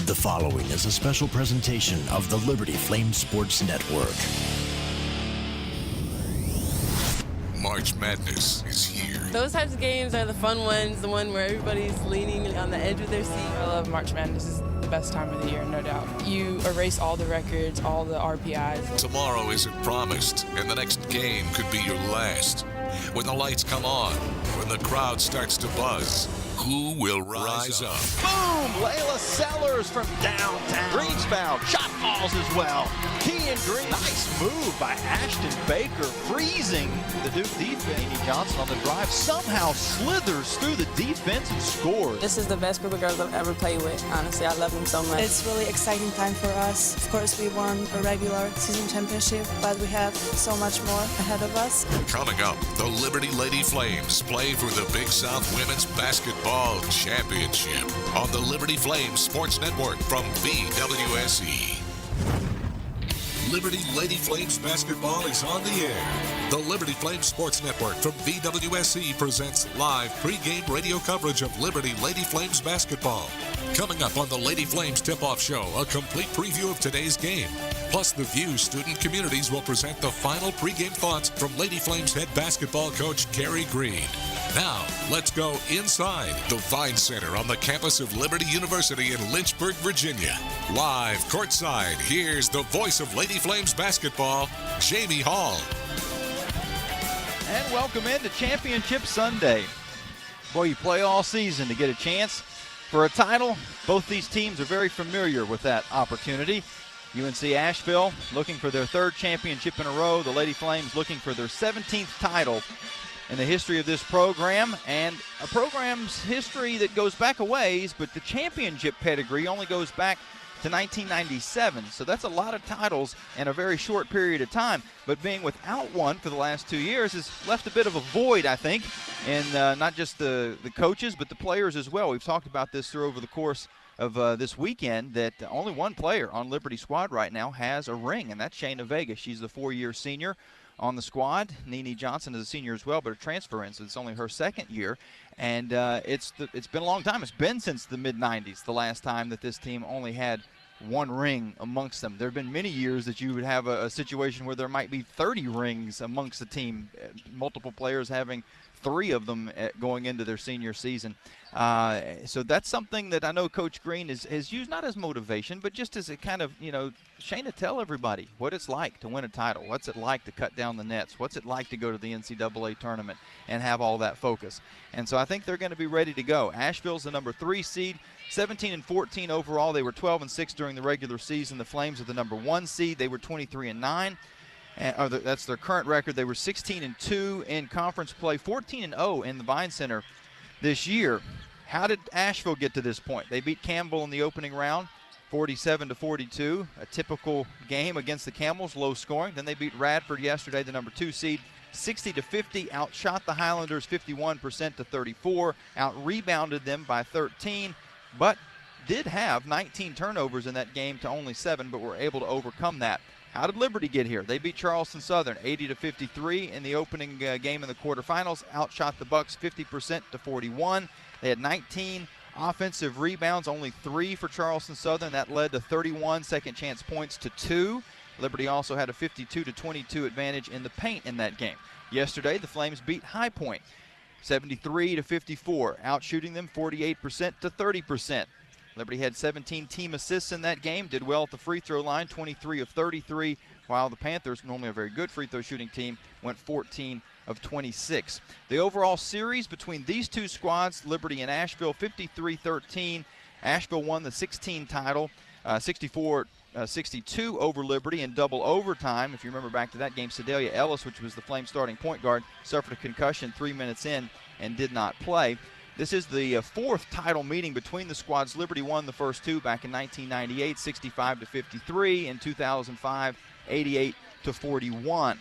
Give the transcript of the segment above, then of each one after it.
The following is a special presentation of the Liberty Flame Sports Network. March Madness is here. Those types of games are the fun ones, the one where everybody's leaning on the edge of their seat. I love March Madness. It's the best time of the year, no doubt. You erase all the records, all the RPIs. Tomorrow isn't promised, and the next game could be your last. When the lights come on, when the crowd starts to buzz, who will rise up? Boom! Layla Sellers from downtown. Greenspound, shot calls as well. Key and Green. Nice move by Ashton Baker, freezing the Duke defense. Amy Johnson on the drive somehow slithers through the defense and scores. This is the best group of girls I've ever played with. Honestly, I love them so much. It's really exciting time for us. Of course, we won a regular season championship, but we have so much more ahead of us. Coming up, the Liberty Lady Flames play for the Big South Women's Basketball Championship on the Liberty Flames Sports Network from VWSE. Liberty Lady Flames basketball is on the air. The Liberty Flames Sports Network from VWSE presents live pregame radio coverage of Liberty Lady Flames basketball. Coming up on the Lady Flames tip-off show, a complete preview of today's game. Plus, the View student communities will present the final pregame thoughts from Lady Flames head basketball coach Gary Green. Now, let's go inside the Vine Center on the campus of Liberty University in Lynchburg, Virginia. Live courtside, here's the voice of Lady Flames basketball, Jamie Hall. And welcome into Championship Sunday. Boy, you play all season to get a chance for a title. Both these teams are very familiar with that opportunity. UNC Asheville looking for their third championship in a row. The Lady Flames looking for their 17th title in the history of this program, and a program's history that goes back a ways, but the championship pedigree only goes back to 1997. So that's a lot of titles in a very short period of time. But being without one for the last 2 years has left a bit of a void, I think, and not just the coaches, but the players as well. We've talked about this through over the course of this weekend, that only one player on Liberty's squad right now has a ring, and that's Shayna Vega. She's the 4-year senior on the squad. Nene Johnson is a senior as well, but a transfer in, so it's only her second year. And it's been a long time. It's been since the mid-'90s, the last time that this team only had one ring amongst them. There have been many years that you would have a situation where there might be 30 rings amongst the team, multiple players having 3 of them going into their senior season. So that's something that I know Coach Green has used not as motivation, but just as a kind of, Shayna, tell everybody what it's like to win a title. What's it like to cut down the nets? What's it like to go to the NCAA tournament and have all that focus? And so I think they're going to be ready to go. Asheville's the number 3 seed, 17-14 overall. They were 12-6 during the regular season. The Flames are the number 1 seed. They were 23-9. That's their current record. They were 16-2 in conference play, 14-0 in the Vine Center this year. How did Asheville get to this point? They beat Campbell in the opening round, 47-42, a typical game against the Camels, low scoring. Then they beat Radford yesterday, the number 2 seed, 60-50, outshot the Highlanders 51%-34, out-rebounded them by 13, but did have 19 turnovers in that game to only 7, but were able to overcome that. How did Liberty get here? They beat Charleston Southern 80-53 in the opening game in the quarterfinals, outshot the Bucks 50%-41. They had 19 offensive rebounds, only 3 for Charleston Southern. That led to 31 second chance points to 2. Liberty also had a 52-22 advantage in the paint in that game. Yesterday, the Flames beat High Point 73-54, outshooting them 48%-30%. Liberty had 17 team assists in that game, did well at the free throw line, 23 of 33, while the Panthers, normally a very good free throw shooting team, went 14 of 26. The overall series between these two squads, Liberty and Asheville, 53-13. Asheville won the 16 title, 64-62 over Liberty in double overtime. If you remember back to that game, Sedalia Ellis, which was the Flames starting point guard, suffered a concussion 3 minutes in and did not play. This is the 4th title meeting between the squads. Liberty won the first 2 back in 1998, 65-53. In 2005, 88-41.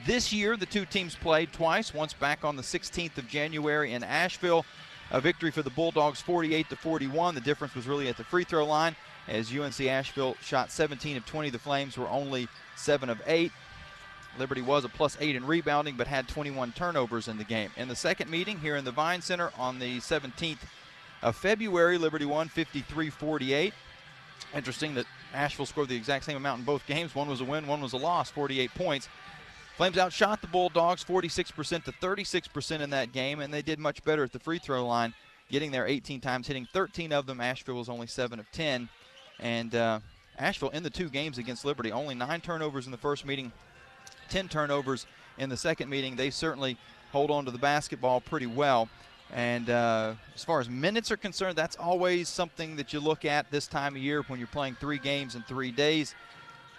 This year, the two teams played twice, once back on the 16th of January in Asheville. A victory for the Bulldogs, 48-41. The difference was really at the free throw line, as UNC Asheville shot 17 of 20. The Flames were only 7 of 8. Liberty was a +8 in rebounding, but had 21 turnovers in the game. In the second meeting here in the Vine Center on the 17th of February. Liberty won 53-48. Interesting that Asheville scored the exact same amount in both games. One was a win, one was a loss, 48 points. Flames outshot the Bulldogs 46% to 36% in that game, and they did much better at the free throw line, getting there 18 times, hitting 13 of them. Asheville was only 7 of 10. And Asheville in the 2 games against Liberty, only 9 turnovers in the first meeting, 10 turnovers in the second meeting. They certainly hold on to the basketball pretty well. And as far as minutes are concerned, that's always something that you look at this time of year when you're playing 3 games in 3 days.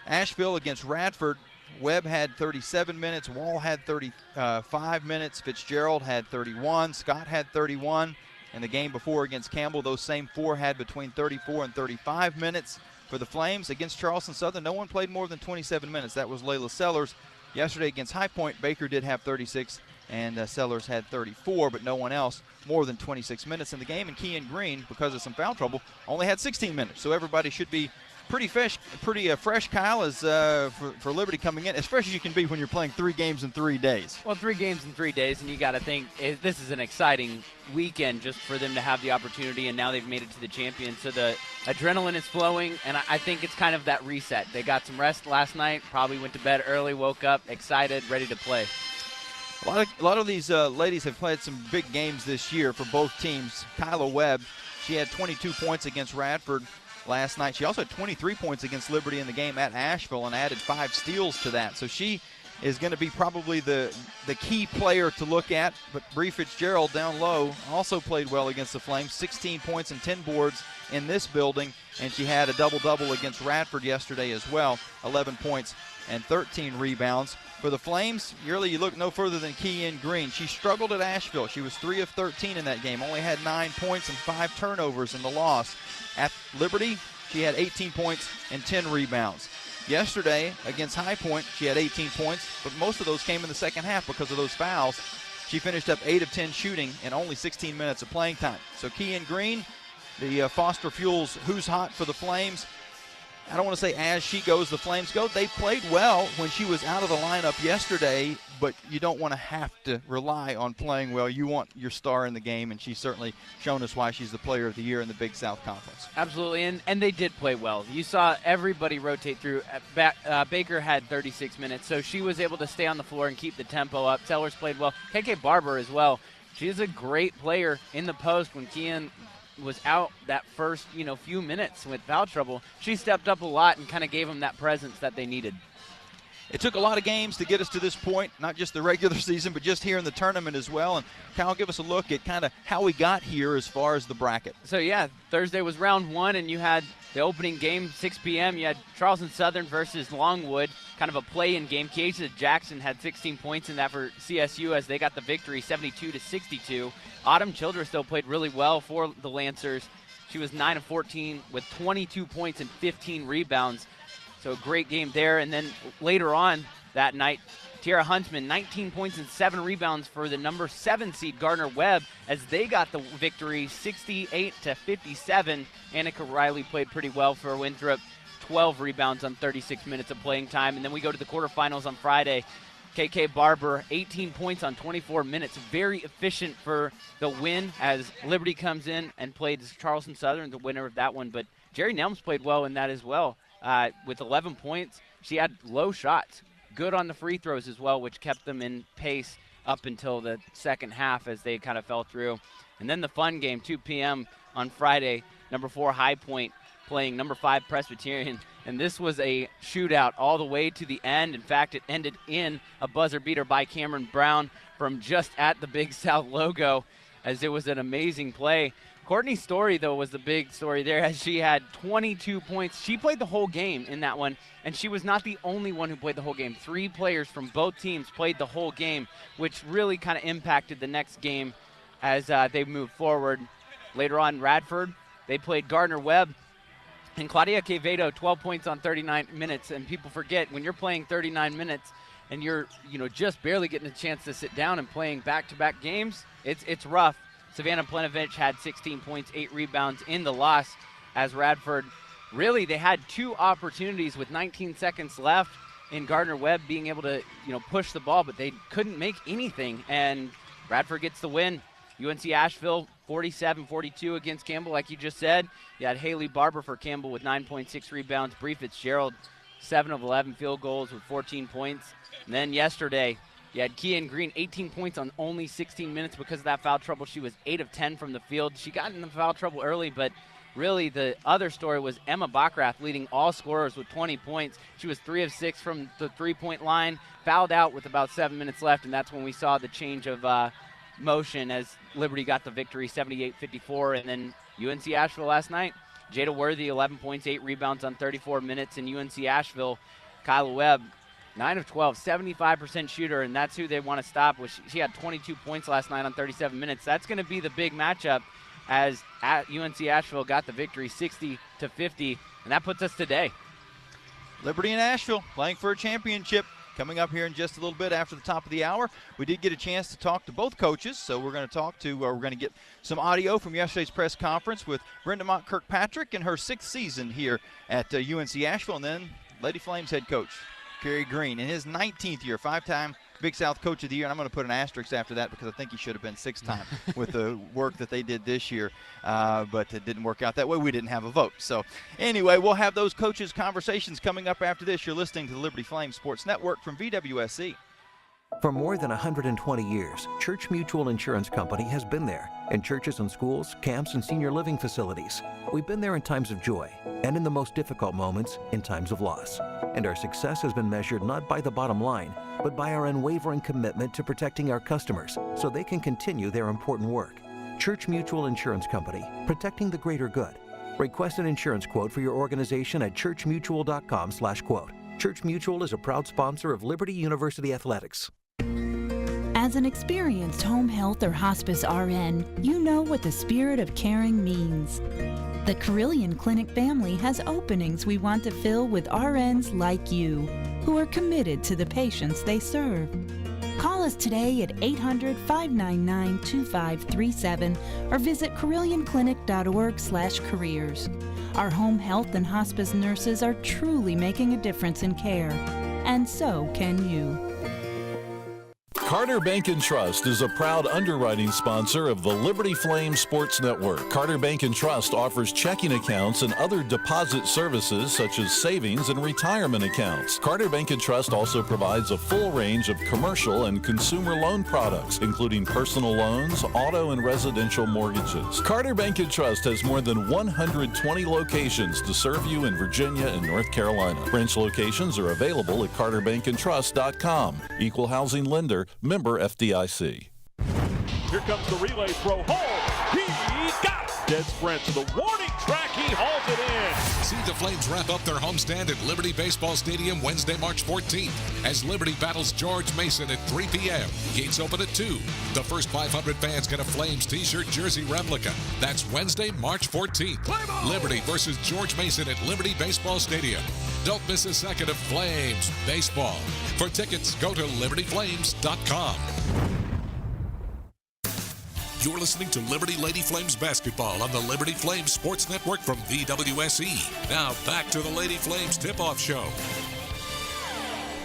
Asheville against Radford, Webb had 37 minutes, Wall had 35 minutes, Fitzgerald had 31, Scott had 31. In the game before against Campbell, those same 4 had between 34 and 35 minutes. For the Flames against Charleston Southern, no one played more than 27 minutes. That was Layla Sellers. Yesterday against High Point, Baker did have 36, and Sellers had 34, but no one else more than 26 minutes in the game. And Kean Green, because of some foul trouble, only had 16 minutes. So everybody should be pretty fresh, Kyle, as for Liberty coming in, as fresh as you can be when you're playing 3 games in 3 days. Well, 3 games in 3 days, and you got to think this is an exciting weekend just for them to have the opportunity, and now they've made it to the champion. So the adrenaline is flowing, and I think it's kind of that reset. They got some rest last night, probably went to bed early, woke up excited, ready to play. A lot of these ladies have played some big games this year for both teams. Kyla Webb, she had 22 points against Radford last night. She also had 23 points against Liberty in the game at Asheville and added 5 steals to that. So she is going to be probably the key player to look at. But Bree Fitzgerald down low also played well against the Flames, 16 points and 10 boards in this building, and she had a double-double against Radford yesterday as well, 11 points and 13 rebounds. For the Flames, really, you look no further than Kean Green. She struggled at Asheville. She was 3 of 13 in that game, only had 9 points and 5 turnovers in the loss. At Liberty, she had 18 points and 10 rebounds. Yesterday, against High Point, she had 18 points, but most of those came in the second half because of those fouls. She finished up 8 of 10 shooting in only 16 minutes of playing time. So Kean Green, the Foster Fuels who's hot for the Flames. I don't want to say as she goes, the Flames go. They played well when she was out of the lineup yesterday, but you don't want to have to rely on playing well. You want your star in the game, and she's certainly shown us why she's the player of the year in the Big South Conference. Absolutely, and they did play well. You saw everybody rotate through. Baker had 36 minutes, so she was able to stay on the floor and keep the tempo up. Sellers played well. KK Barber as well. She's a great player in the post when Kean was out that first, few minutes with foul trouble. She stepped up a lot and kind of gave them that presence that they needed. It took a lot of games to get us to this point, not just the regular season, but just here in the tournament as well. And Kyle, give us a look at kind of how we got here as far as the bracket. So, yeah, Thursday was round 1, and you had the opening game, 6 p.m. You had Charleston Southern versus Longwood, kind of a play-in game. Keisha Jackson had 16 points in that for CSU as they got the victory, 72-62. Autumn Childress still played really well for the Lancers. She was 9 of 14 with 22 points and 15 rebounds. So a great game there. And then later on that night, Tiara Huntsman, 19 points and 7 rebounds for the number 7 seed Gardner Webb as they got the victory, 68-57. Annika Riley played pretty well for Winthrop, 12 rebounds on 36 minutes of playing time. And then we go to the quarterfinals on Friday. KK Barber, 18 points on 24 minutes. Very efficient for the win as Liberty comes in and played Charleston Southern, the winner of that one. But Jerry Nelms played well in that as well. With 11 points, she had low shots. Good on the free throws as well, which kept them in pace up until the second half as they kind of fell through. And then the fun game, 2 p.m. on Friday, number 4 High Point playing number 5 Presbyterian. And this was a shootout all the way to the end. In fact, it ended in a buzzer beater by Cameron Brown from just at the Big South logo, as it was an amazing play. Courtney Story, though, was the big story there as she had 22 points. She played the whole game in that one, and she was not the only one who played the whole game. 3 players from both teams played the whole game, which really kind of impacted the next game as they moved forward. Later on, Radford, they played Gardner Webb. And Claudia Quevedo, 12 points on 39 minutes. And people forget, when you're playing 39 minutes and you're just barely getting a chance to sit down and playing back-to-back games, it's rough. Savannah Plenovich had 16 points, 8 rebounds in the loss as Radford. Really, they had 2 opportunities with 19 seconds left in Gardner Webb being able to, push the ball, but they couldn't make anything. And Radford gets the win. UNC Asheville 47-42 against Campbell, like you just said. You had Haley Barber for Campbell with 9.6 rebounds. Bree Fitzgerald, 7 of 11 field goals with 14 points. And then yesterday, you had Kean Green, 18 points on only 16 minutes because of that foul trouble. She was 8 of 10 from the field. She got in the foul trouble early, but really the other story was Emma Backrath leading all scorers with 20 points. She was 3 of 6 from the three-point line, fouled out with about 7 minutes left, and that's when we saw the change of motion as Liberty got the victory, 78-54. And then UNC Asheville last night, Jada Worthy, 11 points, 8 rebounds on 34 minutes. And UNC Asheville, Kyla Webb, 9 of 12, 75% shooter, and that's who they want to stop. She had 22 points last night on 37 minutes. That's going to be the big matchup as UNC Asheville got the victory, 60-50, and that puts us today. Liberty and Asheville playing for a championship. Coming up here in just a little bit after the top of the hour, we did get a chance to talk to both coaches, so we're going to get some audio from yesterday's press conference with Brenda Mott-Kirkpatrick in her 6th season here at UNC Asheville, and then Lady Flames head coach Kerry Green in his 19th year, 5-time Big South Coach of the Year, and I'm going to put an asterisk after that because I think he should have been 6th-time with the work that they did this year, but it didn't work out that way. We didn't have a vote. So anyway, we'll have those coaches' conversations coming up after this. You're listening to the Liberty Flames Sports Network from VWSC. For more than 120 years, Church Mutual Insurance Company has been there in churches and schools, camps, and senior living facilities. We've been there in times of joy and in the most difficult moments in times of loss. And our success has been measured not by the bottom line, but by our unwavering commitment to protecting our customers so they can continue their important work. Church Mutual Insurance Company, protecting the greater good. Request an insurance quote for your organization at churchmutual.com/quote. Church Mutual is a proud sponsor of Liberty University Athletics. As an experienced home health or hospice RN, you know what the spirit of caring means. The Carilion Clinic family has openings we want to fill with RNs like you, who are committed to the patients they serve. Call us today at 800-599-2537 or visit carillionclinic.org/careers. Our home health and hospice nurses are truly making a difference in care, and so can you. Carter Bank & Trust is a proud underwriting sponsor of the Liberty Flames Sports Network. Carter Bank & Trust offers checking accounts and other deposit services such as savings and retirement accounts. Carter Bank & Trust also provides a full range of commercial and consumer loan products, including personal loans, auto and residential mortgages. Carter Bank & Trust has more than 120 locations to serve you in Virginia and North Carolina. Branch locations are available at carterbankandtrust.com. Equal housing lender, member FDIC. Here comes the relay throw home. He got it. Dead sprint to the warning track. He hauls it in. See the Flames wrap up their homestand at Liberty Baseball Stadium Wednesday, March 14th as Liberty battles George Mason at 3 p.m. Gates open at 2. The first 500 fans get a Flames t-shirt jersey replica. That's Wednesday, March 14th. Liberty versus George Mason at Liberty Baseball Stadium. Don't miss a second of Flames baseball. For tickets, go to libertyflames.com. You're listening to Liberty Lady Flames basketball on the Liberty Flames Sports Network from VWSE. Now back to the Lady Flames tip-off show.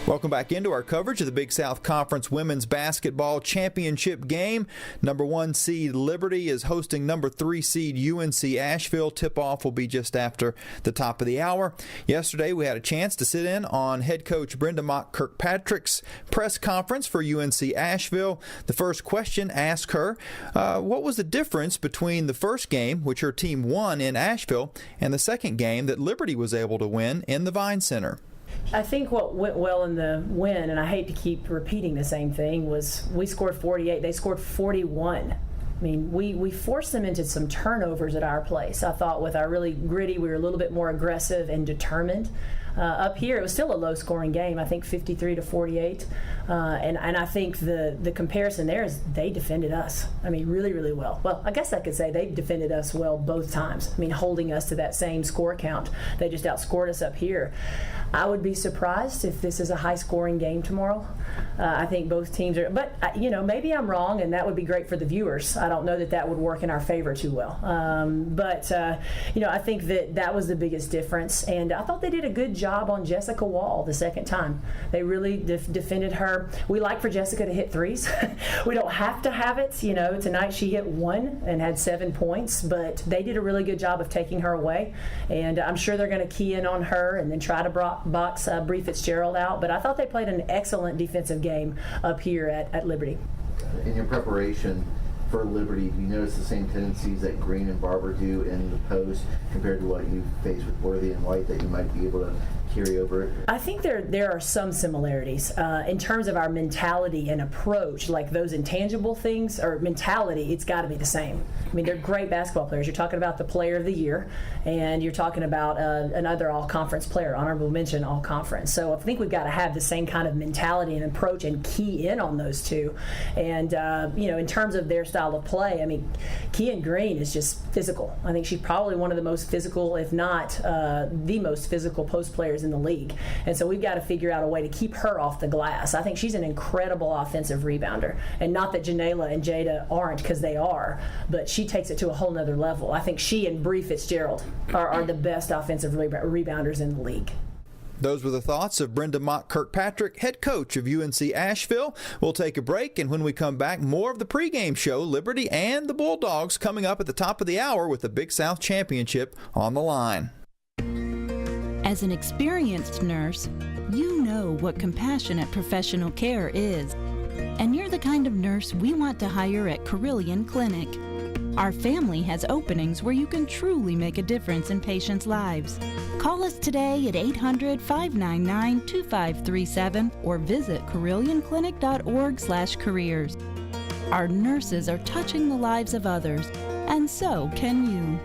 Welcome back into our coverage of the Big South Conference Women's Basketball Championship game. Number 1 seed Liberty is hosting number 3 seed UNC Asheville. Tip-off will be just after the top of the hour. Yesterday we had a chance to sit in on head coach Brenda Mott-Kirkpatrick's press conference for UNC Asheville. The first question asked her, what was the difference between the first game, which her team won in Asheville, and the second game that Liberty was able to win in the Vine Center? I think what went well in the win, and I hate to keep repeating the same thing, was we scored 48. They scored 41. I mean, we forced them into some turnovers at our place. I thought with our really gritty, we were a little bit more aggressive and determined. Up here, it was still a low-scoring game. I think 53-48, and I think the comparison there is they defended us. I mean, really, really well. Well, I guess I could say they defended us well both times. I mean, holding us to that same score count. They just outscored us up here. I would be surprised if this is a high-scoring game tomorrow. I think both teams are, but maybe I'm wrong, and that would be great for the viewers. I don't know that would work in our favor too well. But I think that was the biggest difference, and I thought they did a good job job on Jessica Wall the second time. They really defended her. We like for Jessica to hit threes. We don't have to have it. You know, tonight she hit 1 and had 7 points, but they did a really good job of taking her away. And I'm sure they're going to key in on her and then try to box Bree Fitzgerald out. But I thought they played an excellent defensive game up here at Liberty. In your preparation for Liberty, do you notice the same tendencies that Green and Barber do in the post compared to what you face with Worthy and White that you might be able to carry over? I think there are some similarities in terms of our mentality and approach, like those intangible things or mentality. It's got to be the same. I mean, they're great basketball players. You're talking about the player of the year, and you're talking about another all-conference player, honorable mention all-conference. So I think we've got to have the same kind of mentality and approach and key in on those two. And you know, in terms of their style of play, I mean, Kian Green is just physical. I think she's probably one of the most physical, if not the most physical post players in the league. And so we've got to figure out a way to keep her off the glass. I think she's an incredible offensive rebounder. And not that Janela and Jada aren't, because they are, but she takes it to a whole nother level. I think she and Bree Fitzgerald are the best offensive rebounders in the league. Those were the thoughts of Brenda Mott Kirkpatrick, head coach of UNC Asheville. We'll take a break, and when we come back, more of the pregame show, Liberty and the Bulldogs coming up at the top of the hour with the Big South Championship on the line. As an experienced nurse, you know what compassionate professional care is. And you're the kind of nurse we want to hire at Carilion Clinic. Our family has openings where you can truly make a difference in patients' lives. Call us today at 800-599-2537 or visit carillionclinic.org/careers. Our nurses are touching the lives of others, and so can you.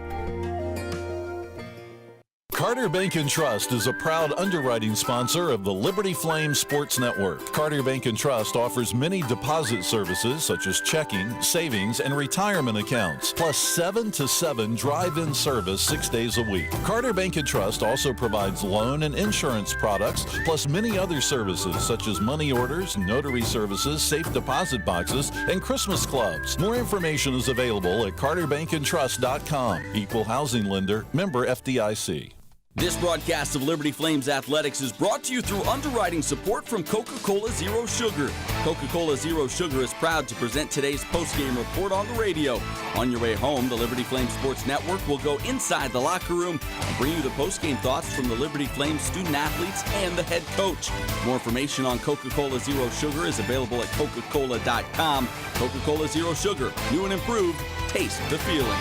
Carter Bank & Trust is a proud underwriting sponsor of the Liberty Flame Sports Network. Carter Bank & Trust offers many deposit services such as checking, savings, and retirement accounts, plus 7-to-7 drive-in service 6 days a week. Carter Bank & Trust also provides loan and insurance products, plus many other services such as money orders, notary services, safe deposit boxes, and Christmas clubs. More information is available at carterbankandtrust.com. Equal housing lender, member FDIC. This broadcast of Liberty Flames Athletics is brought to you through underwriting support from Coca-Cola Zero Sugar. Coca-Cola Zero Sugar is proud to present today's postgame report on the radio. On your way home, the Liberty Flames Sports Network will go inside the locker room and bring you the postgame thoughts from the Liberty Flames student athletes and the head coach. More information on Coca-Cola Zero Sugar is available at Coca-Cola.com. Coca-Cola Zero Sugar, new and improved. Taste the feeling.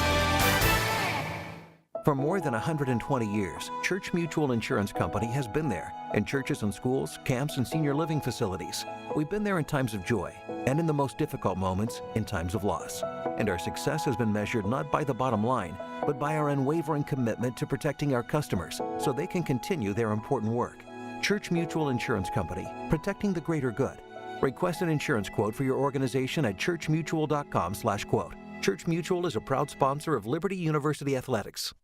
For more than 120 years, Church Mutual Insurance Company has been there in churches and schools, camps, and senior living facilities. We've been there in times of joy and in the most difficult moments in times of loss. And our success has been measured not by the bottom line, but by our unwavering commitment to protecting our customers so they can continue their important work. Church Mutual Insurance Company, protecting the greater good. Request an insurance quote for your organization at churchmutual.com/quote. Church Mutual is a proud sponsor of Liberty University Athletics.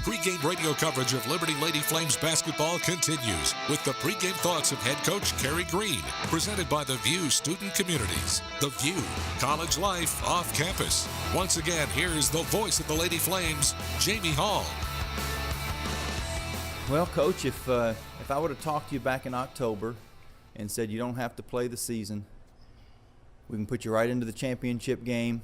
Pre-game radio coverage of Liberty Lady Flames basketball continues with the pre-game thoughts of head coach Kerry Green, presented by the View Student Communities. The View, college life off campus. Once again, here's the voice of the Lady Flames, Jamie Hall. Well, Coach, if I would have talked to you back in October and said you don't have to play the season, we can put you right into the championship game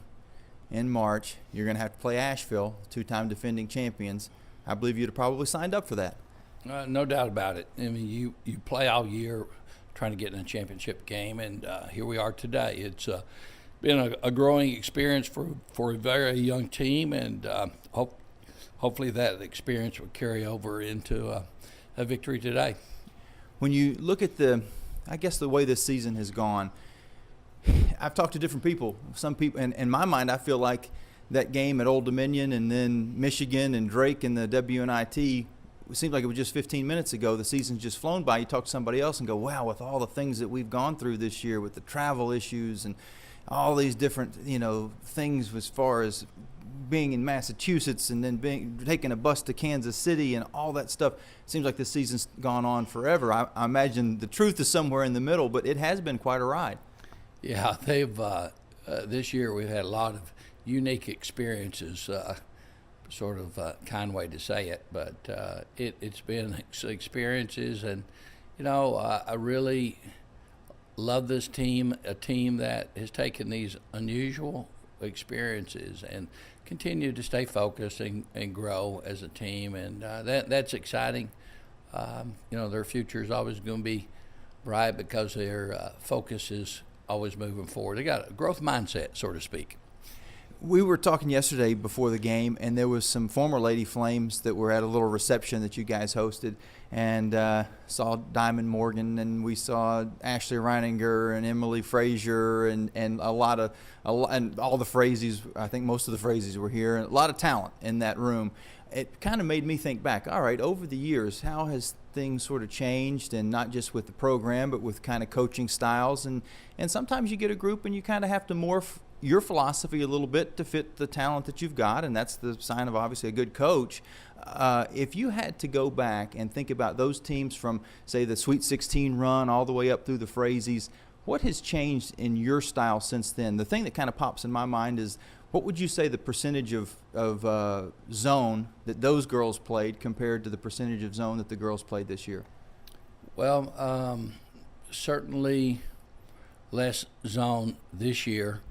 in March. You're going to have to play Asheville, two-time defending champions. I believe you'd have probably signed up for that. No doubt about it. I mean, you play all year trying to get in a championship game, and here we are today. It's been a growing experience for a very young team, and hopefully that experience will carry over into a victory today. When you look at the way this season has gone, I've talked to different people. Some people, and in my mind, I feel like that game at Old Dominion and then Michigan and Drake and the WNIT, it seemed like it was just 15 minutes ago. The season's just flown by. You talk to somebody else and go, wow, with all the things that we've gone through this year with the travel issues and all these different, things as far as being in Massachusetts and then taking a bus to Kansas City and all that stuff. It seems like this season's gone on forever. I imagine the truth is somewhere in the middle, but it has been quite a ride. Yeah, they've this year we've had a lot of unique experiences. Sort of kind way to say it, but it's been experiences, and I really love this team, a team that has taken these unusual experiences and continue to stay focused and grow as a team, and that's exciting. Their future is always going to be bright because their focus is always moving forward. They got a growth mindset, so to speak. We were talking yesterday before the game, and there was some former Lady Flames that were at a little reception that you guys hosted, and saw Diamond Morgan, and we saw Ashley Reininger and Emily Frazier, and all the Frazies. I think most of the Frazies were here, and a lot of talent in that room. It kind of made me think back. All right, over the years, how has things sort of changed, and not just with the program, but with kind of coaching styles, and sometimes you get a group and you kind of have to morph your philosophy a little bit to fit the talent that you've got, and that's the sign of obviously a good coach. If you had to go back and think about those teams from, say, the Sweet 16 run all the way up through the Frazies, what has changed in your style since then? The thing that kind of pops in my mind is, what would you say the percentage of zone that those girls played compared to the percentage of zone that the girls played this year? Well, certainly less zone this year.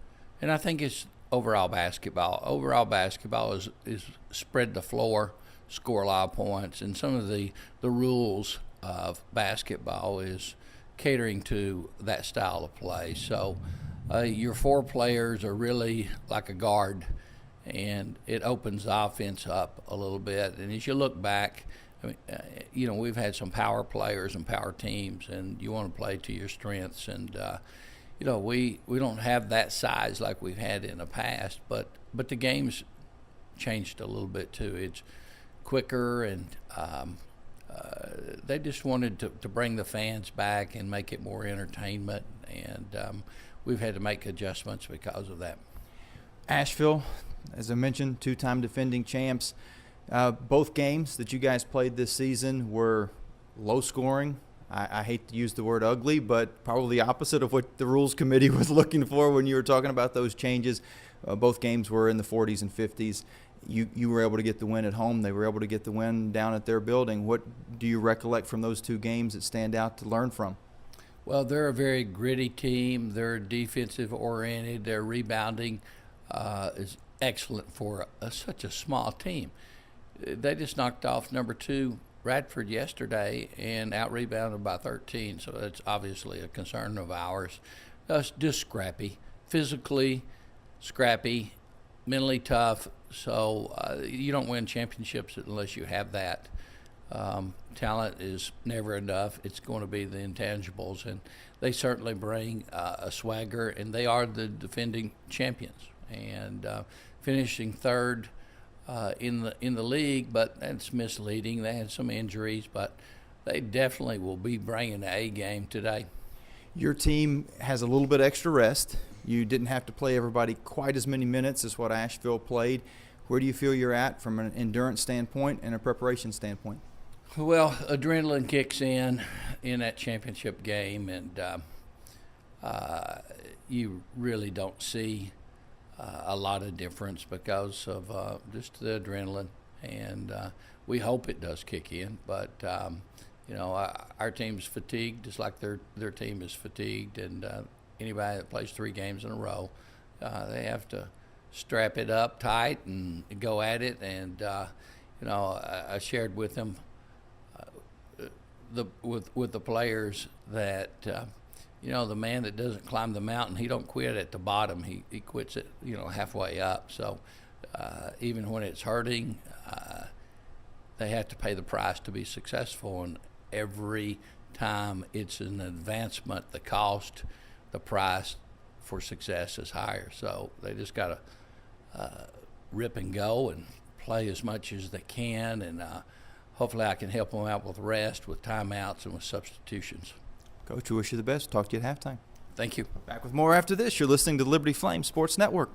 And I think it's overall basketball. Overall basketball is spread the floor, score a lot of points, and some of the rules of basketball is catering to that style of play. So your four players are really like a guard, and it opens the offense up a little bit. And as you look back, we've had some power players and power teams, and you want to play to your strengths. And we don't have that size like we've had in the past, but the game's changed a little bit too. It's quicker, and they just wanted to bring the fans back and make it more entertainment, and we've had to make adjustments because of that. Asheville, as I mentioned, two-time defending champs. Both games that you guys played this season were low scoring. I hate to use the word ugly, but probably the opposite of what the Rules Committee was looking for when you were talking about those changes. Both games were in the 40s and 50s. You were able to get the win at home. They were able to get the win down at their building. What do you recollect from those two games that stand out to learn from? Well, they're a very gritty team. They're defensive-oriented. Their rebounding is excellent for such a small team. They just knocked off number 2 Radford yesterday and out-rebounded by 13, so that's obviously a concern of ours. Just scrappy, physically scrappy, mentally tough, so you don't win championships unless you have that. Talent is never enough. It's going to be the intangibles, and they certainly bring a swagger, and they are the defending champions, and finishing third in the league, but that's misleading. They had some injuries, but they definitely will be bringing the A game today. Your team has a little bit extra rest. You didn't have to play everybody quite as many minutes as what Asheville played. Where do you feel you're at from an endurance standpoint and a preparation standpoint? Well, adrenaline kicks in that championship game, and you really don't see a lot of difference because of just the adrenaline, and we hope it does kick in. But our team's fatigued, just like their team is fatigued, and anybody that plays 3 games in a row, they have to strap it up tight and go at it. And I shared with them with the players that. The man that doesn't climb the mountain, he don't quit at the bottom. He quits it, halfway up. So even when it's hurting, they have to pay the price to be successful. And every time it's an advancement, the cost, the price for success is higher. So they just got to rip and go and play as much as they can. And hopefully I can help them out with rest, with timeouts, and with substitutions. Coach, we wish you the best. Talk to you at halftime. Thank you. Back with more after this. You're listening to Liberty Flame Sports Network.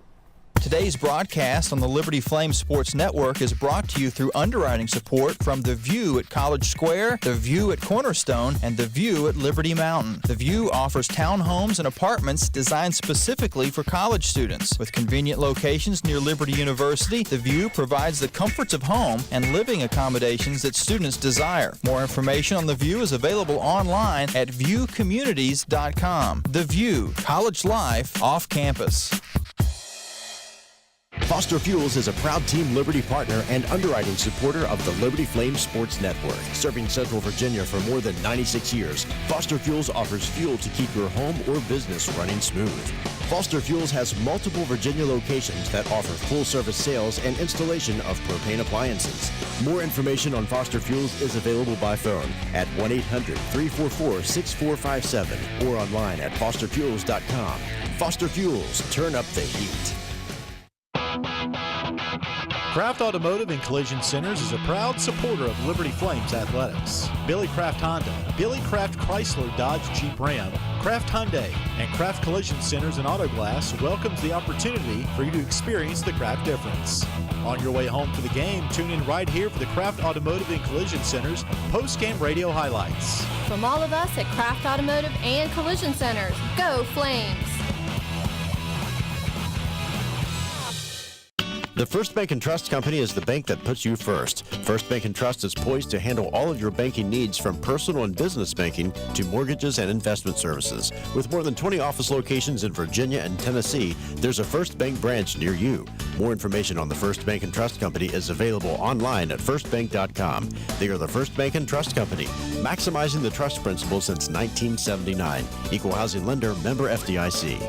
Today's broadcast on the Liberty Flames Sports Network is brought to you through underwriting support from The View at College Square, The View at Cornerstone, and The View at Liberty Mountain. The View offers townhomes and apartments designed specifically for college students. With convenient locations near Liberty University, The View provides the comforts of home and living accommodations that students desire. More information on The View is available online at viewcommunities.com. The View, college life off campus. Foster Fuels is a proud Team Liberty partner and underwriting supporter of the Liberty Flames Sports Network. Serving Central Virginia for more than 96 years, Foster Fuels offers fuel to keep your home or business running smooth. Foster Fuels has multiple Virginia locations that offer full-service sales and installation of propane appliances. More information on Foster Fuels is available by phone at 1-800-344-6457 or online at fosterfuels.com. Foster Fuels, turn up the heat. Kraft Automotive and Collision Centers is a proud supporter of Liberty Flames Athletics. Billy Kraft Honda, Billy Kraft Chrysler Dodge Jeep Ram, Kraft Hyundai, and Kraft Collision Centers and Auto Glass welcomes the opportunity for you to experience the Kraft difference. On your way home for the game, tune in right here for the Kraft Automotive and Collision Centers post-game radio highlights. From all of us at Kraft Automotive and Collision Centers, go Flames! The First Bank & Trust Company is the bank that puts you first. First Bank & Trust is poised to handle all of your banking needs from personal and business banking to mortgages and investment services. With more than 20 office locations in Virginia and Tennessee, there's a First Bank branch near you. More information on the First Bank & Trust Company is available online at firstbank.com. They are the First Bank & Trust Company, maximizing the trust principle since 1979. Equal housing lender, member FDIC.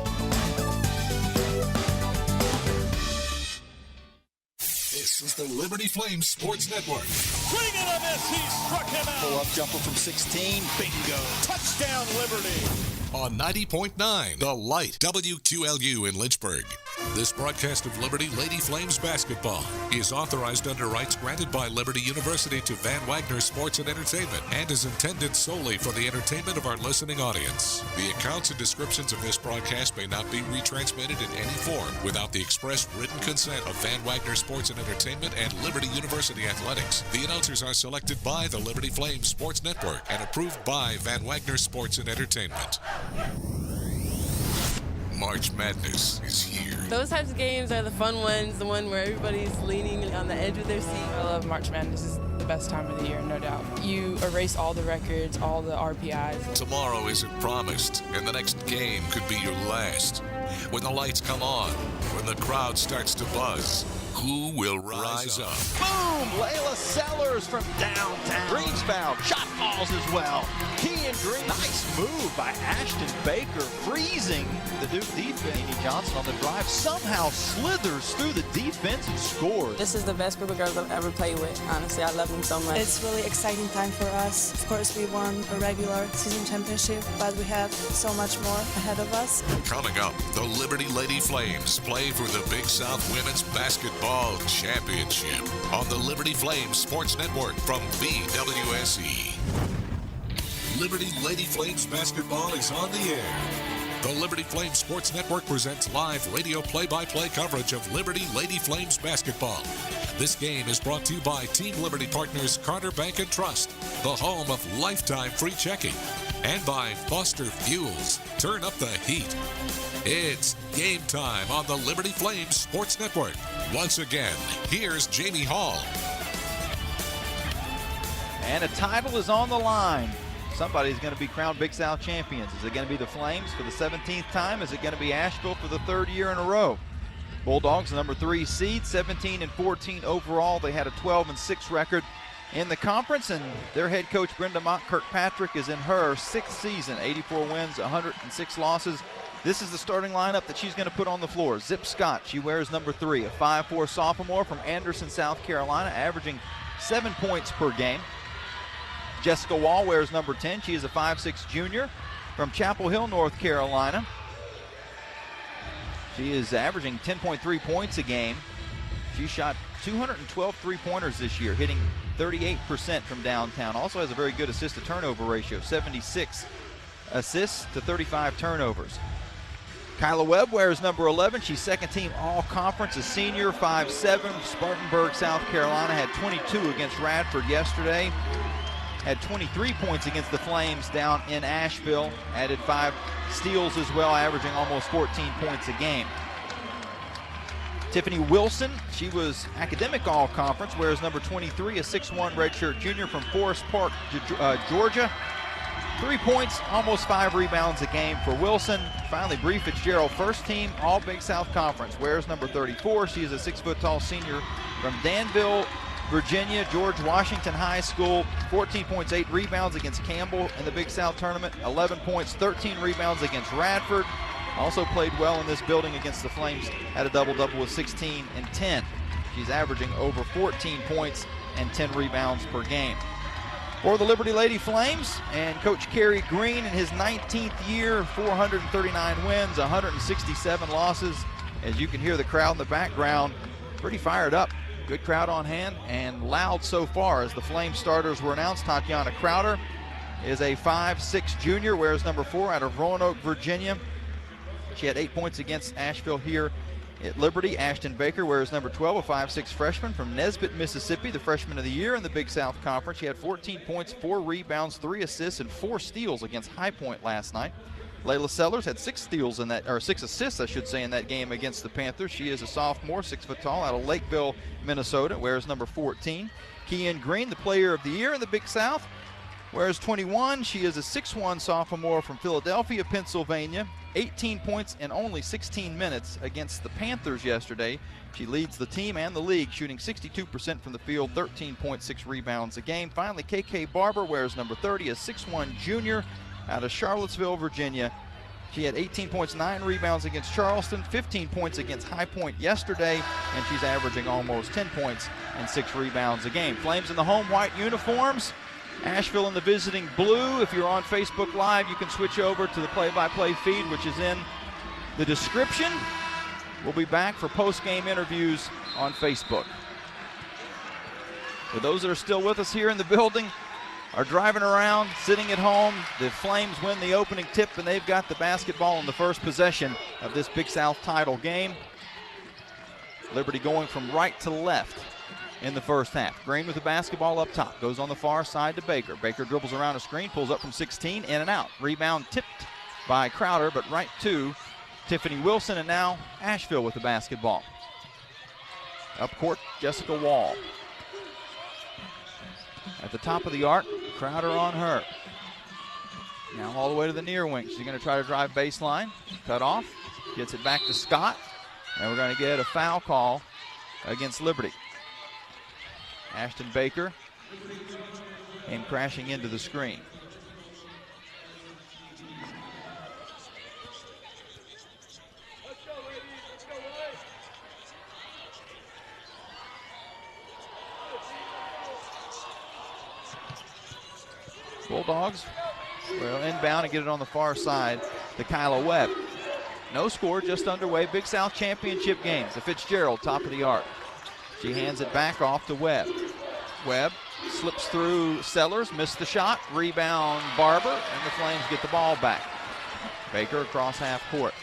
This is the Liberty Flames Sports Network. Swing and a miss. He struck him out. Pull-up jumper from 16. Bingo. Touchdown, Liberty. On 90.9, The Light, WQLU in Lynchburg. This broadcast of Liberty Lady Flames basketball is authorized under rights granted by Liberty University to Van Wagner Sports and Entertainment and is intended solely for the entertainment of our listening audience. The accounts and descriptions of this broadcast may not be retransmitted in any form without the express written consent of Van Wagner Sports and Entertainment and Liberty University Athletics. The announcers are selected by the Liberty Flames Sports Network and approved by Van Wagner Sports and Entertainment. March Madness is here. Those types of games are the fun ones, the one where everybody's leaning on the edge of their seat. I love March Madness. This is the best time of the year, no doubt. You erase all the records, all the RPIs. Tomorrow isn't promised, and the next game could be your last. When the lights come on, when the crowd starts to buzz, who will rise up? Boom! Layla Sellers from downtown. Green's foul. Shot falls as well. Key and Green. Nice move by Ashton Baker, freezing the Duke defense. Amy Johnson on the drive somehow slithers through the defense and scores. This is the best group of girls I've ever played with. Honestly, I love them so much. It's really exciting time for us. Of course, we won a regular season championship, but we have so much more ahead of us. Coming up, the Liberty Lady Flames play for the Big South Women's Basketball Championship on the Liberty Flames Sports Network from VWSE. Liberty Lady Flames basketball is on the air. The Liberty Flames Sports Network presents live radio play-by-play coverage of Liberty Lady Flames basketball. This game is brought to you by Team Liberty partners Carter Bank & Trust, the home of lifetime free checking, and by Foster Fuels. Turn up the heat. It's game time on the Liberty Flames Sports Network. Once again, here's Jamie Hall. And a title is on the line. Somebody's going to be crowned Big South champions. Is it going to be the Flames for the 17th time? Is it going to be Asheville for the third year in a row? Bulldogs, number 3 seed, 17-14 overall. They had a 12-6 record in the conference, and their head coach Brenda Mott Kirkpatrick is in her 6th season, 84 wins, 106 losses. This is the starting lineup that she's going to put on the floor. Zip Scott, she wears number 3, a 5'4 sophomore from Anderson, South Carolina, averaging 7 points per game. Jessica Wall wears number 10. She is a 5'6 junior from Chapel Hill, North Carolina. She is averaging 10.3 points a game. She shot 212 three-pointers this year, hitting 38% from downtown. Also has a very good assist-to-turnover ratio, 76 assists to 35 turnovers. Kyla Webb wears number 11. She's second team all-conference, a senior, 5'7". Spartanburg, South Carolina had 22 against Radford yesterday. Had 23 points against the Flames down in Asheville. Added 5 steals as well, averaging almost 14 points a game. Tiffany Wilson, she was academic all-conference, wears number 23, a 6'1" redshirt junior from Forest Park, Georgia. 3 points, almost 5 rebounds a game for Wilson. Finally, Bree Fitzgerald, first team All Big South Conference, wears number 34. She is a 6-foot-tall senior from Danville, Virginia, George Washington High School. 14 points, 8 rebounds against Campbell in the Big South tournament. 11 points, 13 rebounds against Radford. Also played well in this building against the Flames. Had a double-double with 16 and 10. She's averaging over 14 points and 10 rebounds per game. For the Liberty Lady Flames and Coach Kerry Green in his 19th year, 439 wins, 167 losses. As you can hear the crowd in the background, pretty fired up. Good crowd on hand and loud so far as the Flames starters were announced. Tatiana Crowder is a 5'6" junior, wears number 4 out of Roanoke, Virginia. She had 8 points against Asheville here at Liberty. Ashton Baker wears number 12, a 5'6" freshman from Nesbitt, Mississippi, the freshman of the year in the Big South Conference. She had 14 points, 4 rebounds, 3 assists, and 4 steals against High Point last night. Layla Sellers had 6 steals in that, or 6 assists, I should say, in that game against the Panthers. She is a sophomore, 6 foot tall, out of Lakeville, Minnesota, wears number 14. Kean Green, the player of the year in the Big South, wears 21. She is a 6'1" sophomore from Philadelphia, Pennsylvania. 18 points in only 16 minutes against the Panthers yesterday. She leads the team and the league, shooting 62% from the field, 13.6 rebounds a game. Finally, KK Barber wears number 30, a 6'1" junior out of Charlottesville, Virginia. She had 18 points, 9 rebounds against Charleston, 15 points against High Point yesterday, and she's averaging almost 10 points and 6 rebounds a game. Flames in the home white uniforms. Asheville in the visiting blue. If you're on Facebook Live, you can switch over to the play-by-play feed, which is in the description. We'll be back for post-game interviews on Facebook. For those that are still with us here in the building, are driving around, sitting at home, the Flames win the opening tip, and they've got the basketball in the first possession of this Big South title game. Liberty going from right to left in the first half. Green with the basketball up top. Goes on the far side to Baker. Baker dribbles around a screen, pulls up from 16, in and out. Rebound tipped by Crowder, but right to Tiffany Wilson, and now Asheville with the basketball. Up court, Jessica Wall. At the top of the arc, Crowder on her. Now all the way to the near wing. She's going to try to drive baseline. Cut off. Gets it back to Scott. And we're going to get a foul call against Liberty. Ashton Baker came crashing into the screen. Bulldogs will inbound and get it on the far side to Kyla Webb. No score, just underway. Big South Championship games. To Fitzgerald, top of the arc. She hands it back off to Webb. Webb slips through Sellers, missed the shot. Rebound Barber, and the Flames get the ball back. Baker across half court.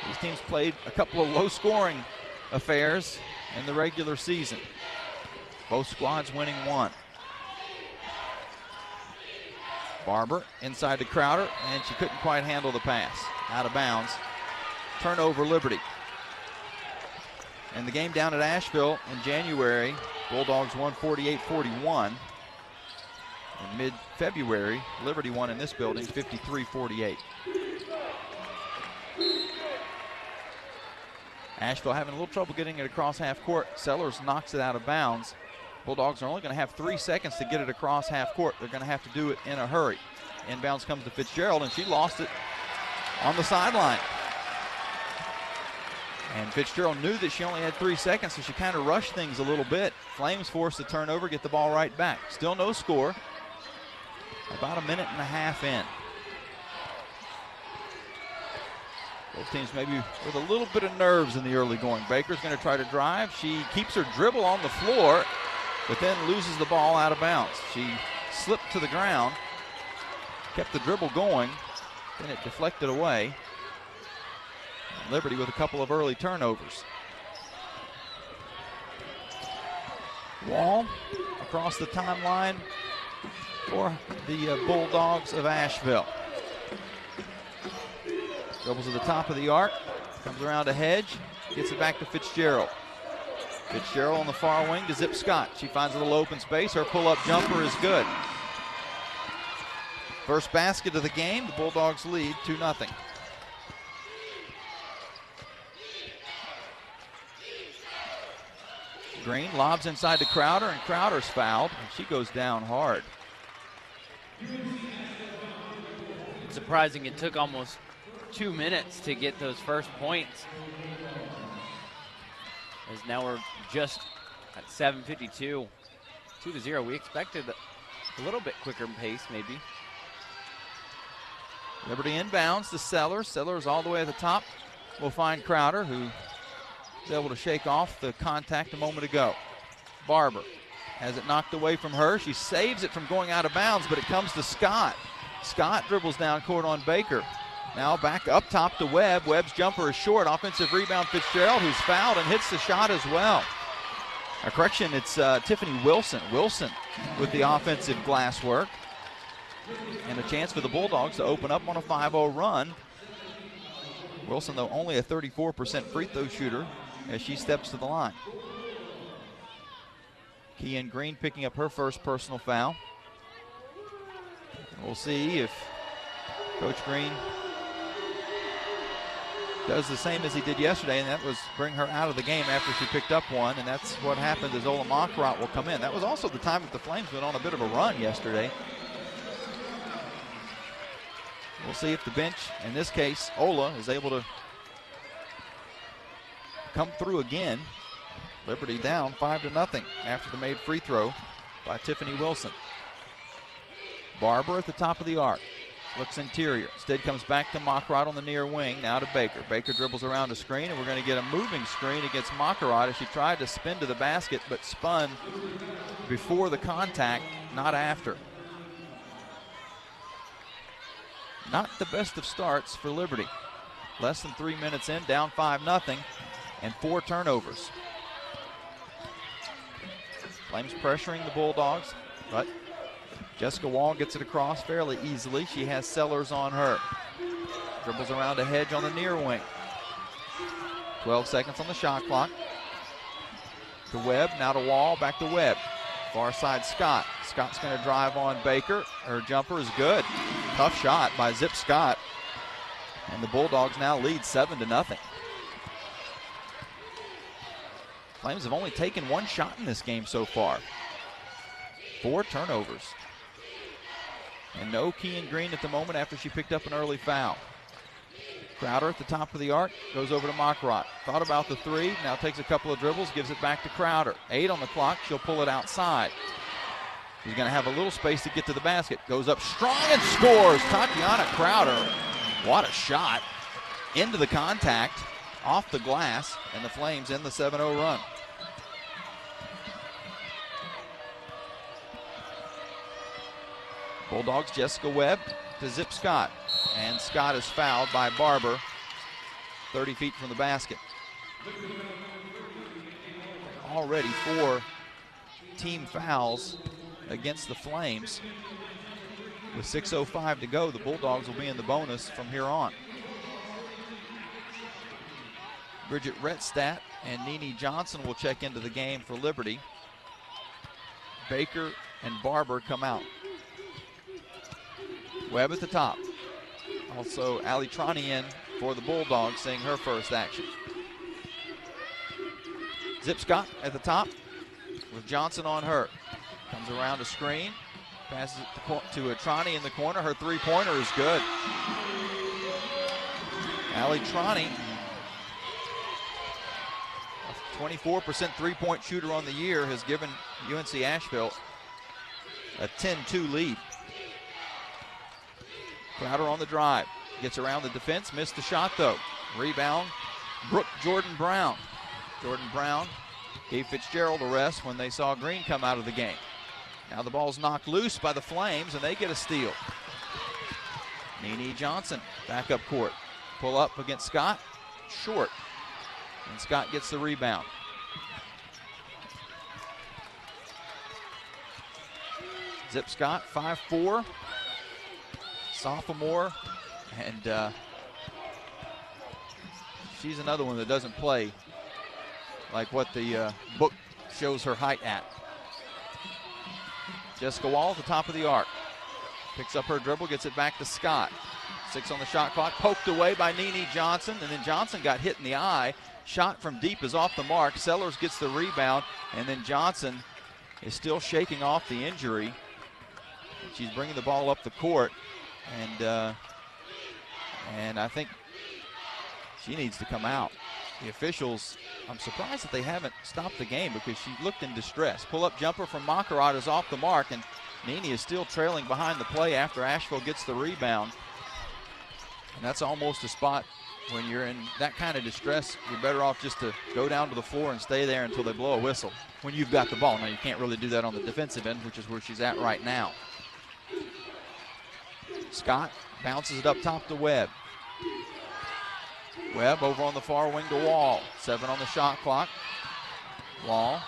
These teams played a couple of low-scoring affairs in the regular season. Both squads winning one. Barber inside to Crowder, and she couldn't quite handle the pass. Out of bounds. Turnover, Liberty. And the game down at Asheville in January, Bulldogs won 48-41. In mid-February, Liberty won in this building 53-48. Asheville having a little trouble getting it across half court. Sellers knocks it out of bounds. Bulldogs are only going to have 3 seconds to get it across half court. They're going to have to do it in a hurry. Inbounds comes to Fitzgerald, and she lost it on the sideline. And Fitzgerald knew that she only had 3 seconds, so she kind of rushed things a little bit. Flames forced the turnover, get the ball right back. Still no score. About a minute and a half in. Both teams maybe with a little bit of nerves in the early going. Baker's going to try to drive. She keeps her dribble on the floor, but then loses the ball out of bounds. She slipped to the ground, kept the dribble going, Then it deflected away. Liberty with a couple of early turnovers. Wall across the timeline for the Bulldogs of Asheville. Dribbles to the top of the arc, comes around a hedge, gets it back to Fitzgerald. Fitzgerald on the far wing to Zip Scott. She finds a little open space. Her pull-up jumper is good. First basket of the game, the Bulldogs lead 2-0. Green lobs inside to Crowder, and Crowder's fouled, and she goes down hard. It's surprising it took almost 2 minutes to get those first points. As now we're just at 7:52, 2-0. We expected a little bit quicker pace, maybe. Liberty inbounds to Sellers. Sellers all the way at the top. We'll find Crowder, who was able to shake off the contact a moment ago. Barber has it knocked away from her. She saves it from going out of bounds, but it comes to Scott. Scott dribbles down court on Baker. Now back up top to Webb. Webb's jumper is short. Offensive rebound, Fitzgerald, who's fouled and hits the shot as well. A correction, it's Tiffany Wilson. Wilson with the offensive glass work. And a chance for the Bulldogs to open up on a 5-0 run. Wilson, though, only a 34% free throw shooter as she steps to the line. Kean Green picking up her first personal foul. We'll see if Coach Green does the same as he did yesterday, and that was bring her out of the game after she picked up one, and that's what happened as Ola Mokrot will come in. That was also the time that the Flames went on a bit of a run yesterday. We'll see if the bench, in this case, Ola, is able to come through again. Liberty down 5-0 after the made free throw by Tiffany Wilson. Barber at the top of the arc. Looks interior. Instead comes back to Mokrot on the near wing. Now to Baker. Baker dribbles around a screen, and we're going to get a moving screen against Mokrot as she tried to spin to the basket, but spun before the contact, not after. Not the best of starts for Liberty. Less than 3 minutes in, down 5-0, and 4 turnovers. Flames pressuring the Bulldogs, but Jessica Wall gets it across fairly easily. She has Sellers on her. Dribbles around a hedge on the near wing. 12 seconds on the shot clock. To Webb, now to Wall, back to Webb. Far side Scott. Scott's going to drive on Baker. Her jumper is good. Tough shot by Zip Scott. And the Bulldogs now lead 7-0. Flames have only taken 1 shot in this game so far. 4 turnovers. And no Kean Green at the moment after she picked up an early foul. Crowder at the top of the arc, goes over to Mokrot. Thought about the 3, now takes a couple of dribbles, gives it back to Crowder. 8 on the clock, she'll pull it outside. She's going to have a little space to get to the basket. Goes up strong and scores. Tatiana Crowder, what a shot. Into the contact, off the glass, and the Flames end the 7-0 run. Bulldogs, Jessica Webb to Zip Scott. And Scott is fouled by Barber, 30 feet from the basket. Already 4 team fouls against the Flames. With 6:05 to go, the Bulldogs will be in the bonus from here on. Bridget Rettstadt and Nene Johnson will check into the game for Liberty. Baker and Barber come out. Webb at the top. Also, Ali Trani in for the Bulldogs, seeing her first action. Zip Scott at the top with Johnson on her. Comes around a screen, passes it to Trani in the corner. Her 3-pointer is good. Ali Trani, a 24% 3-point shooter on the year, has given UNC Asheville a 10-2 lead. Crowder on the drive, gets around the defense, missed the shot though. Rebound, Brooke Jordan Brown. Jordan Brown gave Fitzgerald a rest when they saw Green come out of the game. Now the ball's knocked loose by the Flames and they get a steal. Nene Johnson, back up court. Pull up against Scott, short. And Scott gets the rebound. Zip Scott, 5'4", sophomore, and she's another one that doesn't play like what the book shows her height at. Jessica Wall at the top of the arc. Picks up her dribble, gets it back to Scott. 6 on the shot clock, poked away by Nene Johnson, and then Johnson got hit in the eye. Shot from deep is off the mark. Sellers gets the rebound, and then Johnson is still shaking off the injury. She's bringing the ball up the court, and I think she needs to come out. The officials, I'm surprised that they haven't stopped the game because she looked in distress. Pull-up jumper from Makarat is off the mark, and Nene is still trailing behind the play after Asheville gets the rebound. And that's almost a spot when you're in that kind of distress, you're better off just to go down to the floor and stay there until they blow a whistle when you've got the ball. Now, you can't really do that on the defensive end, which is where she's at right now. Scott bounces it up top to Webb. Webb over on the far wing to Wall. 7 on the shot clock. Wall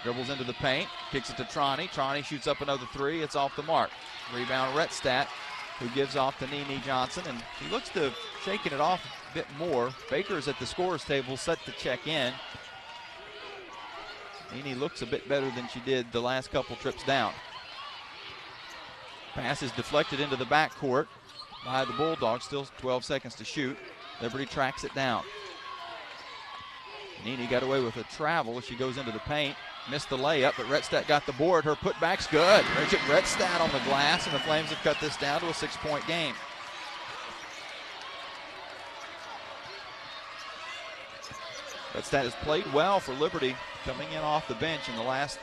dribbles into the paint, kicks it to Troney. Troney shoots up another 3. It's off the mark. Rebound Rettstadt, who gives off to Nene Johnson, and he looks to have shaken it off a bit more. Baker's at the scorer's table set to check in. Nene looks a bit better than she did the last couple trips down. Pass is deflected into the backcourt by the Bulldogs. Still 12 seconds to shoot. Liberty tracks it down. Nene got away with a travel. She goes into the paint. Missed the layup, but Rettstadt got the board. Her putback's good. Bridget Rettstadt on the glass, and the Flames have cut this down to a 6-point game. Rettstadt has played well for Liberty, coming in off the bench in the last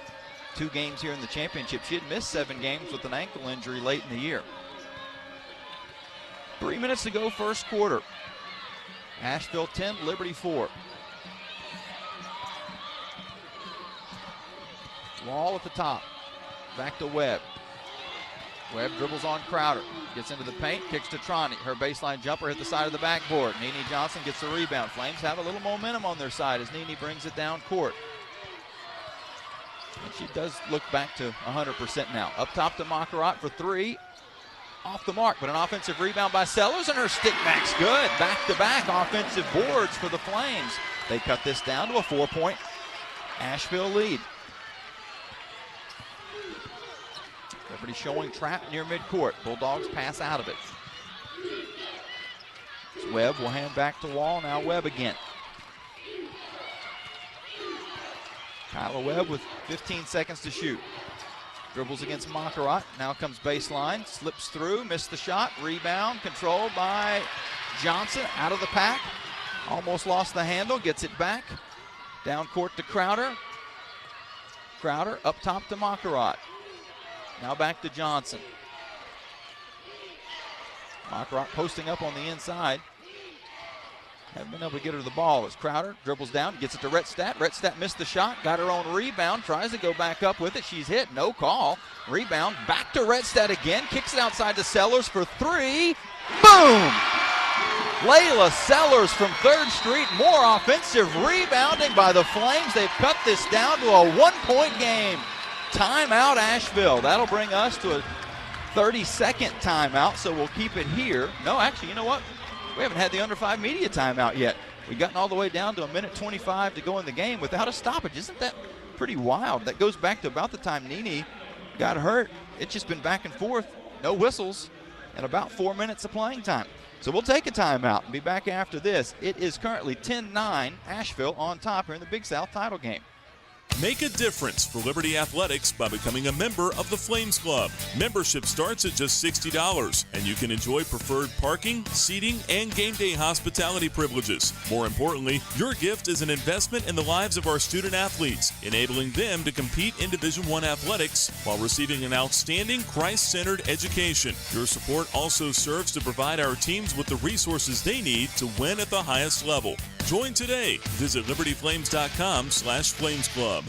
2 games here in the championship. She had missed 7 games with an ankle injury late in the year. 3 minutes to go, first quarter. Asheville 10, Liberty 4. Wall at the top. Back to Webb. Webb dribbles on Crowder. Gets into the paint, kicks to Troney. Her baseline jumper hit the side of the backboard. Nene Johnson gets the rebound. Flames have a little momentum on their side as Nene brings it down court. And she does look back to 100% now. Up top to Makarat for 3. Off the mark, but an offensive rebound by Sellers, and her stick back's good. Back-to-back offensive boards for the Flames. They cut this down to a 4-point Asheville lead. Liberty showing trap near midcourt. Bulldogs pass out of it. Webb will hand back to Wall. Now Webb again. Kyla Webb with 15 seconds to shoot. Dribbles against Makarat. Now comes baseline. Slips through. Missed the shot. Rebound controlled by Johnson. Out of the pack. Almost lost the handle. Gets it back. Down court to Crowder. Crowder up top to Makarat. Now back to Johnson. Makarat posting up on the inside. Haven't been able to get her to the ball as Crowder dribbles down, gets it to Rettstadt. Rettstadt missed the shot, got her own rebound, tries to go back up with it. She's hit, no call. Rebound, back to Rettstadt again, kicks it outside to Sellers for 3. Boom! Layla Sellers from 3rd Street, more offensive rebounding by the Flames. They've cut this down to a 1-point game. Timeout Asheville. That'll bring us to a 32nd timeout, so we'll keep it here. No, actually, you know what? We haven't had the under 5 media timeout yet. We've gotten all the way down to 1:25 to go in the game without a stoppage. Isn't that pretty wild? That goes back to about the time Nene got hurt. It's just been back and forth, no whistles, and about 4 minutes of playing time. So we'll take a timeout and be back after this. It is currently 10-9, Asheville on top here in the Big South title game. Make a difference for Liberty Athletics by becoming a member of the Flames Club. Membership starts at just $60, and you can enjoy preferred parking, seating, and game day hospitality privileges. More importantly, your gift is an investment in the lives of our student athletes, enabling them to compete in Division I athletics while receiving an outstanding Christ-centered education. Your support also serves to provide our teams with the resources they need to win at the highest level. Join today. Visit libertyflames.com/Flames Club.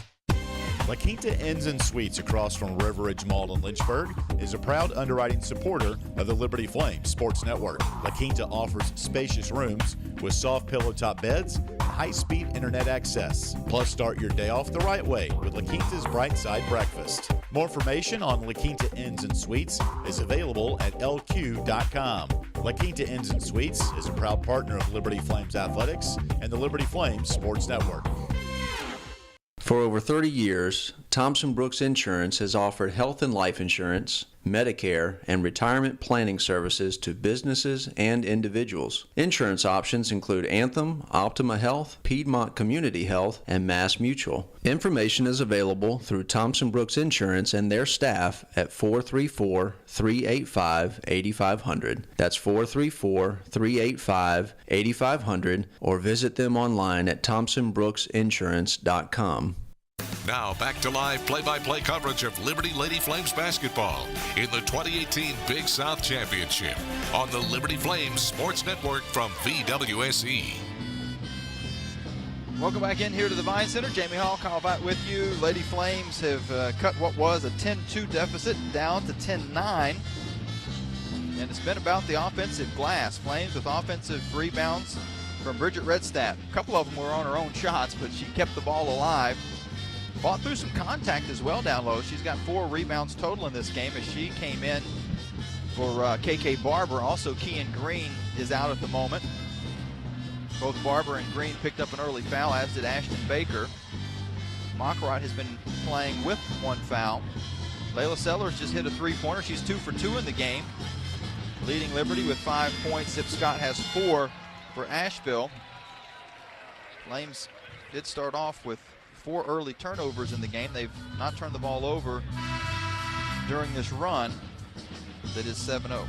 La Quinta Inns and Suites across from River Ridge Mall in Lynchburg is a proud underwriting supporter of the Liberty Flames Sports Network. La Quinta offers spacious rooms with soft pillow top beds and high-speed internet access. Plus, start your day off the right way with La Quinta's Bright Side Breakfast. More information on La Quinta Inns and Suites is available at lq.com. La Quinta Inns and Suites is a proud partner of Liberty Flames Athletics and the Liberty Flames Sports Network. For over 30 years, Thompson Brooks Insurance has offered health and life insurance, Medicare, and retirement planning services to businesses and individuals. Insurance options include Anthem, Optima Health, Piedmont Community Health, and Mass Mutual. Information is available through Thompson Brooks Insurance and their staff at 434-385-8500. That's 434-385-8500, or visit them online at thompsonbrooksinsurance.com. Now back to live play-by-play coverage of Liberty Lady Flames basketball in the 2018 Big South Championship on the Liberty Flames Sports Network from VWSE. Welcome back in here to the Vine Center. Jamie Hall, Kyle Vett with you. Lady Flames have cut what was a 10-2 deficit down to 10-9. And it's been about the offensive glass. Flames with offensive rebounds from Bridget Redstadt. A couple of them were on her own shots, but she kept the ball alive. Fought through some contact as well down low. She's got 4 rebounds total in this game as she came in for KK Barber. Also, Kean Green is out at the moment. Both Barber and Green picked up an early foul, as did Ashton Baker. Mockrot has been playing with 1 foul. Layla Sellers just hit a 3-pointer. She's 2 for 2 in the game, leading Liberty with 5 points. Zip Scott has 4 for Asheville. Flames did start off with 4 early turnovers in the game. They've not turned the ball over during this run that is 7-0.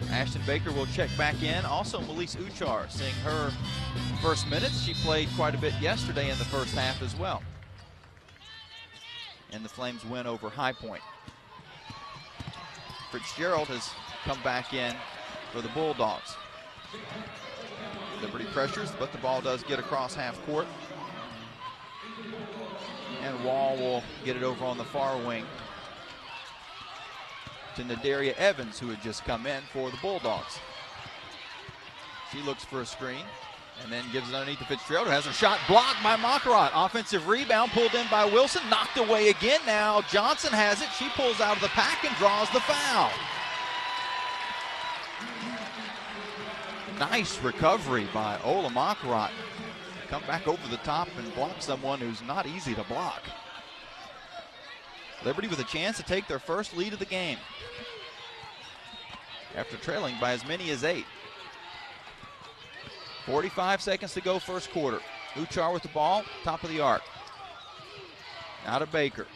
Ashton Baker will check back in. Also, Melise Uchar seeing her first minutes. She played quite a bit yesterday in the first half as well. And the Flames win over High Point. Fitzgerald has come back in for the Bulldogs. Liberty pressures, but the ball does get across half court. And Wall will get it over on the far wing to Nadaria Evans, who had just come in for the Bulldogs. She looks for a screen and then gives it underneath to Fitzgerald, who has a shot blocked by Mockrot. Offensive rebound pulled in by Wilson, knocked away again now. Johnson has it. She pulls out of the pack and draws the foul. Nice recovery by Ola Mockrot. Come back over the top and block someone who's not easy to block. Liberty with a chance to take their first lead of the game after trailing by as many as 8. 45 seconds to go first quarter. Uchar with the ball, top of the arc. Now to Baker.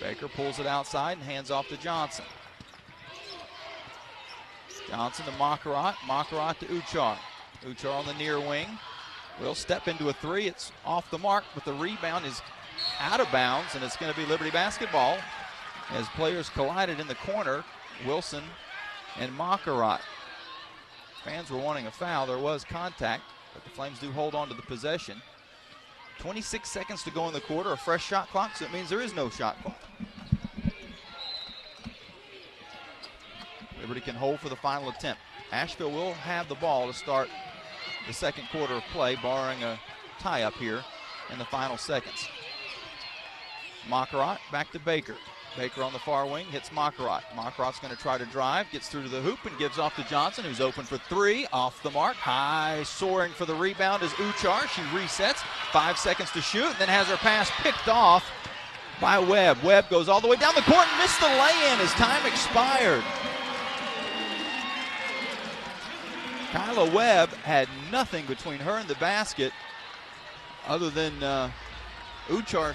Baker pulls it outside and hands off to Johnson. Johnson to Mockrot, Mockrot to Uchar. Uchar on the near wing. Will step into a 3. It's off the mark, but the rebound is out of bounds, and it's going to be Liberty basketball as players collided in the corner, Wilson and Mockrot. Fans were wanting a foul. There was contact, but the Flames do hold on to the possession. 26 seconds to go in the quarter, a fresh shot clock, so it means there is no shot clock. Liberty can hold for the final attempt. Asheville will have the ball to start the second quarter of play, barring a tie-up here in the final seconds. Mockrot back to Baker. Baker on the far wing hits Mockrot. Mockrot's going to try to drive, gets through to the hoop and gives off to Johnson, who's open for 3, off the mark. High soaring for the rebound is Uchar. She resets, 5 seconds to shoot, and then has her pass picked off by Webb. Webb goes all the way down the court and missed the lay-in as time expired. Kyla Webb had nothing between her and the basket other than Uchar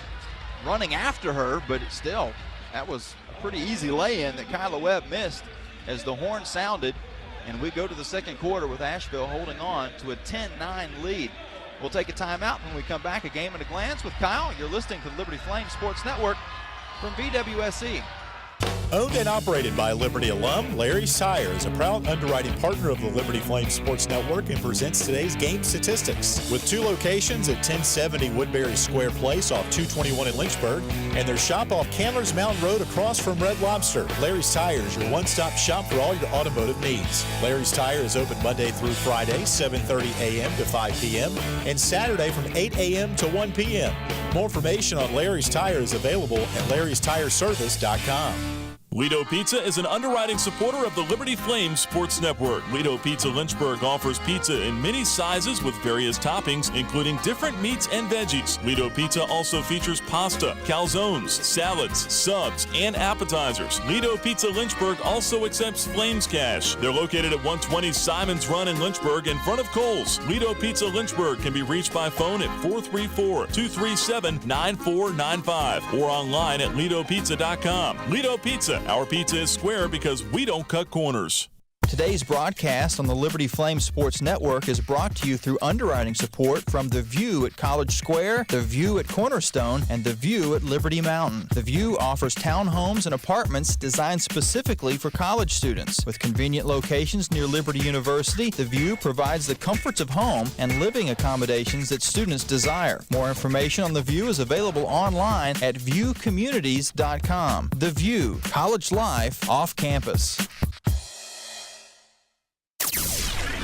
running after her, but still, that was a pretty easy lay-in that Kyla Webb missed as the horn sounded, and we go to the second quarter with Asheville holding on to a 10-9 lead. We'll take a timeout when we come back. A game at a glance with Kyle. You're listening to the Liberty Flames Sports Network from VWSE. Owned and operated by Liberty alum, Larry's Tire is a proud underwriting partner of the Liberty Flames Sports Network and presents today's game statistics. With 2 locations at 1070 Woodbury Square Place off 221 in Lynchburg, and their shop off Candler's Mountain Road across from Red Lobster. Larry's Tire is your one-stop shop for all your automotive needs. Larry's Tire is open Monday through Friday, 7:30 a.m. to 5 p.m., and Saturday from 8 a.m. to 1 p.m. More information on Larry's Tire is available at larrystireservice.com. Lido Pizza is an underwriting supporter of the Liberty Flames Sports Network. Lido Pizza Lynchburg offers pizza in many sizes with various toppings, including different meats and veggies. Lido Pizza also features pasta, calzones, salads, subs, and appetizers. Lido Pizza Lynchburg also accepts Flames Cash. They're located at 120 Simons Run in Lynchburg in front of Kohl's. Lido Pizza Lynchburg can be reached by phone at 434-237-9495 or online at lidopizza.com. Lido Pizza. Our pizza is square because we don't cut corners. Today's broadcast on the Liberty Flames Sports Network is brought to you through underwriting support from The View at College Square, The View at Cornerstone, and The View at Liberty Mountain. The View offers townhomes and apartments designed specifically for college students. With convenient locations near Liberty University, The View provides the comforts of home and living accommodations that students desire. More information on The View is available online at viewcommunities.com. The View, college life off campus.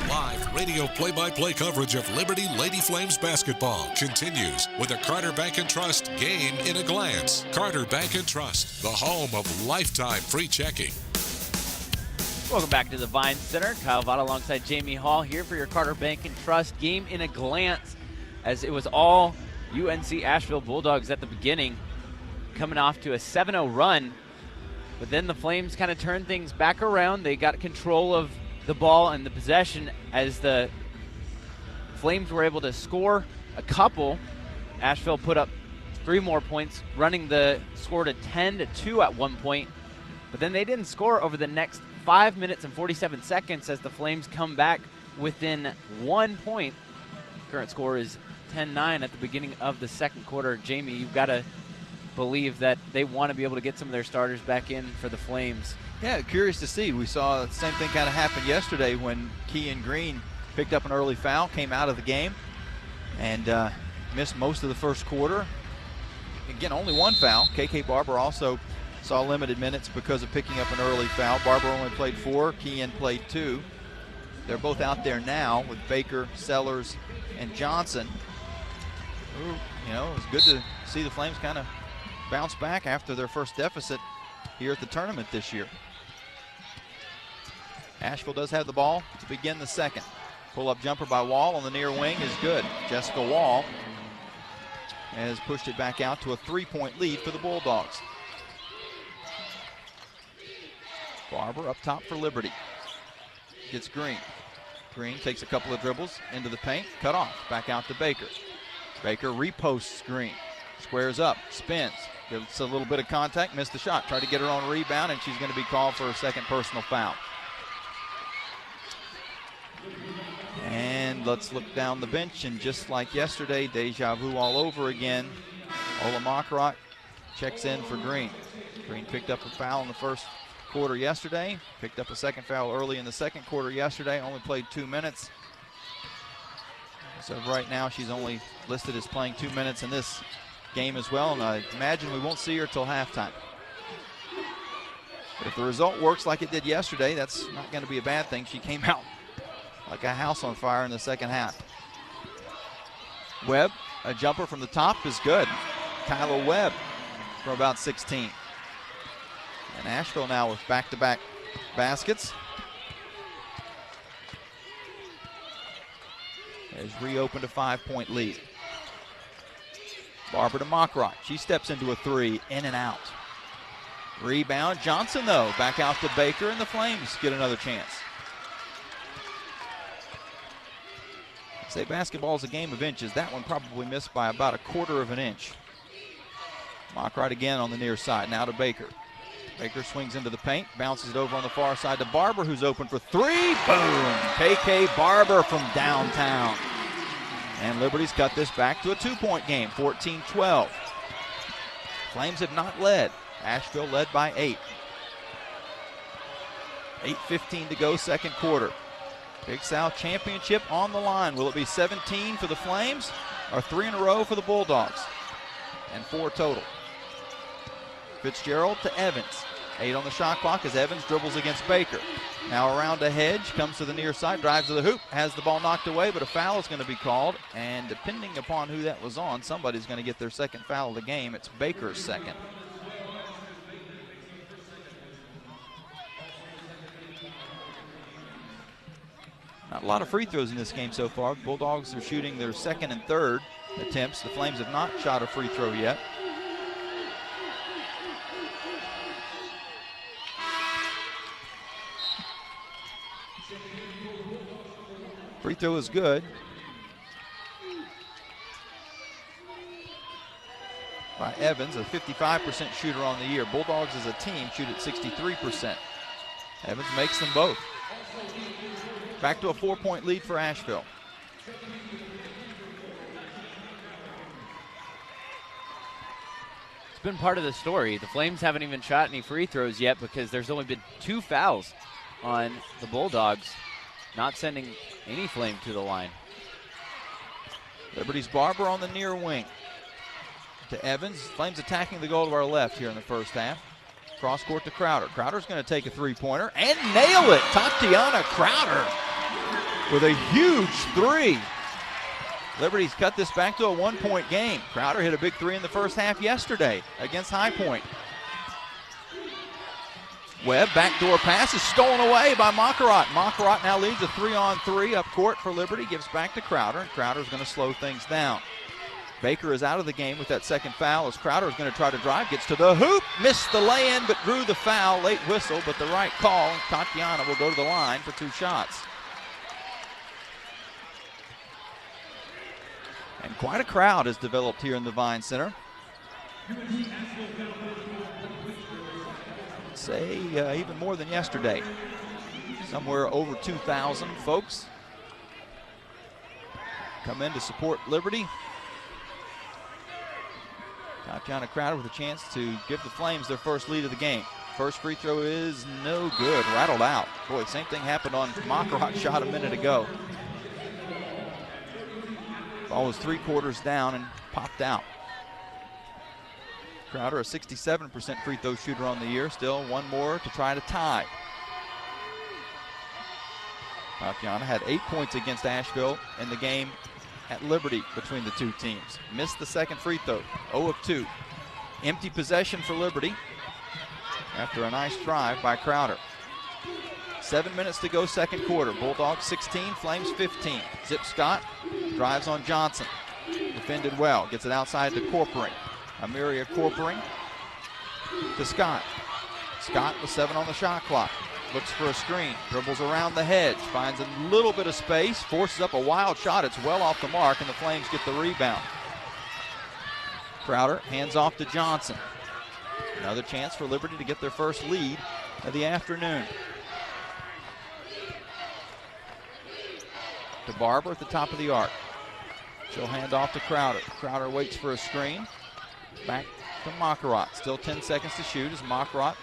Live radio play-by-play coverage of Liberty Lady Flames basketball continues with a Carter Bank & Trust game in a glance. Carter Bank & Trust, the home of lifetime free checking. Welcome back to the Vine Center. Kyle Vada alongside Jamie Hall here for your Carter Bank & Trust game in a glance, as it was all UNC Asheville Bulldogs at the beginning, coming off to a 7-0 run. But then the Flames kind of turned things back around. They got control of the ball and the possession as the Flames were able to score a couple. Asheville put up 3 more points, running the score to 10-2 at one point. But then they didn't score over the next 5 minutes and 47 seconds as the Flames come back within 1 point. Current score is 10-9 at the beginning of the second quarter. Jamie, you've got to believe that they want to be able to get some of their starters back in for the Flames. Yeah, curious to see. We saw the same thing kind of happen yesterday when Kean Green picked up an early foul, came out of the game, and missed most of the first quarter. Again, only 1 foul. KK Barber also saw limited minutes because of picking up an early foul. Barber only played 4, Kean played 2. They're both out there now with Baker, Sellers, and Johnson. Ooh, you know, it's good to see the Flames kind of bounce back after their first deficit here at the tournament this year. Asheville does have the ball to begin the second. Pull-up jumper by Wall on the near wing is good. Jessica Wall has pushed it back out to a 3-point lead for the Bulldogs. Barber up top for Liberty. Gets Green. Green takes a couple of dribbles into the paint, cut off, back out to Baker. Baker reposts Green. Squares up, spins, gets a little bit of contact, missed the shot. Tried to get her own rebound, and she's going to be called for a second personal foul. And let's look down the bench, and just like yesterday, deja vu all over again. Ola Makarot checks in for Green. Green picked up a foul in the first quarter yesterday, picked up a second foul early in the second quarter yesterday, only played 2 minutes. So right now she's only listed as playing 2 minutes in this game as well, and I imagine we won't see her till halftime. But if the result works like it did yesterday, that's not going to be a bad thing. She came out like a house on fire in the second half. Webb, a jumper from the top is good. Kyla Webb from about 16. And Asheville now with back-to-back baskets. Has reopened a 5-point lead. Barber to Makarot. She steps into a 3, in and out. Rebound, Johnson though, back out to Baker, and the Flames get another chance. Say basketball is a game of inches. That one probably missed by about 1/4 of an inch. Makarot again on the near side, now to Baker. Baker swings into the paint, bounces it over on the far side to Barber, who's open for 3. Boom! KK Barber from downtown. And Liberty's cut this back to a 2-point game, 14-12. Flames have not led. Asheville led by 8. 8:15 to go, second quarter. Big South Championship on the line. Will it be 17 for the Flames or 3 in a row for the Bulldogs? And 4 total. Fitzgerald to Evans. 8 on the shot clock as Evans dribbles against Baker. Now around a hedge, comes to the near side, drives to the hoop, has the ball knocked away, but a foul is going to be called. And depending upon who that was on, somebody's going to get their second foul of the game. It's Baker's second. Not a lot of free throws in this game so far. The Bulldogs are shooting their second and third attempts. The Flames have not shot a free throw yet. Free throw is good. By Evans, a 55% shooter on the year. Bulldogs as a team shoot at 63%. Evans makes them both. Back to a 4-point lead for Asheville. It's been part of the story. The Flames haven't even shot any free throws yet because there's only been 2 fouls on the Bulldogs, not sending any Flame to the line. Liberty's Barber on the near wing. To Evans. Flames attacking the goal to our left here in the first half. Cross court to Crowder. Crowder's going to take a three-pointer and nail it. Tatiana Crowder with a huge 3. Liberty's cut this back to a 1-point game. Crowder hit a big 3 in the first half yesterday against High Point. Webb, backdoor pass is stolen away by Makarat. Makarat now leads a 3-on-3 up court for Liberty. Gives back to Crowder, and Crowder's going to slow things down. Baker is out of the game with that second foul as Crowder is going to try to drive, gets to the hoop, missed the lay-in, but drew the foul. Late whistle, but the right call, and Tatiana will go to the line for 2 shots. And quite a crowd has developed here in the Vine Center. Say even more than yesterday. Somewhere over 2,000 folks come in to support Liberty. Tatiana Crowder with a chance to give the Flames their first lead of the game. First free throw is no good, rattled out. Boy, same thing happened on Makarat's shot a minute ago. Ball was 3/4 down and popped out. Crowder, a 67% free throw shooter on the year. Still one more to try to tie. Tatiana had 8 points against Asheville in the game at Liberty between the two teams. Missed the second free throw, 0 of 2. Empty possession for Liberty after a nice drive by Crowder. 7 minutes to go, second quarter. Bulldogs 16, Flames 15. Zip Scott drives on Johnson. Defended well, gets it outside to Corporing. Amiria Corporing to Scott. Scott with 7 on the shot clock. Looks for a screen, dribbles around the hedge, finds a little bit of space, forces up a wild shot. It's well off the mark, and the Flames get the rebound. Crowder hands off to Johnson. Another chance for Liberty to get their first lead of the afternoon. To Barber at the top of the arc. She'll hand off to Crowder. Crowder waits for a screen. Back to Makarat. Still 10 seconds to shoot as Makarat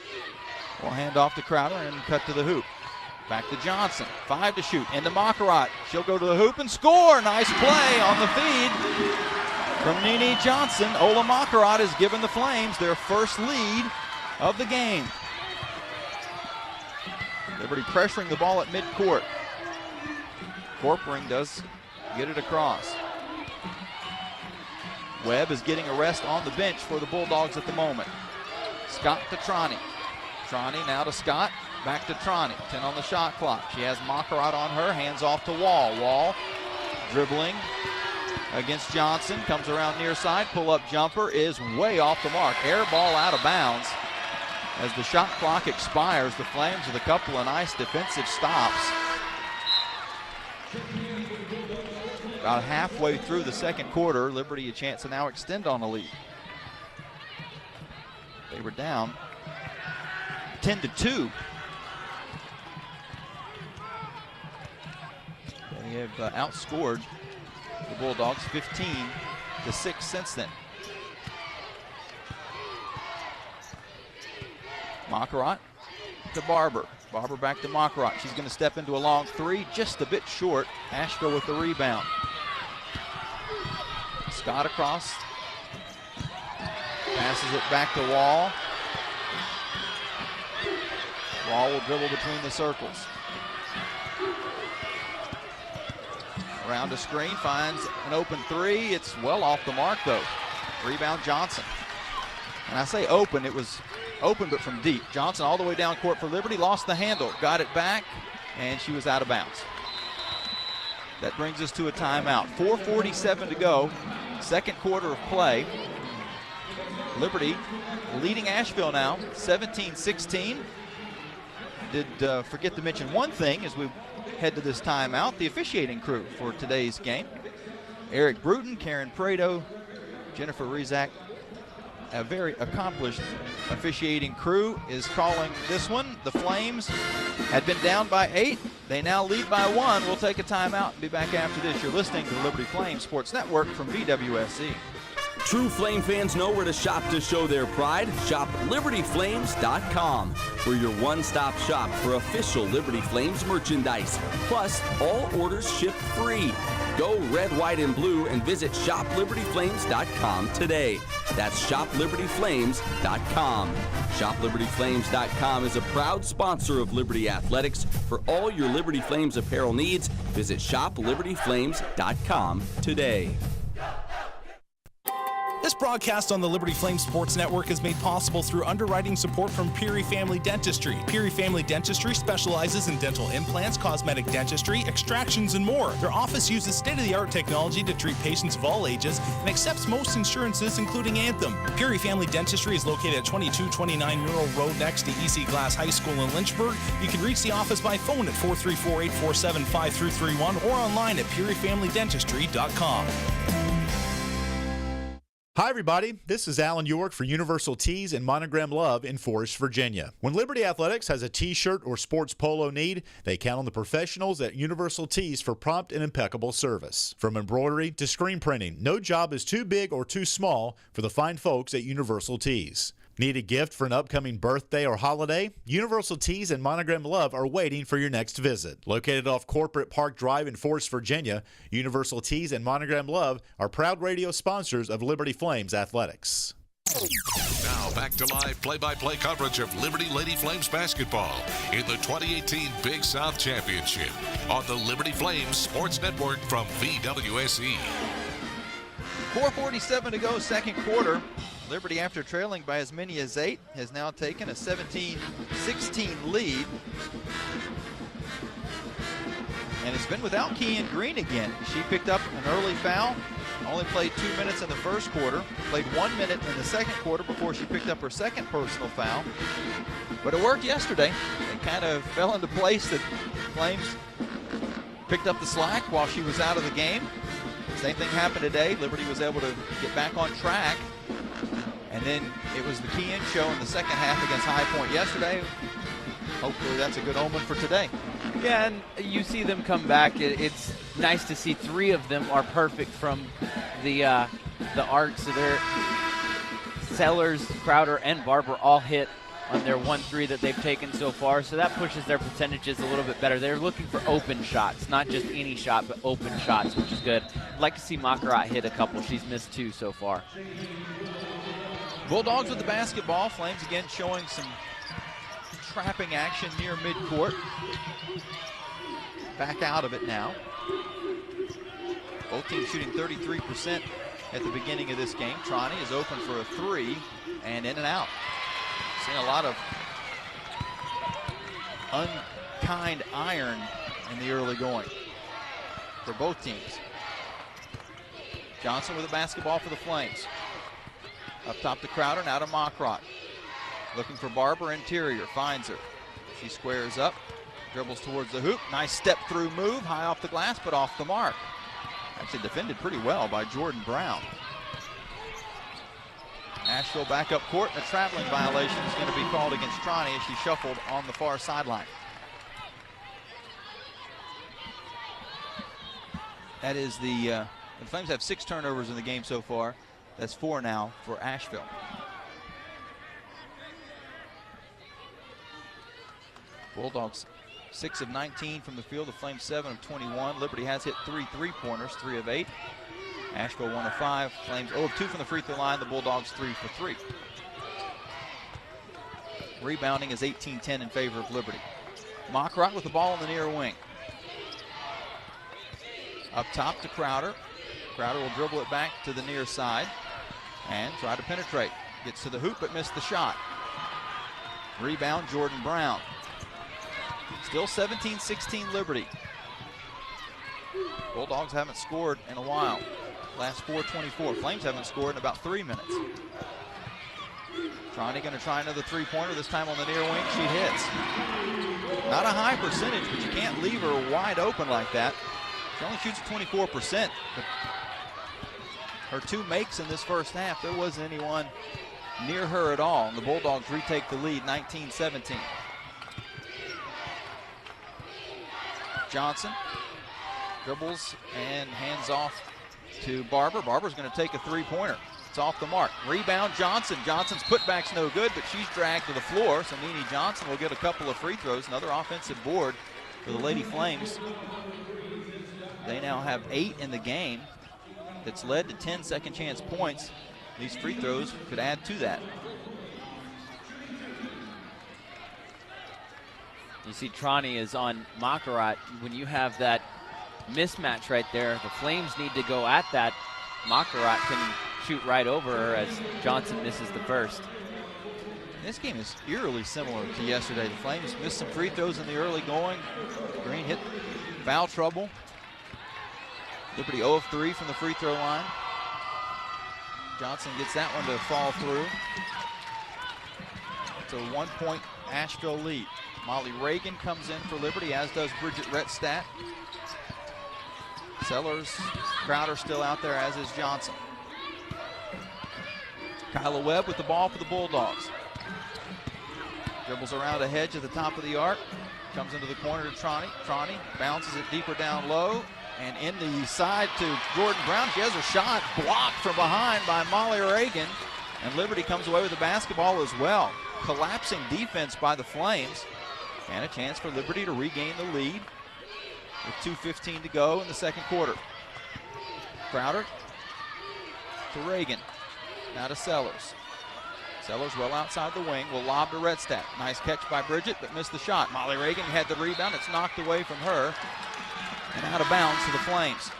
will hand off to Crowder and cut to the hoop. Back to Johnson. 5 to shoot. Into Makarat. She'll go to the hoop and score. Nice play on the feed from Nene Johnson. Ola Makarat has given the Flames their first lead of the game. Liberty pressuring the ball at midcourt. Corporing does get it across. Webb is getting a rest on the bench for the Bulldogs at the moment. Scott to Trani. Trani now to Scott. Back to Trani. 10 on the shot clock. She has Makarat on her. Hands off to Wall. Wall dribbling against Johnson. Comes around near side. Pull-up jumper is way off the mark. Air ball out of bounds. As the shot clock expires, the Flames with a couple of nice defensive stops. About halfway through the second quarter, Liberty a chance to now extend on a lead. They were down 10-2. They have outscored the Bulldogs 15-6 since then. Makarat to Barber. Barber back to Mockrock. She's going to step into a long three, just a bit short. Asheville with the rebound. Scott across. Passes it back to Wall. Wall will dribble between the circles. Around a screen, finds an open three. It's well off the mark though. Rebound Johnson. And I say open, it was open but from deep. Johnson all the way down court for Liberty, lost the handle, got it back, and she was out of bounds. That brings us to a timeout. 4:47 to go, second quarter of play. Liberty leading Asheville now, 17-16. Did forget to mention one thing as we head to this timeout, the officiating crew for today's game. Eric Bruton, Karen Prado, Jennifer Rizak, a very accomplished officiating crew is calling this one. The Flames had been down by 8. They now lead by 1. We'll take a timeout and be back after this. You're listening to the Liberty Flames Sports Network from VWSC. True Flame fans know where to shop to show their pride. Shop LibertyFlames.com. We're your one-stop shop for official Liberty Flames merchandise. Plus, all orders ship free. Go red, white, and blue and visit ShopLibertyFlames.com today. That's ShopLibertyFlames.com. ShopLibertyFlames.com is a proud sponsor of Liberty Athletics. For all your Liberty Flames apparel needs, visit ShopLibertyFlames.com today. This broadcast on the Liberty Flames Sports Network is made possible through underwriting support from Peary Family Dentistry. Peary Family Dentistry specializes in dental implants, cosmetic dentistry, extractions, and more. Their office uses state-of-the-art technology to treat patients of all ages and accepts most insurances, including Anthem. Peary Family Dentistry is located at 2229 Mural Road next to EC Glass High School in Lynchburg. You can reach the office by phone at 434-847-5331 or online at PearyFamilyDentistry.com. Hi, everybody. This is Alan York for Universal Tees and Monogram Love in Forest, Virginia. When Liberty Athletics has a t-shirt or sports polo need, they count on the professionals at Universal Tees for prompt and impeccable service. From embroidery to screen printing, no job is too big or too small for the fine folks at Universal Tees. Need a gift for an upcoming birthday or holiday? Universal Tees and Monogram Love are waiting for your next visit. Located off Corporate Park Drive in Forest, Virginia, Universal Tees and Monogram Love are proud radio sponsors of Liberty Flames Athletics. Now back to live play-by-play coverage of Liberty Lady Flames basketball in the 2018 Big South Championship on the Liberty Flames Sports Network from VWSE. 4:47 to go, second quarter. Liberty, after trailing by as many as 8, has now taken a 17-16 lead. And it's been without Kean Green again. She picked up an early foul, only played 2 minutes in the first quarter, played 1 minute in the second quarter before she picked up her second personal foul. But it worked yesterday. It kind of fell into place that Flames picked up the slack while she was out of the game. Same thing happened today. Liberty was able to get back on track. And then it was the Kean show in the second half against High Point yesterday. Hopefully that's a good omen for today. Yeah, and you see them come back. It's nice to see 3 of them are perfect from the arc. So they're Sellers, Crowder, and Barber all hit on their 1-3 that they've taken so far. So that pushes their percentages a little bit better. They're looking for open shots, not just any shot, but open shots, which is good. I'd like to see Makarat hit a couple. She's missed 2 so far. Bulldogs with the basketball. Flames again showing some trapping action near midcourt. Back out of it now. Both teams shooting 33% at the beginning of this game. Trani is open for a 3 and in and out. Seeing a lot of unkind iron in the early going for both teams. Johnson with the basketball for the Flames. Up top to Crowder, now to Mockrock. Looking for Barber, interior, finds her. She squares up, dribbles towards the hoop. Nice step through move, high off the glass, but off the mark. Actually defended pretty well by Jordan Brown. Asheville back up court, and a traveling violation is going to be called against Trani as she shuffled on the far sideline. That is the Flames have 6 turnovers in the game so far. That's 4 now for Asheville. Bulldogs 6 of 19 from the field, the Flames 7 of 21. Liberty has hit 3 3-pointers, 3 of 8. Asheville 1 of 5. Flames 0 of 2 from the free throw line. The Bulldogs 3 for 3. Rebounding is 18-10 in favor of Liberty. Mockrock with the ball in the near wing. Up top to Crowder. Crowder will dribble it back to the near side and try to penetrate. Gets to the hoop but missed the shot. Rebound, Jordan Brown. Still 17-16 Liberty. Bulldogs haven't scored in a while. Last 4:24. Flames haven't scored in about 3 minutes. Troney going to try another three-pointer, this time on the near wing. She hits. Not a high percentage, but you can't leave her wide open like that. She only shoots at 24%. But her 2 makes in this first half, there wasn't anyone near her at all. And the Bulldogs retake the lead, 19-17. Johnson dribbles and hands off to Barber. Barber's going to take a three-pointer. It's off the mark. Rebound, Johnson. Johnson's putback's no good, but she's dragged to the floor, so Nene Johnson will get a couple of free throws. Another offensive board for the Lady Flames. They now have 8 in the game. That's led to 10 second chance points. These free throws could add to that. You see Troney is on Makarat. When you have that mismatch right there, the Flames need to go at that. Makarat can shoot right over her as Johnson misses the first. This game is eerily similar to yesterday. The Flames missed some free throws in the early going. Green hit foul trouble. Liberty 0 of 3 from the free throw line. Johnson gets that one to fall through. It's a 1-point Asheville lead. Molly Reagan comes in for Liberty, as does Bridget Rettstadt. Sellers, Crowder still out there, as is Johnson. Kyla Webb with the ball for the Bulldogs. Dribbles around a hedge at the top of the arc. Comes into the corner to Troney. Troney bounces it deeper down low. And in the side to Jordan Brown. She has her shot blocked from behind by Molly Reagan. And Liberty comes away with the basketball as well. Collapsing defense by the Flames. And a chance for Liberty to regain the lead with 2:15 to go in the second quarter. Crowder to Reagan. Now to Sellers. Sellers well outside the wing. Will lob to Rettstadt. Nice catch by Bridget, but missed the shot. Molly Reagan had the rebound. It's knocked away from her. And out of bounds to the Flames.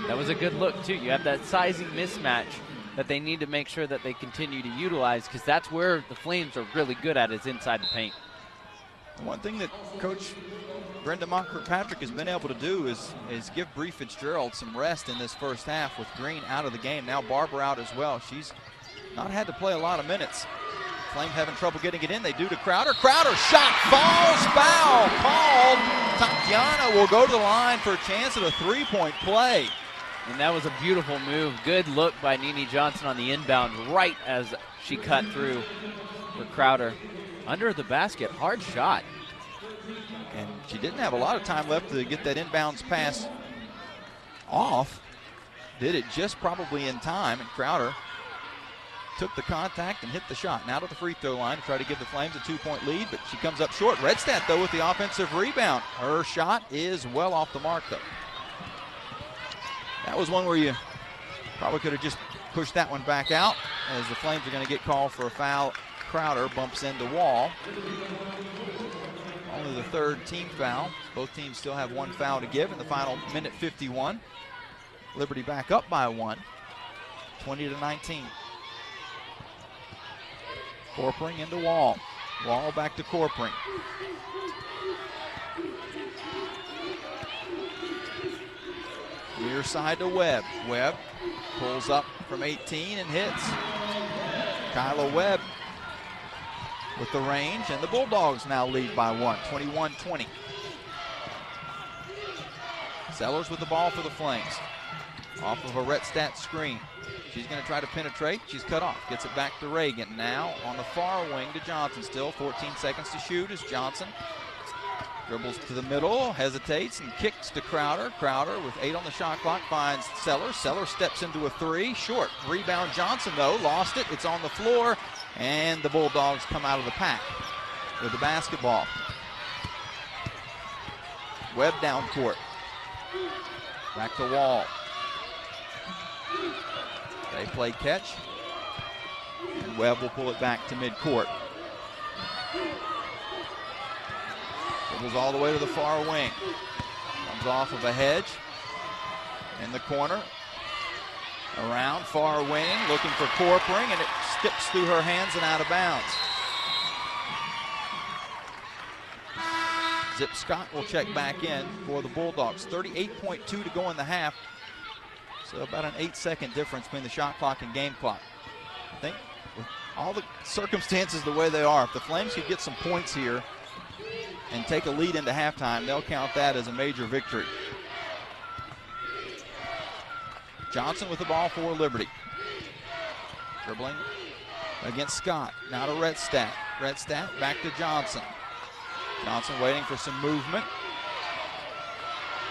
That was a good look, too. You have that sizing mismatch that they need to make sure that they continue to utilize, because that's where the Flames are really good at, is inside the paint. One thing that Coach Brenda Mock-Kirkpatrick has been able to do is give Bree Fitzgerald some rest in this first half with Green out of the game. Now Barber out as well. She's not had to play a lot of minutes. Flames having trouble getting it in. They do to Crowder. Crowder shot falls, foul called. Tatiana will go to the line for a chance at a three-point play. And that was a beautiful move. Good look by Nene Johnson on the inbound right as she cut through for Crowder. Under the basket, hard shot. And she didn't have a lot of time left to get that inbounds pass off. Did it just probably in time, and Crowder took the contact and hit the shot. Now to the free throw line to try to give the Flames a 2-point lead, but she comes up short. Rettstadt, though, with the offensive rebound. Her shot is well off the mark, though. That was one where you probably could have just pushed that one back out, as the Flames are going to get called for a foul. Crowder bumps into Wall. Only the third team foul. Both teams still have one foul to give in the final minute 51. Liberty back up by 1, 20-19. Corpering into Wall. Wall back to Corpering. Near side to Webb. Webb pulls up from 18 and hits. Kyla Webb with the range, and the Bulldogs now lead by 1, 21-20. Sellers with the ball for the Flames. Off of a Rettstadt screen. She's going to try to penetrate. She's cut off. Gets it back to Reagan. Now on the far wing to Johnson. Still 14 seconds to shoot as Johnson dribbles to the middle, hesitates, and kicks to Crowder. Crowder with 8 on the shot clock finds Sellers. Sellers steps into a 3. Short. Rebound Johnson, though. Lost it. It's on the floor, and the Bulldogs come out of the pack. with the basketball. Webb down court. Back to Wall. They play catch. And Webb will pull it back to midcourt. Dribbles all the way to the far wing. Comes off of a hedge. In the corner. Around, far wing, looking for Corpring, and it skips through her hands and out of bounds. Zip Scott will check back in for the Bulldogs. 38.2 to go in the half. So about an 8-second difference between the shot clock and game clock. I think with all the circumstances the way they are, if the Flames could get some points here and take a lead into halftime, they'll count that as a major victory. Johnson with the ball for Liberty. Dribbling against Scott. Now to Redstadt. Redstadt back to Johnson. Johnson waiting for some movement.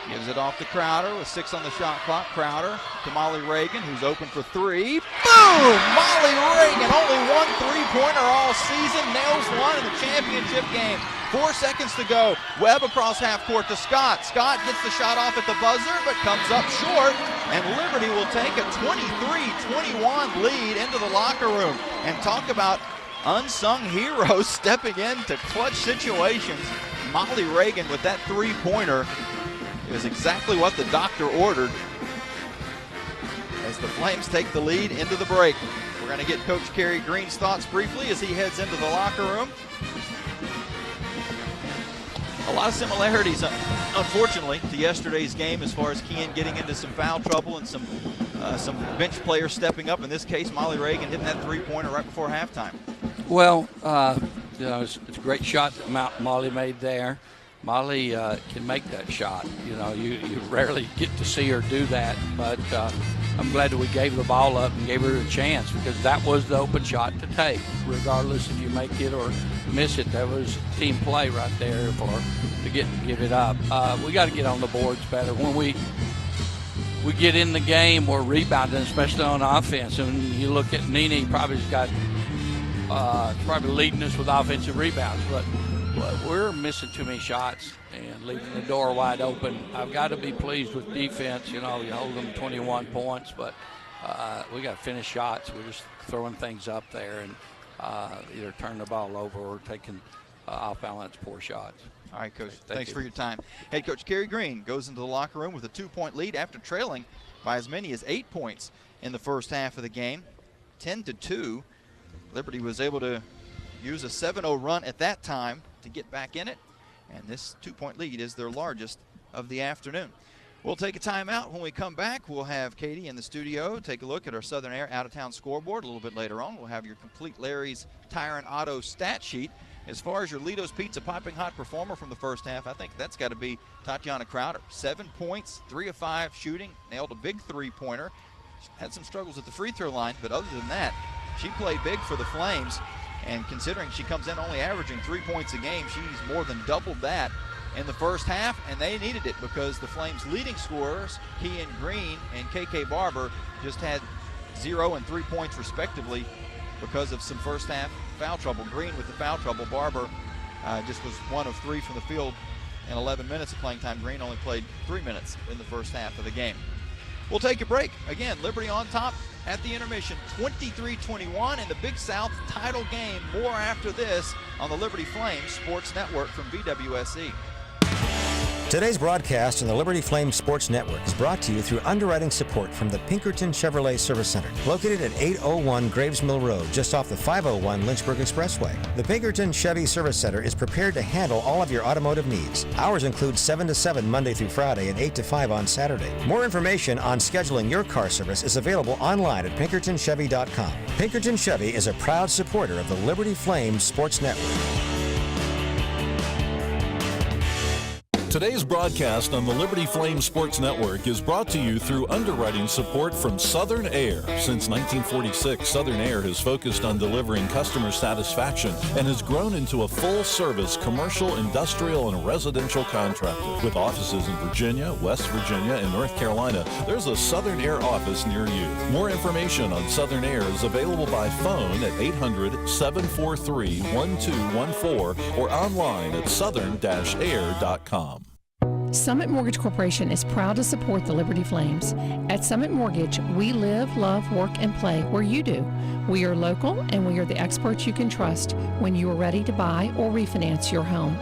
Gives it off to Crowder with 6 on the shot clock. Crowder to Molly Reagan, who's open for 3. Boom! Molly Reagan, only 1 3-pointer all season. Nails one in the championship game. 4 seconds to go. Webb across half court to Scott. Scott gets the shot off at the buzzer, but comes up short. And Liberty will take a 23-21 lead into the locker room. And talk about unsung heroes stepping into clutch situations. Molly Reagan with that 3-pointer is exactly what the doctor ordered as the Flames take the lead into the break. We're going to get Coach Kerry Green's thoughts briefly as he heads into the locker room. A lot of similarities, unfortunately, to yesterday's game as far as Kean getting into some foul trouble and some bench players stepping up. In this case, Molly Reagan hitting that 3-pointer right before halftime. Well, it's a great shot that Molly made there. Molly can make that shot. You rarely get to see her do that, but I'm glad that we gave the ball up and gave her a chance because that was the open shot to take. Regardless if you make it or miss it, that was team play right there to give it up. We got to get on the boards better. When we get in the game, we're rebounding, especially on offense. And you look at Nene, probably leading us with offensive rebounds, but we're missing too many shots and leaving the door wide open. I've got to be pleased with defense. You hold them 21 points, but we got to finish shots. We're just throwing things up there and either turn the ball over or taking off-balance poor shots. All right, Coach. Thanks for your time. Head coach Kerry Green goes into the locker room with a 2-point lead after trailing by as many as 8 points in the first half of the game. 10-2. Liberty was able to use a 7-0 run at that time to get back in it, and this 2-point lead is their largest of the afternoon. We'll take a timeout. When we come back, we'll have Katie in the studio take a look at our Southern Air out-of-town scoreboard. A little bit later on, we'll have your complete Larry's Tire and Auto stat sheet. As far as your Lido's Pizza piping hot performer from the first half, I think that's got to be Tatiana Crowder. 7 points, 3 of 5 shooting, nailed a big 3-pointer. Had some struggles at the free throw line, but other than that, she played big for the Flames. And considering she comes in only averaging 3 points a game, she's more than doubled that in the first half, and they needed it because the Flames' leading scorers, Kean Green and KK Barber, just had 0 and 3 points respectively because of some first half foul trouble. Green with the foul trouble. Barber just was 1 of 3 from the field in 11 minutes of playing time. Green only played 3 minutes in the first half of the game. We'll take a break. Again, Liberty on top at the intermission, 23-21 in the Big South title game. More after this on the Liberty Flames Sports Network from VWSE. Today's broadcast on the Liberty Flames Sports Network is brought to you through underwriting support from the Pinkerton Chevrolet Service Center, located at 801 Graves Mill Road, just off the 501 Lynchburg Expressway. The Pinkerton Chevy Service Center is prepared to handle all of your automotive needs. Hours include 7 to 7 Monday through Friday and 8 to 5 on Saturday. More information on scheduling your car service is available online at pinkertonchevy.com. Pinkerton Chevy is a proud supporter of the Liberty Flames Sports Network. Today's broadcast on the Liberty Flame Sports Network is brought to you through underwriting support from Southern Air. Since 1946, Southern Air has focused on delivering customer satisfaction and has grown into a full-service commercial, industrial, and residential contractor. With offices in Virginia, West Virginia, and North Carolina, there's a Southern Air office near you. More information on Southern Air is available by phone at 800-743-1214 or online at southern-air.com. Summit Mortgage Corporation is proud to support the Liberty Flames. At Summit Mortgage, we live, love, work, and play where you do. We are local, and we are the experts you can trust when you are ready to buy or refinance your home.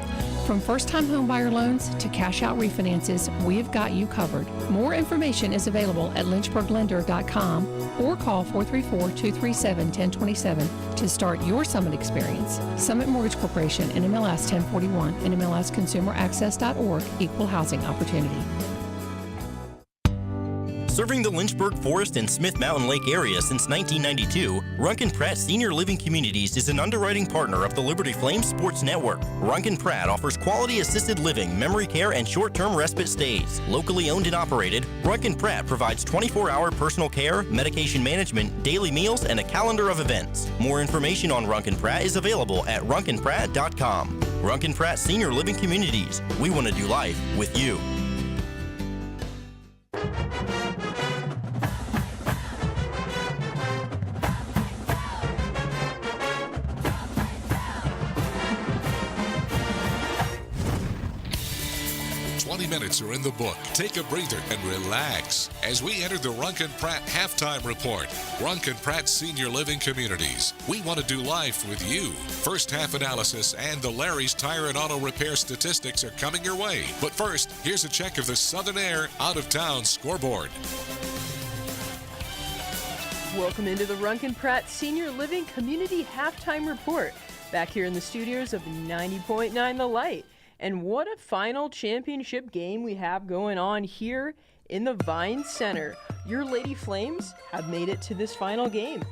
From first-time homebuyer loans to cash-out refinances, we have got you covered. More information is available at lynchburglender.com or call 434-237-1027 to start your Summit experience. Summit Mortgage Corporation, NMLS 1041, NMLSconsumeraccess.org, Equal Housing Opportunity. Serving the Lynchburg, Forest, and Smith Mountain Lake area since 1992, Runkin Pratt Senior Living Communities is an underwriting partner of the Liberty Flame Sports Network. Runkin Pratt offers quality assisted living, memory care, and short-term respite stays. Locally owned and operated, Runkin Pratt provides 24-hour personal care, medication management, daily meals, and a calendar of events. More information on Runkin Pratt is available at runkinpratt.com. Runkin Pratt Senior Living Communities. We want to do life with you. Minutes are in the book. Take a breather and relax as we enter the Runkin Pratt halftime report. Runkin Pratt Senior Living Communities. We want to do life with you. First half analysis and the Larry's Tire and Auto Repair statistics are coming your way. But first, here's a check of the Southern Air out-of-town scoreboard. Welcome into the Runkin Pratt Senior Living Community halftime report. Back here in the studios of 90.9 The Light. And what a final championship game we have going on here in the Vine Center. Your Lady Flames have made it to this final game.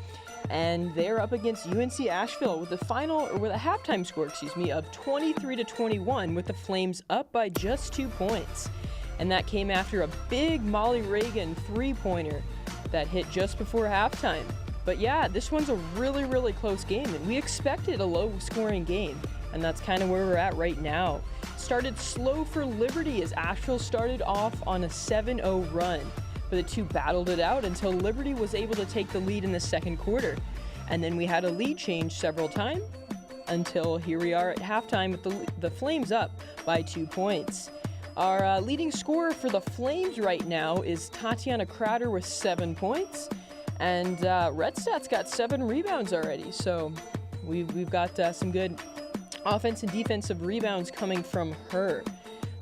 And they're up against UNC Asheville with a halftime score, of 23-21, with the Flames up by just 2 points. And that came after a big Molly Reagan three-pointer that hit just before halftime. But yeah, this one's a really, really close game, and we expected a low-scoring game. And that's kind of where we're at right now. Started slow for Liberty as Asheville started off on a 7-0 run. But the two battled it out until Liberty was able to take the lead in the second quarter. And then we had a lead change several times until here we are at halftime with the Flames up by 2 points. Our leading scorer for the Flames right now is Tatiana Crowder with 7 points. And Red Stat's got 7 rebounds already. So we've got some good offense and defensive rebounds coming from her.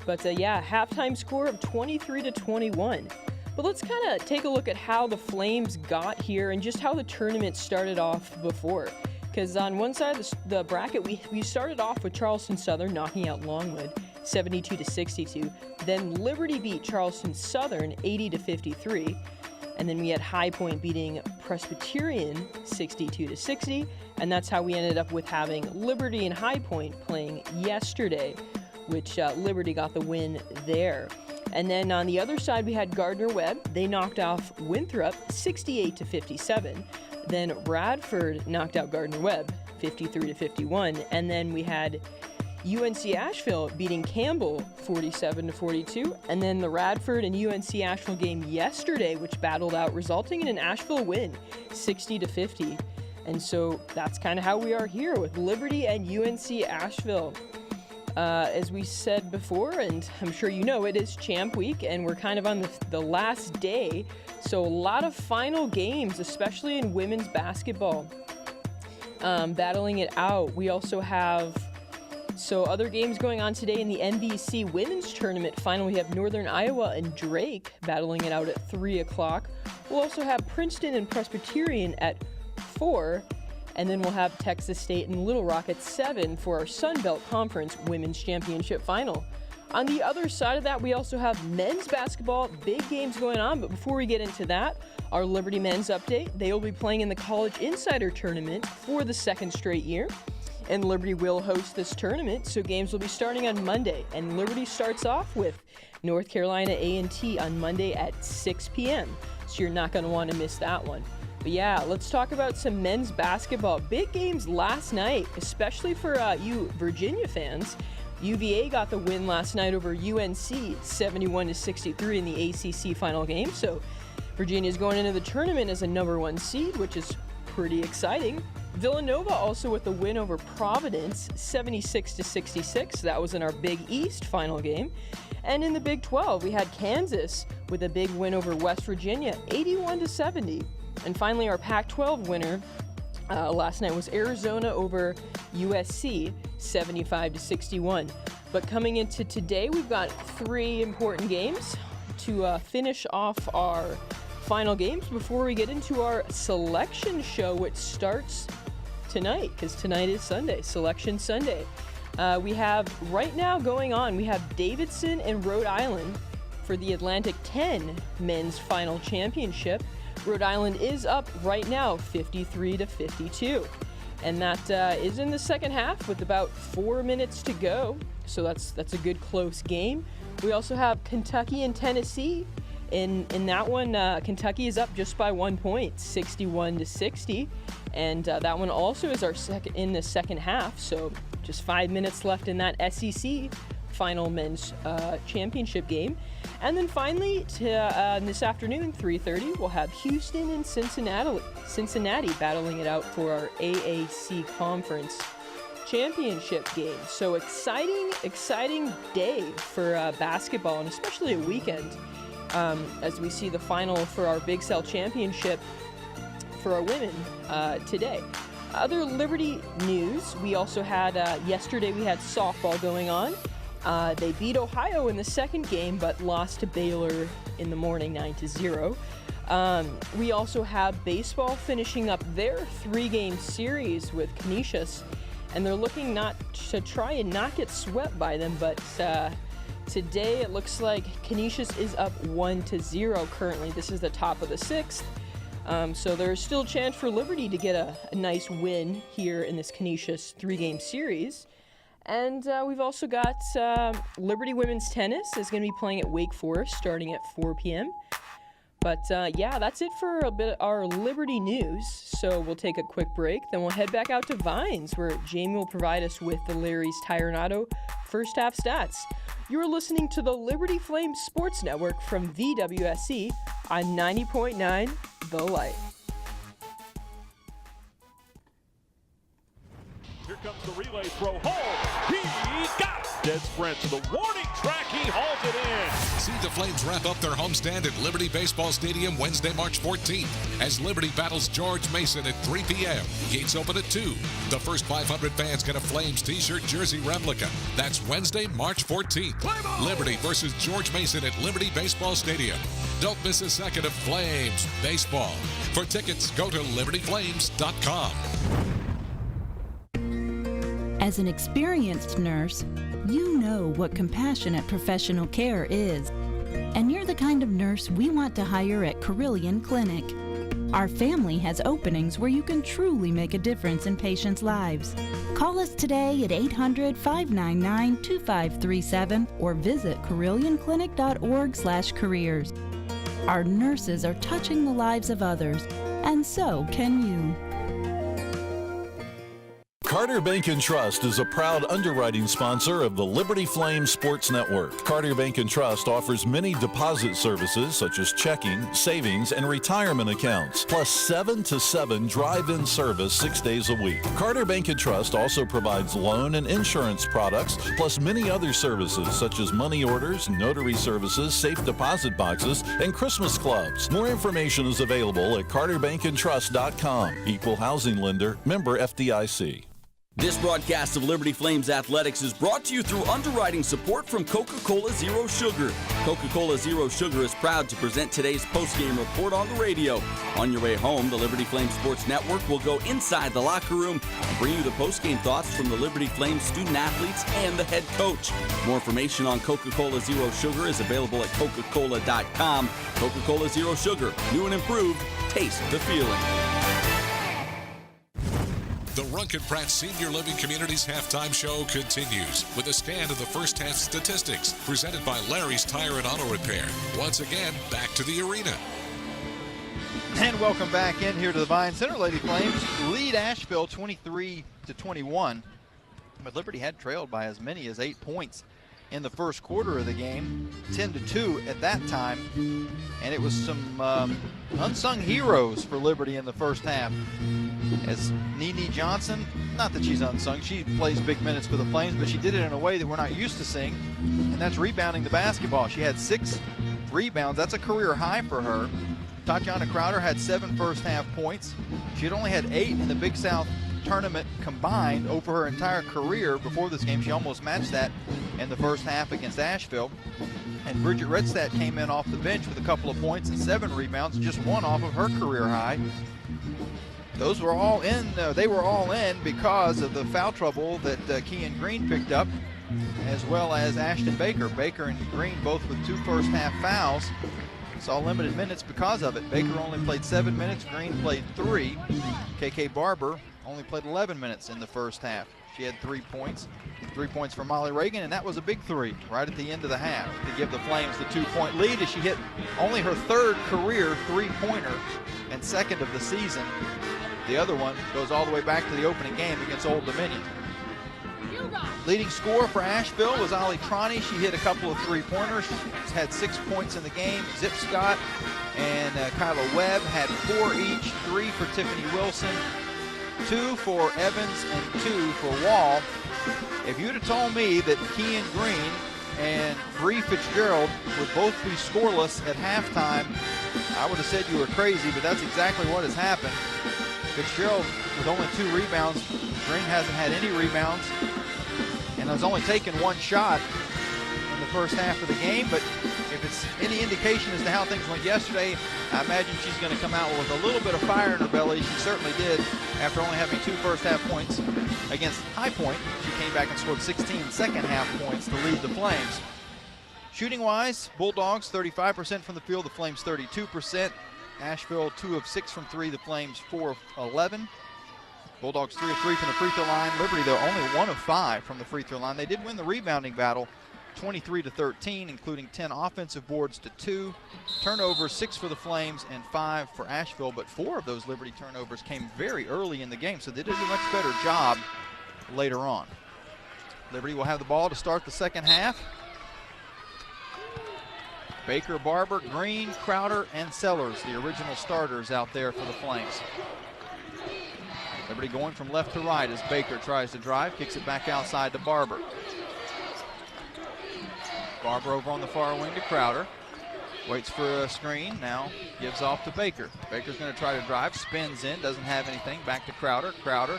But halftime score of 23-21. But let's kind of take a look at how the Flames got here and just how the tournament started off before. Because on one side of the bracket, we started off with Charleston Southern knocking out Longwood 72-62. Then Liberty beat Charleston Southern 80-53. And then we had High Point beating Presbyterian 62-60. And that's how we ended up with having Liberty and High Point playing yesterday, which Liberty got the win there. And then on the other side, we had Gardner-Webb. They knocked off Winthrop 68-57. Then Radford knocked out Gardner-Webb 53-51. And then we had UNC Asheville beating Campbell 47-42, and then the Radford and UNC Asheville game yesterday, which battled out, resulting in an Asheville win 60-50. And so that's kind of how we are here with Liberty and UNC Asheville. As we said before, and I'm sure you know, it is Champ Week, and we're kind of on the last day. So a lot of final games, especially in women's basketball, battling it out. We also have other games going on today in the NBC Women's Tournament final. We have Northern Iowa and Drake battling it out at 3 o'clock. We'll also have Princeton and Presbyterian at 4. And then we'll have Texas State and Little Rock at 7 for our Sun Belt Conference Women's Championship Final. On the other side of that, we also have men's basketball, big games going on. But before we get into that, our Liberty men's update. They will be playing in the College Insider Tournament for the second straight year. And Liberty will host this tournament, so games will be starting on Monday. And Liberty starts off with North Carolina A&T on Monday at 6 p.m. So you're not going to want to miss that one. But yeah, let's talk about some men's basketball. Big games last night, especially for you Virginia fans. UVA got the win last night over UNC, 71-63 in the ACC final game. So Virginia's going into the tournament as a number 1 seed, which is pretty exciting. Villanova also with the win over Providence, 76-66. That was in our Big East final game. And in the Big 12, we had Kansas with a big win over West Virginia, 81-70. And finally, our Pac-12 winner last night was Arizona over USC, 75-61. But coming into today, we've got 3 important games to finish off our final games before we get into our selection show, which starts tonight, because tonight is Sunday, Selection Sunday. We have right now going on, we have Davidson and Rhode Island for the Atlantic 10 men's final championship. Rhode Island is up right now 53-52. And that is in the second half with about 4 minutes to go. So that's a good close game. We also have Kentucky and Tennessee. In that one, Kentucky is up just by 1 point, 61-60. And that one also is our second in the second half. So just 5 minutes left in that SEC final men's championship game. And then finally, this afternoon, 3:30, we'll have Houston and Cincinnati battling it out for our AAC Conference Championship game. So exciting day for basketball, and especially a weekend as we see the final for our Big Cell Championship for our women today. Other Liberty news, we also had, yesterday we had softball going on. They beat Ohio in the second game, but lost to Baylor in the morning 9-0. We also have baseball finishing up their 3-game series with Canisius, and they're looking not to try and not get swept by them, but today it looks like Canisius is up 1-0 currently. This is the top of the 6th. So there's still a chance for Liberty to get a nice win here in this Canisius 3-game series. And we've also got Liberty Women's Tennis is going to be playing at Wake Forest starting at 4 p.m. But yeah, that's it for a bit of our Liberty news. So we'll take a quick break. Then we'll head back out to Vines, where Jamie will provide us with the Larry's Tire and Auto first half stats. You're listening to the Liberty Flames Sports Network from VWSC on 90.9 The Light. Here comes the relay throw home. He got it. Dead sprint to the warning track. He hauls it in. See the Flames wrap up their homestand at Liberty Baseball Stadium Wednesday, March 14th as Liberty battles George Mason at 3 p.m. Gates open at 2. The first 500 fans get a Flames t-shirt jersey replica. That's Wednesday, March 14th. Liberty versus George Mason at Liberty Baseball Stadium. Don't miss a second of Flames baseball. For tickets, go to libertyflames.com. As an experienced nurse, you know what compassionate professional care is. And you're the kind of nurse we want to hire at Carilion Clinic. Our family has openings where you can truly make a difference in patients' lives. Call us today at 800-599-2537 or visit carillionclinic.org/careers. Our nurses are touching the lives of others, and so can you. Carter Bank & Trust is a proud underwriting sponsor of the Liberty Flames Sports Network. Carter Bank & Trust offers many deposit services such as checking, savings, and retirement accounts, plus 7-to-7 drive-in service 6 days a week. Carter Bank & Trust also provides loan and insurance products, plus many other services such as money orders, notary services, safe deposit boxes, and Christmas clubs. More information is available at carterbankandtrust.com. Equal housing lender, member FDIC. This broadcast of Liberty Flames Athletics is brought to you through underwriting support from Coca-Cola Zero Sugar. Coca-Cola Zero Sugar is proud to present today's postgame report on the radio. On your way home, the Liberty Flames Sports Network will go inside the locker room and bring you the postgame thoughts from the Liberty Flames student athletes and the head coach. More information on Coca-Cola Zero Sugar is available at coca-cola.com. Coca-Cola Zero Sugar, new and improved. Taste the feeling. The Runkin Pratt Senior Living Community's halftime show continues with a scan of the first half statistics presented by Larry's Tire and Auto Repair. Once again, back to the arena. And welcome back in here to the Vine Center. Lady Flames lead Asheville 23-21, but Liberty had trailed by as many as 8 points in the first quarter of the game, 10-2 at that time, and it was some unsung heroes for Liberty in the first half. As Nene Johnson, not that she's unsung, she plays big minutes for the Flames, but she did it in a way that we're not used to seeing, and that's rebounding the basketball. She had 6 rebounds. That's a career high for her. Tatiana Crowder had 7 first half points. She had only had 8 in the Big South tournament combined over her entire career before this game. She almost matched that in the first half against Asheville. And Bridget Redstadt came in off the bench with a couple of points and 7 rebounds, just 1 off of her career high. Those were all in. They were all in because of the foul trouble that Kean Green picked up, as well as Ashton Baker. Baker and Green both with 2 first half fouls. Saw limited minutes because of it. Baker only played 7 minutes. Green played 3. KK Barber only played 11 minutes in the first half. She had 3 points. 3 points for Molly Reagan, and that was a big 3 right at the end of the half to give the Flames the 2-point lead as she hit only her 3rd career 3-pointer and 2nd of the season. The other one goes all the way back to the opening game against Old Dominion. Leading scorer for Asheville was Ollie Troney. She hit a couple of 3-pointers. She's had 6 points in the game. Zip Scott and Kyla Webb had 4 each, 3 for Tiffany Wilson, 2 for Evans, and 2 for Wall. If you'd have told me that Kean Green and Bree Fitzgerald would both be scoreless at halftime, I would have said you were crazy, but that's exactly what has happened. Fitzgerald with only 2 rebounds. Green hasn't had any rebounds and has only taken 1 shot in the first half of the game. But if it's any indication as to how things went yesterday, I imagine she's going to come out with a little bit of fire in her belly. She certainly did after only having 2 first half points against High Point. She came back and scored 16 second half points to lead the Flames. Shooting wise, Bulldogs 35% from the field, the Flames 32%. Asheville 2 of 6 from 3, the Flames 4 of 11. Bulldogs 3 of 3 from the free throw line. Liberty, though, only 1 of 5 from the free throw line. They did win the rebounding battle 23-13, including 10 offensive boards to 2. Turnovers 6 for the Flames and 5 for Asheville, but 4 of those Liberty turnovers came very early in the game, so they did a much better job later on. Liberty will have the ball to start the second half. Baker, Barber, Green, Crowder, and Sellers, the original starters out there for the Flames. Liberty going from left to right as Baker tries to drive, kicks it back outside to Barber. Barber over on the far wing to Crowder. Waits for a screen, now gives off to Baker. Baker's going to try to drive, spins in, doesn't have anything. Back to Crowder. Crowder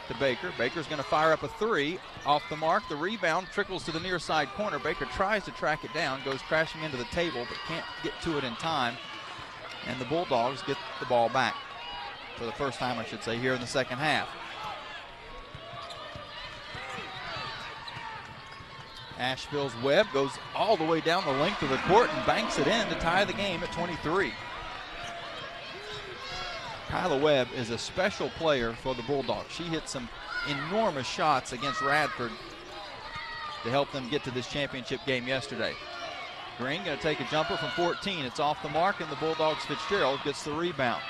to Baker. Baker's going to fire up a 3 off the mark. The rebound trickles to the near side corner. Baker tries to track it down, goes crashing into the table, but can't get to it in time. And the Bulldogs get the ball back for the first time, I should say, here in the second half. Asheville's Webb goes all the way down the length of the court and banks it in to tie the game at 23. Kyla Webb is a special player for the Bulldogs. She hit some enormous shots against Radford to help them get to this championship game yesterday. Green going to take a jumper from 14. It's off the mark, and the Bulldogs' Fitzgerald gets the rebound.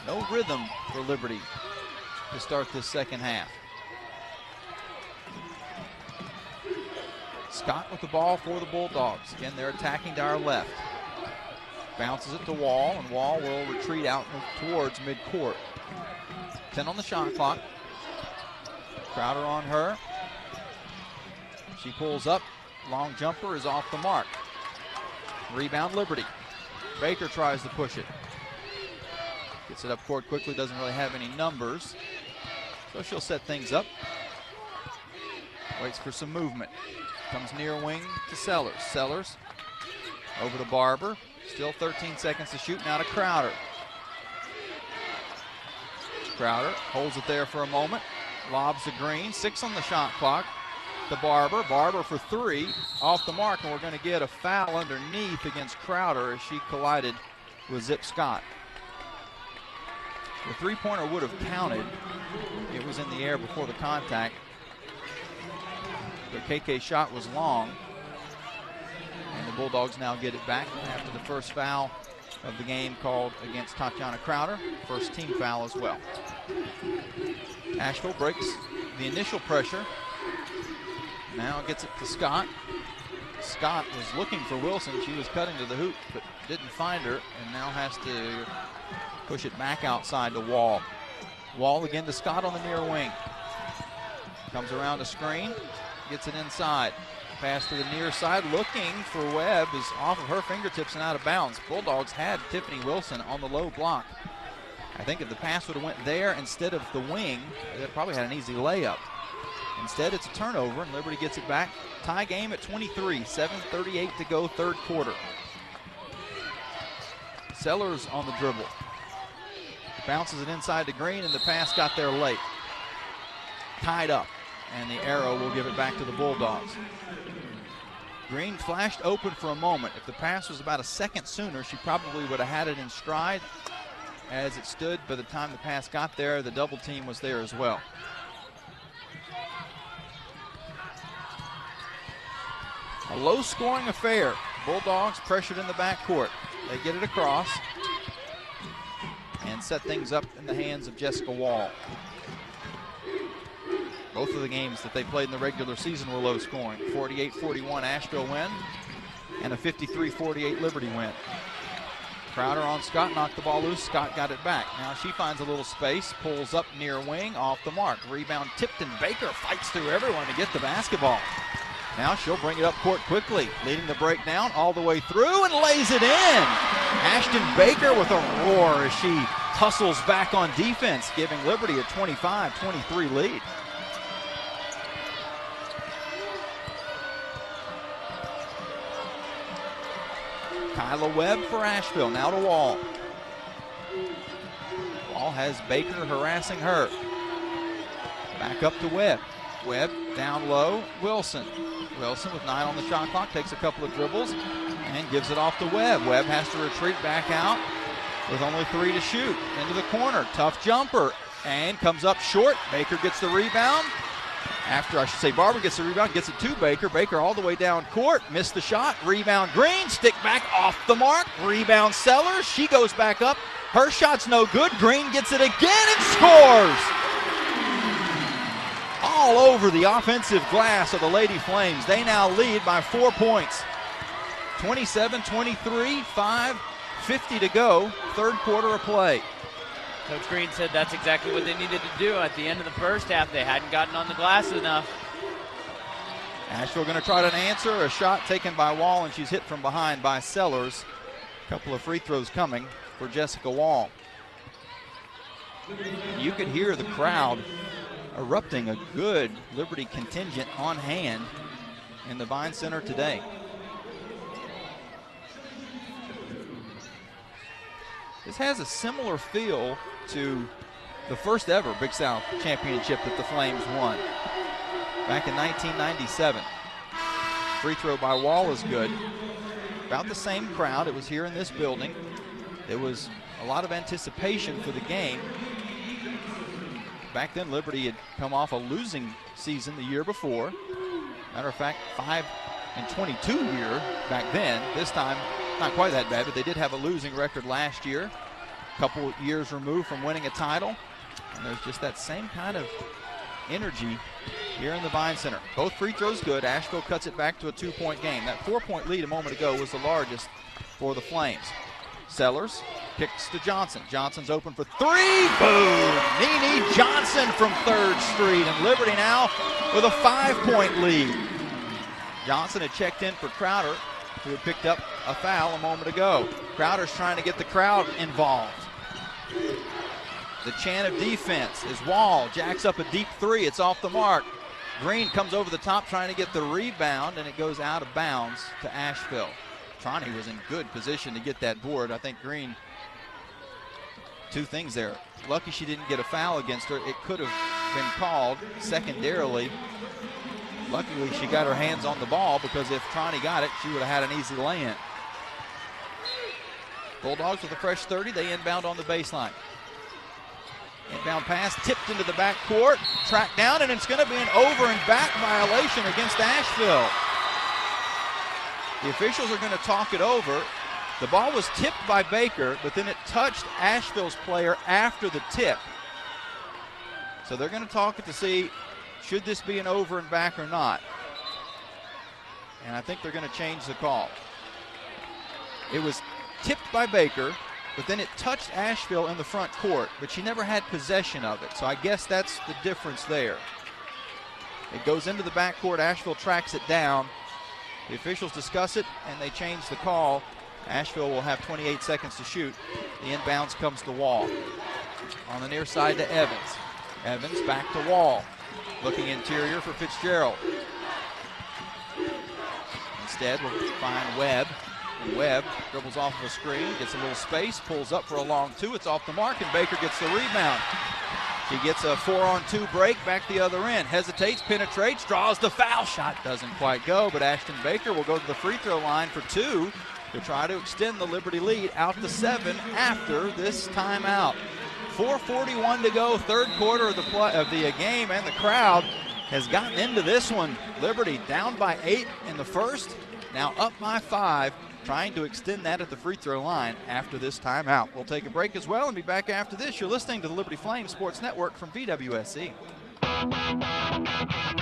No rhythm for Liberty to start this second half. Scott with the ball for the Bulldogs. Again, they're attacking to our left. Bounces it to Wall, and Wall will retreat out towards midcourt. 10 on the shot clock. Crowder on her. She pulls up. Long jumper is off the mark. Rebound Liberty. Baker tries to push it. Gets it up court quickly, doesn't really have any numbers. So she'll set things up. Waits for some movement. Comes near wing to Sellers. Sellers over to Barber. Still 13 seconds to shoot. Now to Crowder. Crowder holds it there for a moment. Lobs to Green. 6 on the shot clock. To Barber. Barber for 3. Off the mark, and we're going to get a foul underneath against Crowder as she collided with Zip Scott. The three-pointer would have counted. It was in the air before the contact. The KK shot was long. And the Bulldogs now get it back after the first foul of the game called against Tatiana Crowder. First team foul as well. Asheville breaks the initial pressure. Now gets it to Scott. Scott was looking for Wilson. She was cutting to the hoop, but didn't find her, and now has to push it back outside to Wall. Wall again to Scott on the near wing. Comes around a screen, gets it inside. Pass to the near side, looking for Webb, is off of her fingertips and out of bounds. Bulldogs had Tiffany Wilson on the low block. I think if the pass would have went there instead of the wing, they probably had an easy layup. Instead, it's a turnover, and Liberty gets it back. Tie game at 23, 7:38 to go, third quarter. Sellers on the dribble. Bounces it inside to Green, and the pass got there late. Tied up, and the arrow will give it back to the Bulldogs. Green flashed open for a moment. If the pass was about a second sooner, she probably would have had it in stride. As it stood, by the time the pass got there, the double team was there as well. A low-scoring affair. Bulldogs pressured in the backcourt. They get it across and set things up in the hands of Jessica Wall. Both of the games that they played in the regular season were low-scoring. 48-41 Asheville win and a 53-48 Liberty win. Crowder on Scott, knocked the ball loose. Scott got it back. Now she finds a little space, pulls up near wing, off the mark. Rebound tipped, and Baker fights through everyone to get the basketball. Now she'll bring it up court quickly, leading the breakdown all the way through and lays it in. Ashton Baker with a roar as she hustles back on defense, giving Liberty a 25-23 lead. Kyla Webb for Asheville, now to Wall. Wall has Baker harassing her. Back up to Webb. Webb down low, Wilson. Wilson with 9 on the shot clock, takes a couple of dribbles and gives it off to Webb. Webb has to retreat back out with only 3 to shoot. Into the corner, tough jumper, and comes up short. Baker gets the rebound. Barber gets the rebound, gets it to Baker. Baker all the way down court, missed the shot. Rebound Green, stick back off the mark. Rebound Sellers, she goes back up. Her shot's no good. Green gets it again and scores. All over the offensive glass of the Lady Flames. They now lead by 4 points. 27-23, 5:50 to go, third quarter of play. Coach Green said that's exactly what they needed to do at the end of the first half. They hadn't gotten on the glass enough. Asheville going to try to answer. A shot taken by Wall, and she's hit from behind by Sellers. A couple of free throws coming for Jessica Wall. You could hear the crowd erupting. A good Liberty contingent on hand in the Vine Center today. This has a similar feel to the first ever Big South championship that the Flames won back in 1997. Free throw by Wall is good. About the same crowd. It was here in this building. There was a lot of anticipation for the game. Back then, Liberty had come off a losing season the year before. Matter of fact, 5-22 year back then. This time, not quite that bad, but they did have a losing record last year. A couple years removed from winning a title. And there's just that same kind of energy here in the Vine Center. Both free throws good. Asheville cuts it back to a 2-point game. That 4-point lead a moment ago was the largest for the Flames. Sellers kicks to Johnson. Johnson's open for 3. Boom! Nene Johnson from 3rd Street. And Liberty now with a 5-point lead. Johnson had checked in for Crowder, who had picked up a foul a moment ago. Crowder's trying to get the crowd involved. The chant of defense is Wall jacks up a deep 3. It's off the mark. Green comes over the top trying to get the rebound, and it goes out of bounds to Asheville. Trani was in good position to get that board. I think Green, 2 things there. Lucky she didn't get a foul against her. It could have been called. Secondarily, luckily she got her hands on the ball, because if Trani got it, she would have had an easy lay-in. Bulldogs with a fresh 30. They inbound on the baseline. Inbound pass tipped into the backcourt, tracked down, and it's going to be an over and back violation against Asheville. The officials are going to talk it over. The ball was tipped by Baker, but then it touched Asheville's player after the tip. So they're going to talk it to see, should this be an over and back or not? And I think they're going to change the call. It was tipped by Baker, but then it touched Asheville in the front court, but she never had possession of it. So I guess that's the difference there. It goes into the backcourt. Asheville tracks it down. The officials discuss it, and they change the call. Asheville will have 28 seconds to shoot. The inbounds comes to Wall. On the near side to Evans. Evans back to Wall. Looking interior for Fitzgerald. Instead, we'll find Webb. And Webb dribbles off of a screen, gets a little space, pulls up for a long two. It's off the mark, and Baker gets the rebound. She gets a 4-on-2 break back the other end. Hesitates, penetrates, draws the foul. Shot doesn't quite go, but Ashton Baker will go to the free throw line for two to try to extend the Liberty lead out to 7 after this timeout. 4:41 to go, third quarter of the game, and the crowd has gotten into this one. Liberty down by 8 in the first, now up by 5, trying to extend that at the free throw line after this timeout. We'll take a break as well and be back after this. You're listening to the Liberty Flames Sports Network from VWSC.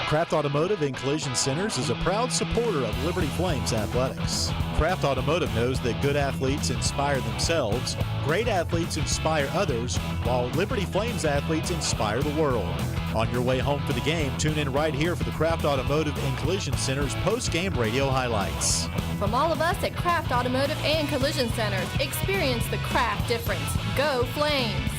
Kraft Automotive and Collision Centers is a proud supporter of Liberty Flames athletics. Kraft Automotive knows that good athletes inspire themselves, great athletes inspire others, while Liberty Flames athletes inspire the world. On your way home for the game, tune in right here for the Kraft Automotive and Collision Centers post-game radio highlights. From all of us at Kraft Automotive and Collision Centers, experience the Kraft difference. Go Flames!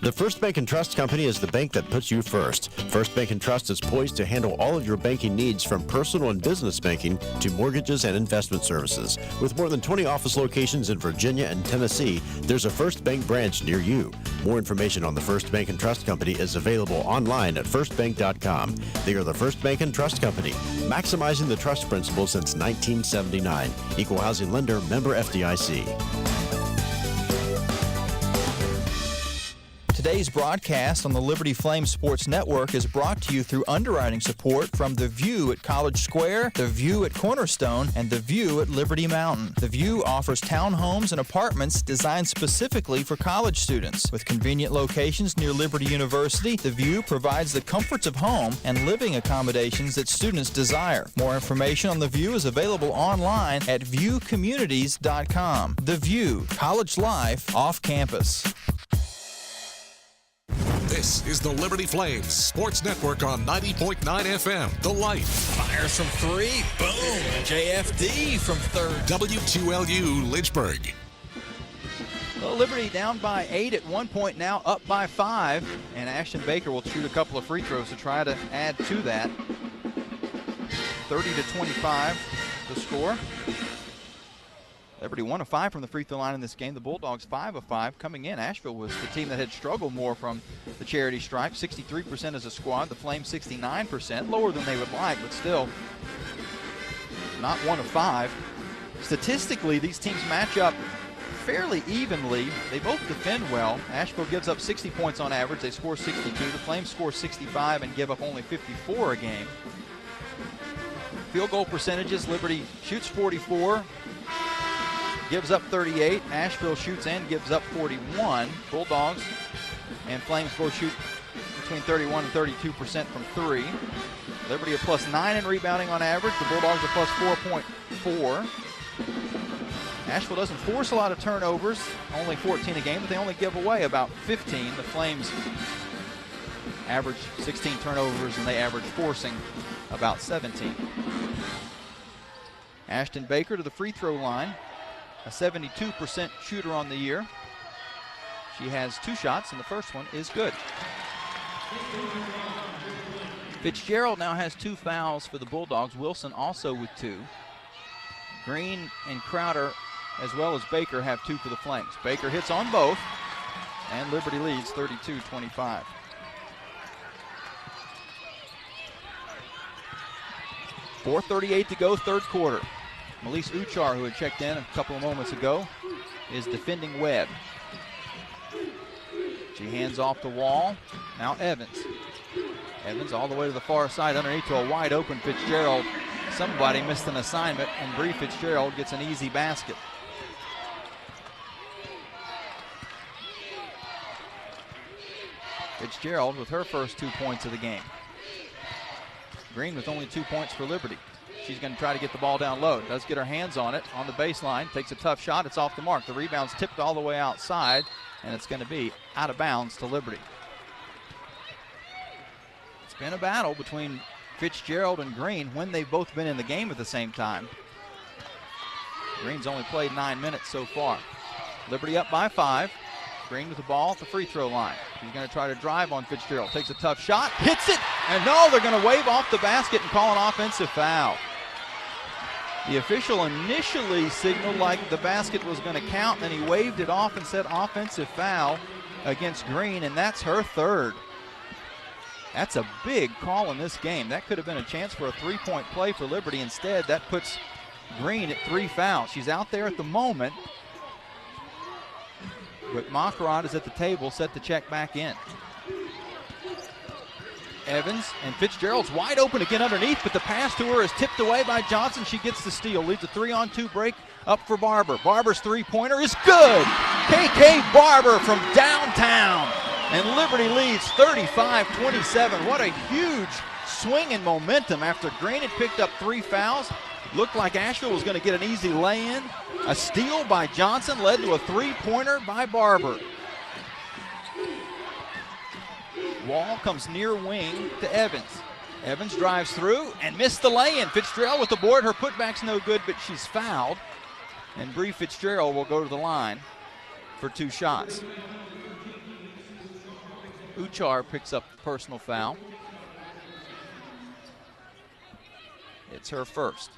The First Bank & Trust Company is the bank that puts you first. First Bank & Trust is poised to handle all of your banking needs, from personal and business banking to mortgages and investment services. With more than 20 office locations in Virginia and Tennessee, there's a First Bank branch near you. More information on the First Bank & Trust Company is available online at firstbank.com. They are the First Bank & Trust Company, maximizing the trust principle since 1979. Equal housing lender, member FDIC. Today's broadcast on the Liberty Flames Sports Network is brought to you through underwriting support from The View at College Square, The View at Cornerstone, and The View at Liberty Mountain. The View offers townhomes and apartments designed specifically for college students. With convenient locations near Liberty University, The View provides the comforts of home and living accommodations that students desire. More information on The View is available online at viewcommunities.com. The View, college life off campus. This is the Liberty Flames Sports Network on 90.9 FM. The Light. Fires from three. Boom. JFD from third. W2LU Lynchburg. Well, Liberty down by 8 at one point, now up by 5. And Ashton Baker will shoot a couple of free throws to try to add to that. 30-25 the score. Liberty 1 of 5 from the free throw line in this game. The Bulldogs 5 of 5 coming in. Asheville was the team that had struggled more from the charity stripe. 63% as a squad. The Flames 69%. Lower than they would like, but still not 1 of 5. Statistically, these teams match up fairly evenly. They both defend well. Asheville gives up 60 points on average. They score 62. The Flames score 65 and give up only 54 a game. Field goal percentages, Liberty shoots 44. Gives up 38. Asheville shoots and gives up 41. Bulldogs and Flames both shoot between 31 and 32% from 3. Liberty a +9 in rebounding on average. The Bulldogs a +4.4. Asheville doesn't force a lot of turnovers, only 14 a game, but they only give away about 15. The Flames average 16 turnovers, and they average forcing about 17. Ashton Baker to the free throw line. A 72% shooter on the year. She has 2 shots, and the first one is good. Fitzgerald now has 2 fouls for the Bulldogs. Wilson also with 2. Green and Crowder, as well as Baker, have 2 for the Flames. Baker hits on both, and Liberty leads 32-25. .438 to go, third quarter. Melise Uchar, who had checked in a couple of moments ago, is defending Webb. She hands off the Wall. Now Evans. Evans all the way to the far side underneath to a wide open Fitzgerald. Somebody missed an assignment, and Bree Fitzgerald gets an easy basket. Fitzgerald with her first 2 points of the game. Green with only 2 points for Liberty. She's going to try to get the ball down low. Does get her hands on it on the baseline. Takes a tough shot. It's off the mark. The rebound's tipped all the way outside, and it's going to be out of bounds to Liberty. It's been a battle between Fitzgerald and Green when they've both been in the game at the same time. Green's only played 9 minutes so far. Liberty up by 5. Green with the ball at the free throw line. She's going to try to drive on Fitzgerald. Takes a tough shot, hits it, and no, they're going to wave off the basket and call an offensive foul. The official initially signaled like the basket was going to count, then he waved it off and said offensive foul against Green, and that's her third. That's a big call in this game. That could have been a chance for a three-point play for Liberty. Instead, that puts Green at 3 fouls. She's out there at the moment, but Makarot is at the table, set to check back in. Evans and Fitzgerald's wide open again underneath, but the pass to her is tipped away by Johnson. She gets the steal, leads a 3-on-2 break up for Barber. Barber's three-pointer is good. KK Barber from downtown, and Liberty leads 35-27. What a huge swing in momentum after Green had picked up 3 fouls. Looked like Asheville was going to get an easy lay-in. A steal by Johnson led to a three-pointer by Barber. Wall comes near wing to Evans. Evans drives through and missed the lay-in. Fitzgerald with the board. Her putback's no good, but she's fouled. And Bree Fitzgerald will go to the line for 2 shots. Uchar picks up the personal foul. It's her first.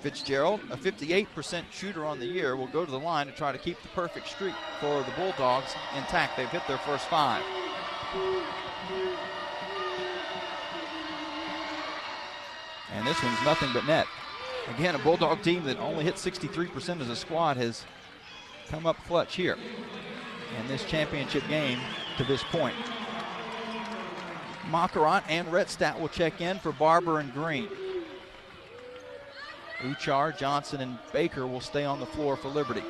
Fitzgerald, a 58% shooter on the year, will go to the line to try to keep the perfect streak for the Bulldogs intact. They've hit their first 5. And this one's nothing but net. Again, a Bulldog team that only hit 63% as a squad has come up clutch here in this championship game to this point. Makarot and Redstadt will check in for Barber and Green. Uchar, Johnson, and Baker will stay on the floor for Liberty.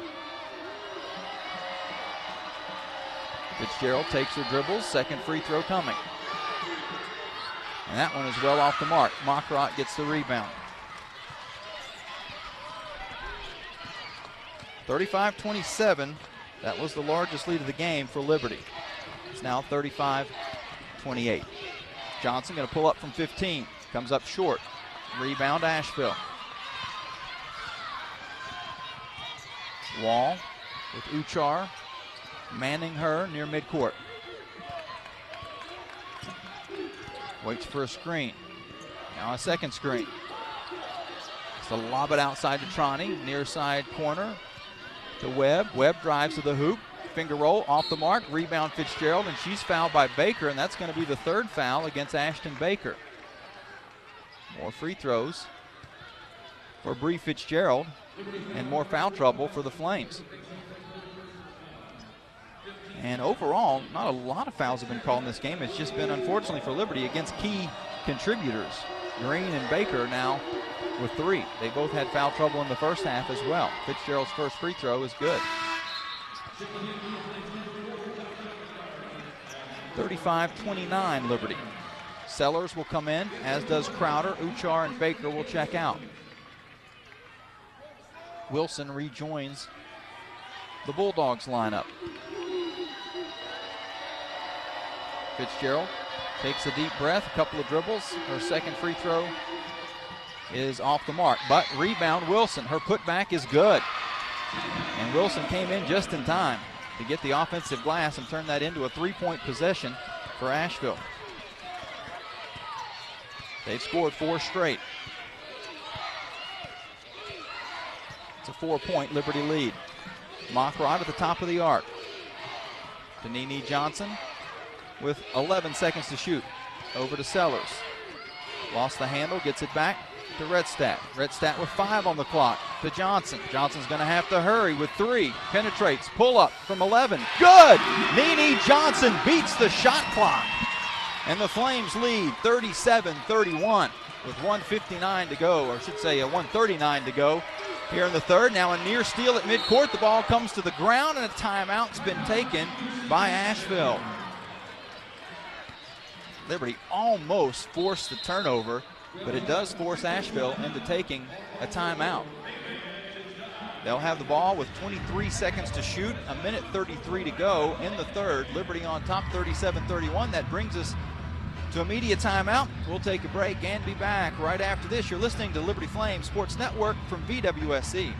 Fitzgerald takes her dribbles, second free throw coming. And that one is well off the mark. Makarot gets the rebound. 35-27, that was the largest lead of the game for Liberty. It's now 35-28. Johnson gonna pull up from 15, comes up short. Rebound Asheville. Wall with Uchar manning her near midcourt. Waits for a screen. Now a second screen. So lob it outside to Trani, near side corner to Webb. Webb drives to the hoop. Finger roll off the mark. Rebound Fitzgerald, and she's fouled by Baker, and that's going to be the 3rd foul against Ashton Baker. More free throws for Bree Fitzgerald, and more foul trouble for the Flames. And overall, not a lot of fouls have been called in this game. It's just been, unfortunately for Liberty, against key contributors. Green and Baker now with 3. They both had foul trouble in the first half as well. Fitzgerald's first free throw is good. 35-29 Liberty. Sellers will come in, as does Crowder. Uchar and Baker will check out. Wilson rejoins the Bulldogs lineup. Fitzgerald takes a deep breath, a couple of dribbles. Her second free throw is off the mark, but rebound Wilson. Her putback is good. And Wilson came in just in time to get the offensive glass and turn that into a 3-point possession for Asheville. They've scored 4 straight. It's a 4-point Liberty lead. Makarot at the top of the arc. To Nene Johnson with 11 seconds to shoot. Over to Sellers. Lost the handle, gets it back to Redstadt. Redstadt with 5 on the clock. to Johnson. Johnson's going to have to hurry with 3. Penetrates, pull up from 11. Good! Nene Johnson beats the shot clock. And the Flames lead 37-31 with 1:59 to go, or I should say 1:39 to go here in the third. Now a near steal at midcourt. The ball comes to the ground and a timeout's been taken by Asheville. Liberty almost forced the turnover, but it does force Asheville into taking a timeout. They'll have the ball with 23 seconds to shoot, 1:33 to go in the third. Liberty on top 37-31. That brings us to immediate timeout. We'll take a break and be back right after this. You're listening to Liberty Flames Sports Network from VWSC.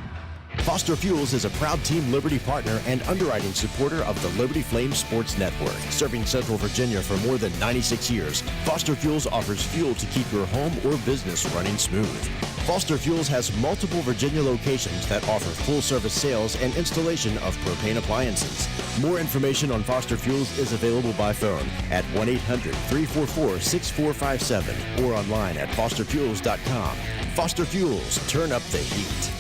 Foster Fuels is a proud Team Liberty partner and underwriting supporter of the Liberty Flames Sports Network. Serving Central Virginia for more than 96 years, Foster Fuels offers fuel to keep your home or business running smooth. Foster Fuels has multiple Virginia locations that offer full-service sales and installation of propane appliances. More information on Foster Fuels is available by phone at 1-800-344-6457 or online at fosterfuels.com. Foster Fuels, turn up the heat.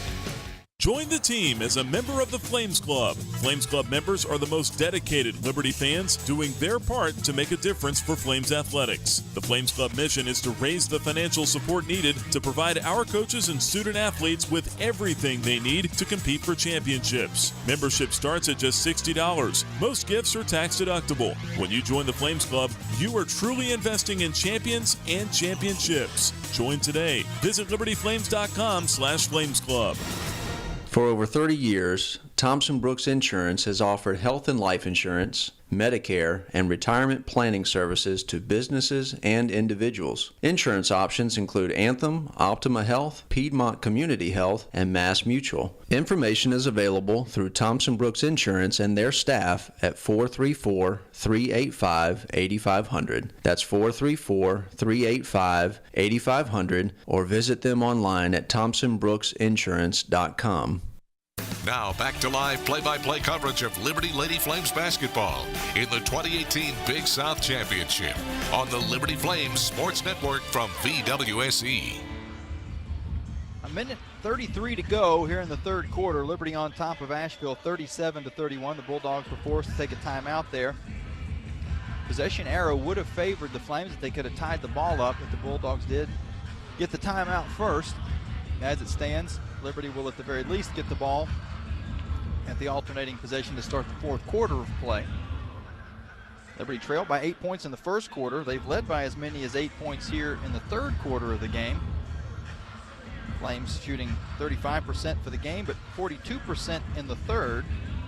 Join the team as a member of the Flames Club. Flames Club members are the most dedicated Liberty fans doing their part to make a difference for Flames athletics. The Flames Club mission is to raise the financial support needed to provide our coaches and student athletes with everything they need to compete for championships. Membership starts at just $60. Most gifts are tax deductible. When you join the Flames Club, you are truly investing in champions and championships. Join today. Visit libertyflames.com/Flames Club. For over 30 years, Thompson Brooks Insurance has offered health and life insurance, Medicare, and retirement planning services to businesses and individuals. Insurance options include Anthem, Optima Health, Piedmont Community Health, and Mass Mutual. Information is available through Thompson Brooks Insurance and their staff at 434-385-8500. That's 434-385-8500, or visit them online at thompsonbrooksinsurance.com. Now back to live play-by-play coverage of Liberty Lady Flames basketball in the 2018 Big South Championship on the Liberty Flames Sports Network from VWSE. 1:33 to go here in the third quarter. Liberty on top of Asheville 37-31. The Bulldogs were forced to take a timeout there. Possession arrow would have favored the Flames if they could have tied the ball up, but the Bulldogs did get the timeout first. As it stands, Liberty will at the very least get the ball at the alternating possession to start the fourth quarter of play. Liberty trailed by 8 points in the first quarter. They've led by as many as 8 points here in the third quarter of the game. Flames shooting 35% for the game, but 42% in the third.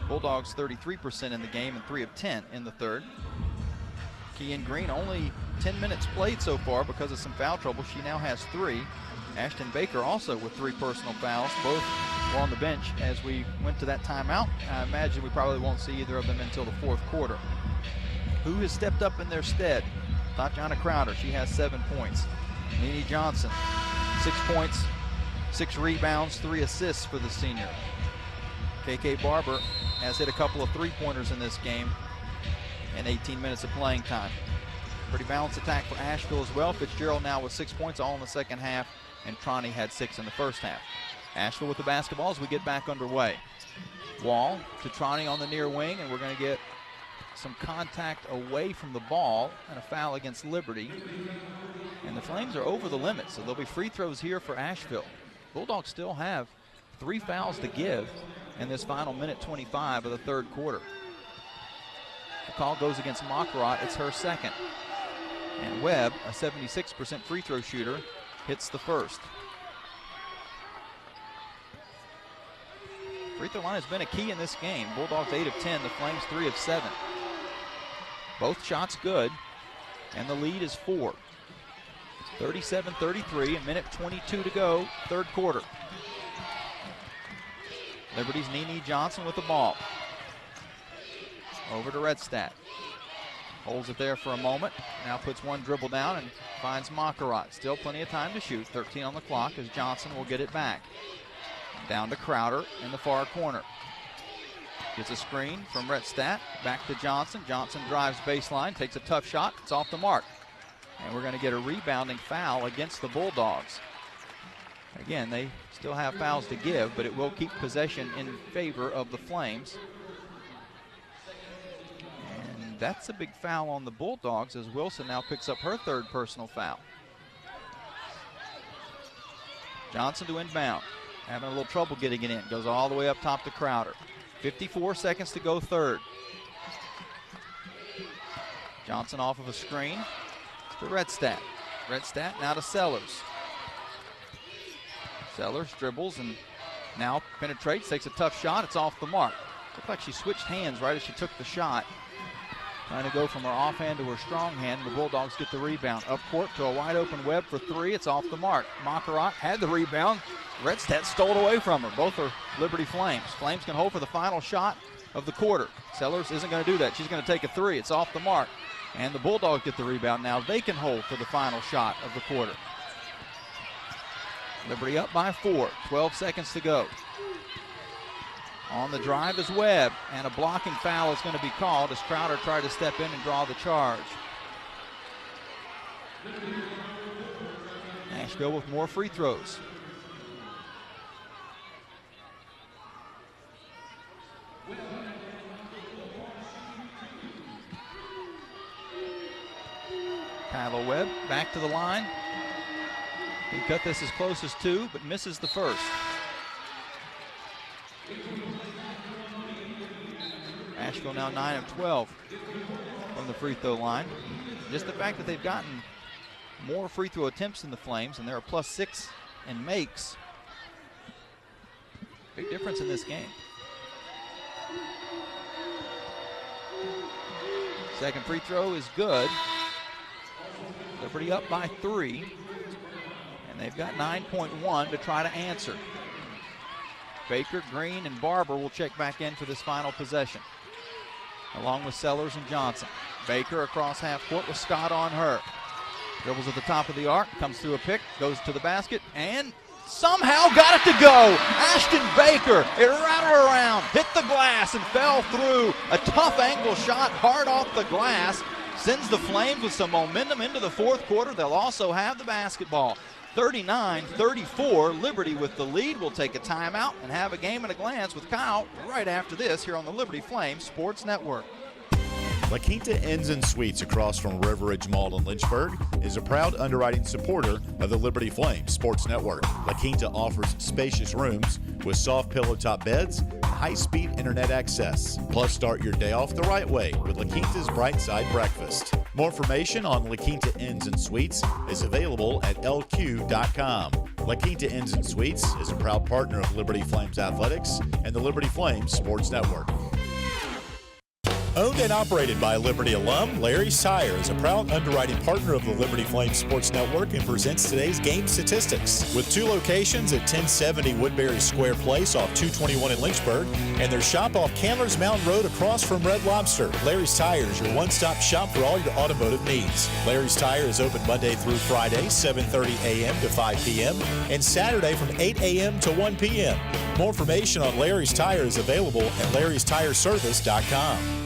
Bulldogs 33% in the game and 3 of 10 in the third. Kean Green only 10 minutes played so far because of some foul trouble. She now has 3. Ashton Baker also with 3 personal fouls. Both were on the bench as we went to that timeout. I imagine we probably won't see either of them until the fourth quarter. Who has stepped up in their stead? Tatiana Crowder, she has 7 points. Nene Johnson, 6 points, 6 rebounds, 3 assists for the senior. KK Barber has hit a couple of 3-pointers in this game in 18 minutes of playing time. Pretty balanced attack for Asheville as well. Fitzgerald now with 6 points, all in the second half, and Troney had 6 in the first half. Asheville with the basketball as we get back underway. Wall to Troney on the near wing, and we're going to get some contact away from the ball and a foul against Liberty. And the Flames are over the limit, so there'll be free throws here for Asheville. Bulldogs still have 3 fouls to give in this final minute 25 of the third quarter. The call goes against Mockrot. It's her second. And Webb, a 76% free throw shooter, hits the first. Free throw line has been a key in this game. Bulldogs 8 of 10, the Flames 3 of 7. Both shots good, and the lead is 4. 37-33, a minute 22 to go, third quarter. Liberty's Nene Johnson with the ball. Over to Redstadt. Holds it there for a moment. Now puts one dribble down and finds Mockrot. Still plenty of time to shoot. 13 on the clock as Johnson will get it back. Down to Crowder in the far corner. Gets a screen from Redstadt. Back to Johnson. Johnson drives baseline. Takes a tough shot. It's off the mark. And we're going to get a rebounding foul against the Bulldogs. Again, they Still have fouls to give, but it will keep possession in favor of the Flames. And that's a big foul on the Bulldogs as Wilson now picks up her third personal foul. Johnson to inbound. Having a little trouble getting it in. Goes all the way up top to Crowder. 54 seconds to go third. Johnson off of a screen to Redstadt. Redstadt now to Sellers. Sellers dribbles and now penetrates, takes a tough shot. It's off the mark. Looked like she switched hands right as she took the shot. Trying to go from her offhand to her strong hand. The Bulldogs get the rebound. Up court to a wide open Webb for three. It's off the mark. Makarat had the rebound. Redstadt stole it away from her. Both are Liberty Flames. Flames can hold for the final shot of the quarter. Sellers isn't going to do that. She's going to take a three. It's off the mark. And the Bulldogs get the rebound. Now they can hold for the final shot of the quarter. Liberty up by 4. 12 seconds to go. On the drive is Webb, and a blocking foul is going to be called as Crowder tried to step in and draw the charge. Asheville with more free throws. Kyla Webb back to the line. He cut this as close as 2, but misses the first. Asheville now 9 of 12 from the free throw line. Just the fact that they've gotten more free throw attempts than the Flames, and they're a +6 in makes. Big difference in this game. Second free throw is good. Liberty up by 3, and they've got 9.1 to try to answer. Baker, Green, and Barber will check back in for this final possession, along with Sellers and Johnson. Baker across half court with Scott on her. Dribbles at the top of the arc, comes through a pick, goes to the basket, and somehow got it to go. Ashton Baker, it rattled around, hit the glass, and fell through. A tough angle shot, hard off the glass. Sends the Flames with some momentum into the fourth quarter. They'll also have the basketball. 39-34, Liberty with the lead. We'll take a timeout and have a game at a glance with Kyle right after this here on the Liberty Flames Sports Network. La Quinta Inns and Suites across from River Ridge Mall in Lynchburg is a proud underwriting supporter of the Liberty Flames Sports Network. La Quinta offers spacious rooms with soft pillow top beds and high-speed internet access. Plus, start your day off the right way with La Quinta's Bright Side Breakfast. More information on La Quinta Inns and Suites is available at lq.com. La Quinta Inns and Suites is a proud partner of Liberty Flames Athletics and the Liberty Flames Sports Network. Owned and operated by Liberty alum, Larry's Tire is a proud underwriting partner of the Liberty Flames Sports Network and presents today's game statistics. With 2 locations at 1070 Woodbury Square Place off 221 in Lynchburg and their shop off Candler's Mountain Road across from Red Lobster, Larry's Tire is your one-stop shop for all your automotive needs. Larry's Tire is open Monday through Friday, 7:30 a.m. to 5 p.m. and Saturday from 8 a.m. to 1 p.m. More information on Larry's Tire is available at larrystireservice.com.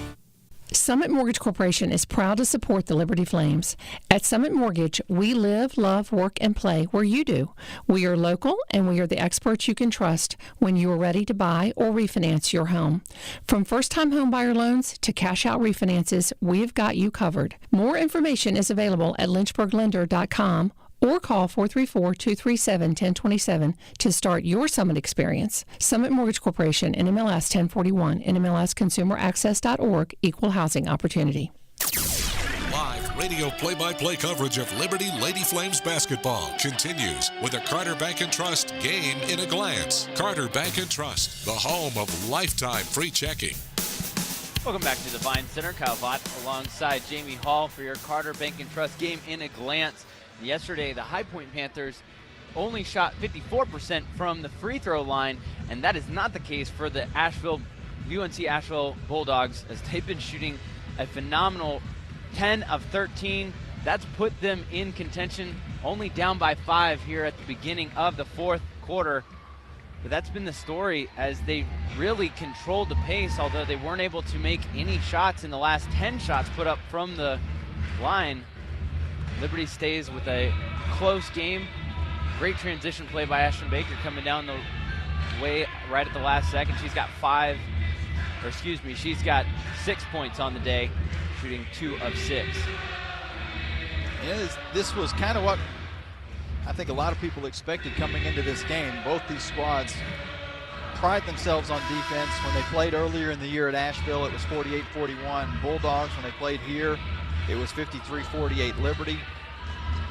Summit Mortgage Corporation is proud to support the Liberty Flames. At Summit Mortgage, we live, love, work, and play where you do. We are local, and we are the experts you can trust when you are ready to buy or refinance your home. From first-time homebuyer loans to cash-out refinances, we've got you covered. More information is available at lynchburglender.com or call 434-237-1027 to start your Summit experience. Summit Mortgage Corporation, NMLS 1041, NMLSconsumeraccess.org, Equal Housing Opportunity. Live radio play-by-play coverage of Liberty Lady Flames basketball continues with a Carter Bank & Trust game in a glance. Carter Bank & Trust, the home of lifetime free checking. Welcome back to the Vine Center. Kyle Vaught alongside Jamie Hall for your Carter Bank & Trust game in a glance. Yesterday, the High Point Panthers only shot 54% from the free throw line, and that is not the case for the UNC Asheville Bulldogs, as they've been shooting a phenomenal 10 of 13. That's put them in contention, only down by 5 here at the beginning of the fourth quarter. But that's been the story as they really controlled the pace, although they weren't able to make any shots in the last 10 shots put up from the line. Liberty stays with a close game, Great transition play by Ashton Baker coming down the way right at the last second. She's got 6 points on the day, shooting 2 of 6. Yeah, this was kind of what I think a lot of people expected coming into this game. Both these squads pride themselves on defense. When they played earlier in the year at Asheville, it was 48-41. Bulldogs, when they played here, it was 53-48 Liberty.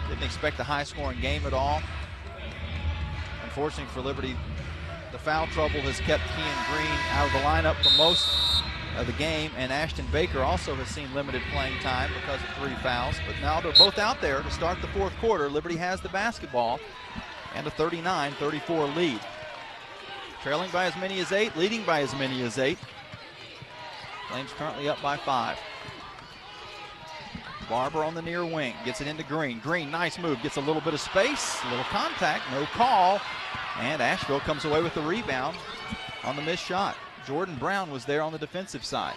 Didn't expect a high-scoring game at all. Unfortunately for Liberty, the foul trouble has kept Kean Green out of the lineup for most of the game, and Ashton Baker also has seen limited playing time because of 3 fouls. But now they're both out there to start the fourth quarter. Liberty has the basketball and a 39-34 lead. Trailing by as many as 8, leading by as many as 8. Flames currently up by 5. Barber on the near wing, gets it into Green. Green, nice move, gets a little bit of space, a little contact, no call. And Asheville comes away with the rebound on the missed shot. Jordan Brown was there on the defensive side.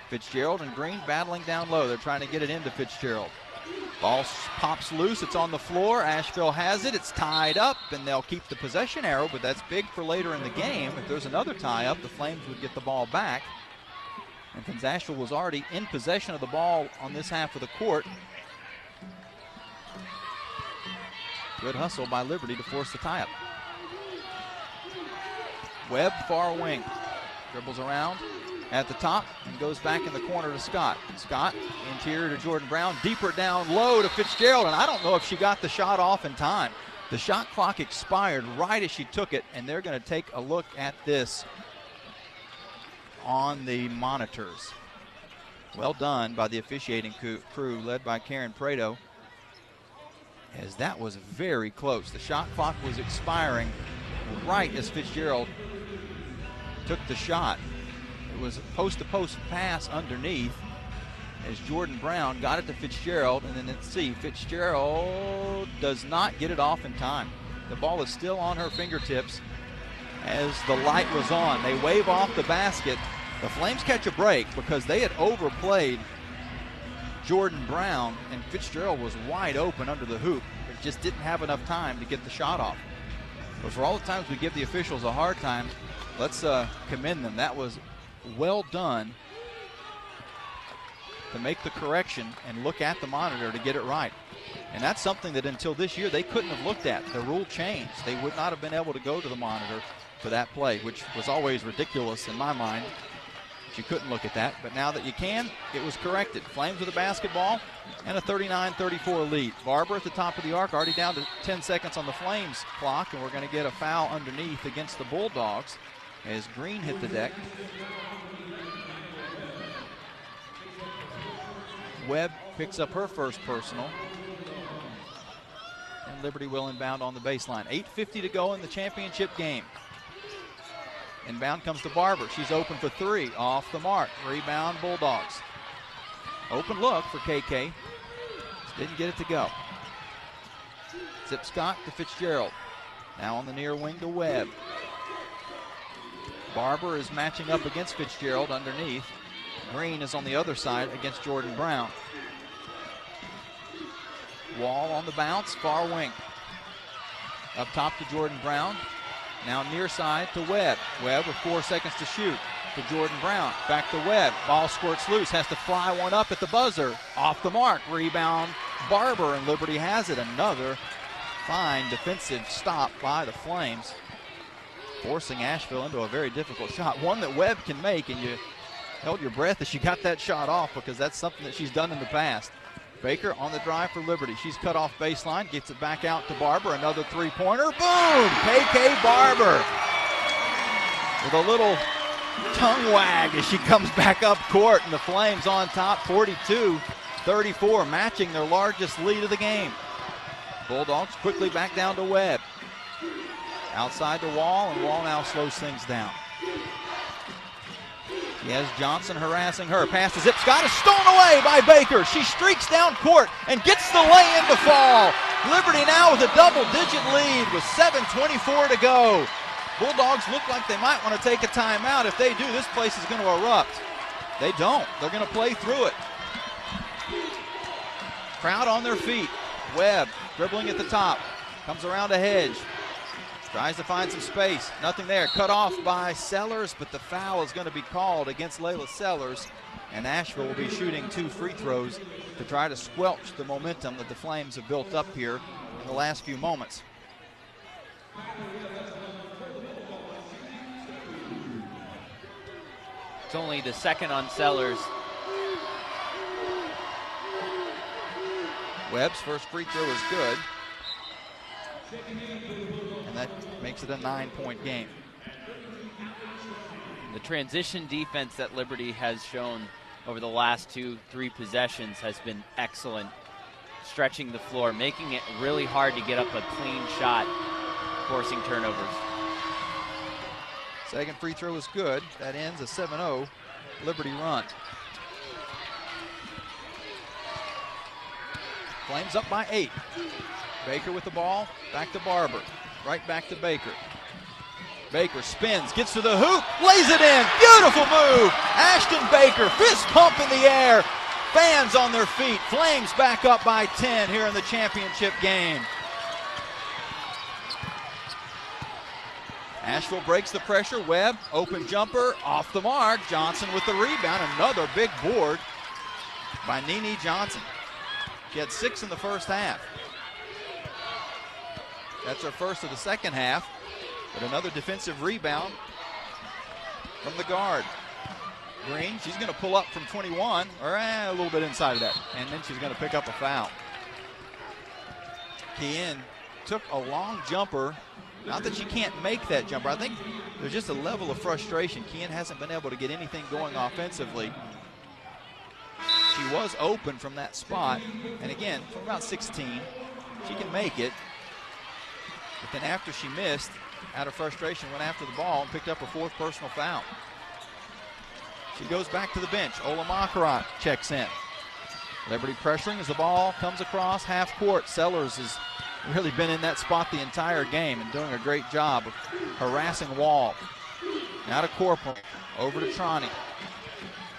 Fitzgerald and Green battling down low. They're trying to get it into Fitzgerald. Ball pops loose, it's on the floor. Asheville has it, it's tied up, and they'll keep the possession arrow, but that's big for later in the game. If there's another tie up, the Flames would get the ball back. And since Asheville was already in possession of the ball on this half of the court, good hustle by Liberty to force the tie-up. Webb, far wing, dribbles around at the top and goes back in the corner to Scott. Scott, interior to Jordan Brown, deeper down low to Fitzgerald, and I don't know if she got the shot off in time. The shot clock expired right as she took it, and they're going to take a look at this on the monitors. Well done by the officiating crew led by Karen Prado, as that was very close. The shot clock was expiring right as Fitzgerald took the shot. It was a post-to-post pass underneath as Jordan Brown got it to Fitzgerald, and then let's see, Fitzgerald does not get it off in time. The ball is still on her fingertips as the light was on. They wave off the basket. The Flames catch a break because they had overplayed Jordan Brown, and Fitzgerald was wide open under the hoop, but just didn't have enough time to get the shot off. But for all the times we give the officials a hard time, let's commend them. That was well done to make the correction and look at the monitor to get it right. And that's something that until this year they couldn't have looked at. The rule changed. They would not have been able to go to the monitor for that play, which was always ridiculous in my mind. You couldn't look at that, but now that you can, it was corrected. Flames with the basketball and a 39-34 lead. Barber at the top of the arc, already down to 10 seconds on the Flames clock, and we're going to get a foul underneath against the Bulldogs as Green hit the deck. Webb picks up her first personal, and Liberty will inbound on the baseline. 8:50 to go in the championship game. Inbound comes to Barber. She's open for 3, off the mark. Rebound, Bulldogs. Open look for KK. Just didn't get it to go. Zip Scott to Fitzgerald. Now on the near wing to Webb. Barber is matching up against Fitzgerald underneath. Green is on the other side against Jordan Brown. Wall on the bounce, far wing. Up top to Jordan Brown. Now near side to Webb. Webb with 4 seconds to shoot to Jordan Brown. Back to Webb. Ball squirts loose. Has to fly one up at the buzzer. Off the mark. Rebound Barber, and Liberty has it. Another fine defensive stop by the Flames, forcing Asheville into a very difficult shot. One that Webb can make, and you held your breath as she got that shot off because that's something that she's done in the past. Baker on the drive for Liberty. She's cut off baseline, gets it back out to Barber. Another three-pointer. Boom! KK Barber with a little tongue wag as she comes back up court, and the Flames on top 42-34, matching their largest lead of the game. Bulldogs quickly back down to Webb. Outside to Wall, and Wall now slows things down. She has Johnson harassing her. Pass to Zip Scott is stolen away by Baker. She streaks down court and gets the lay-in to fall. Liberty now with a double-digit lead with 7:24 to go. Bulldogs look like they might want to take a timeout. If they do, this place is going to erupt. They don't. They're going to play through it. Crowd on their feet. Webb dribbling at the top. Comes around a hedge. Tries to find some space. Nothing there. Cut off by Sellers, but the foul is going to be called against Layla Sellers. And Asheville will be shooting 2 free throws to try to squelch the momentum that the Flames have built up here in the last few moments. It's only the second on Sellers. Webb's first free throw is good. And that makes it a 9-point game. The transition defense that Liberty has shown over the last 2-3 possessions has been excellent. Stretching the floor, making it really hard to get up a clean shot, forcing turnovers. Second free throw is good. That ends a 7-0 Liberty run. Flames up by 8. Baker with the ball, back to Barber. Right back to Baker. Baker spins, gets to the hoop, lays it in. Beautiful move. Ashton Baker, fist pump in the air. Fans on their feet. Flames back up by 10 here in the championship game. Asheville breaks the pressure. Webb, open jumper, off the mark. Johnson with the rebound. Another big board by Nene Johnson. She had 6 in the first half. That's her first of the second half. But another defensive rebound from the guard. Green, she's going to pull up from 21, or a little bit inside of that. And then she's going to pick up a foul. Kean took a long jumper. Not that she can't make that jumper. I think there's just a level of frustration. Kean hasn't been able to get anything going offensively. She was open from that spot. And again, from about 16, she can make it. But then after she missed, out of frustration, went after the ball and picked up her 4th personal foul. She goes back to the bench. Ola Makarat checks in. Liberty pressuring as the ball comes across half court. Sellers has really been in that spot the entire game and doing a great job of harassing Wall. Now to Corporal, over to Trani.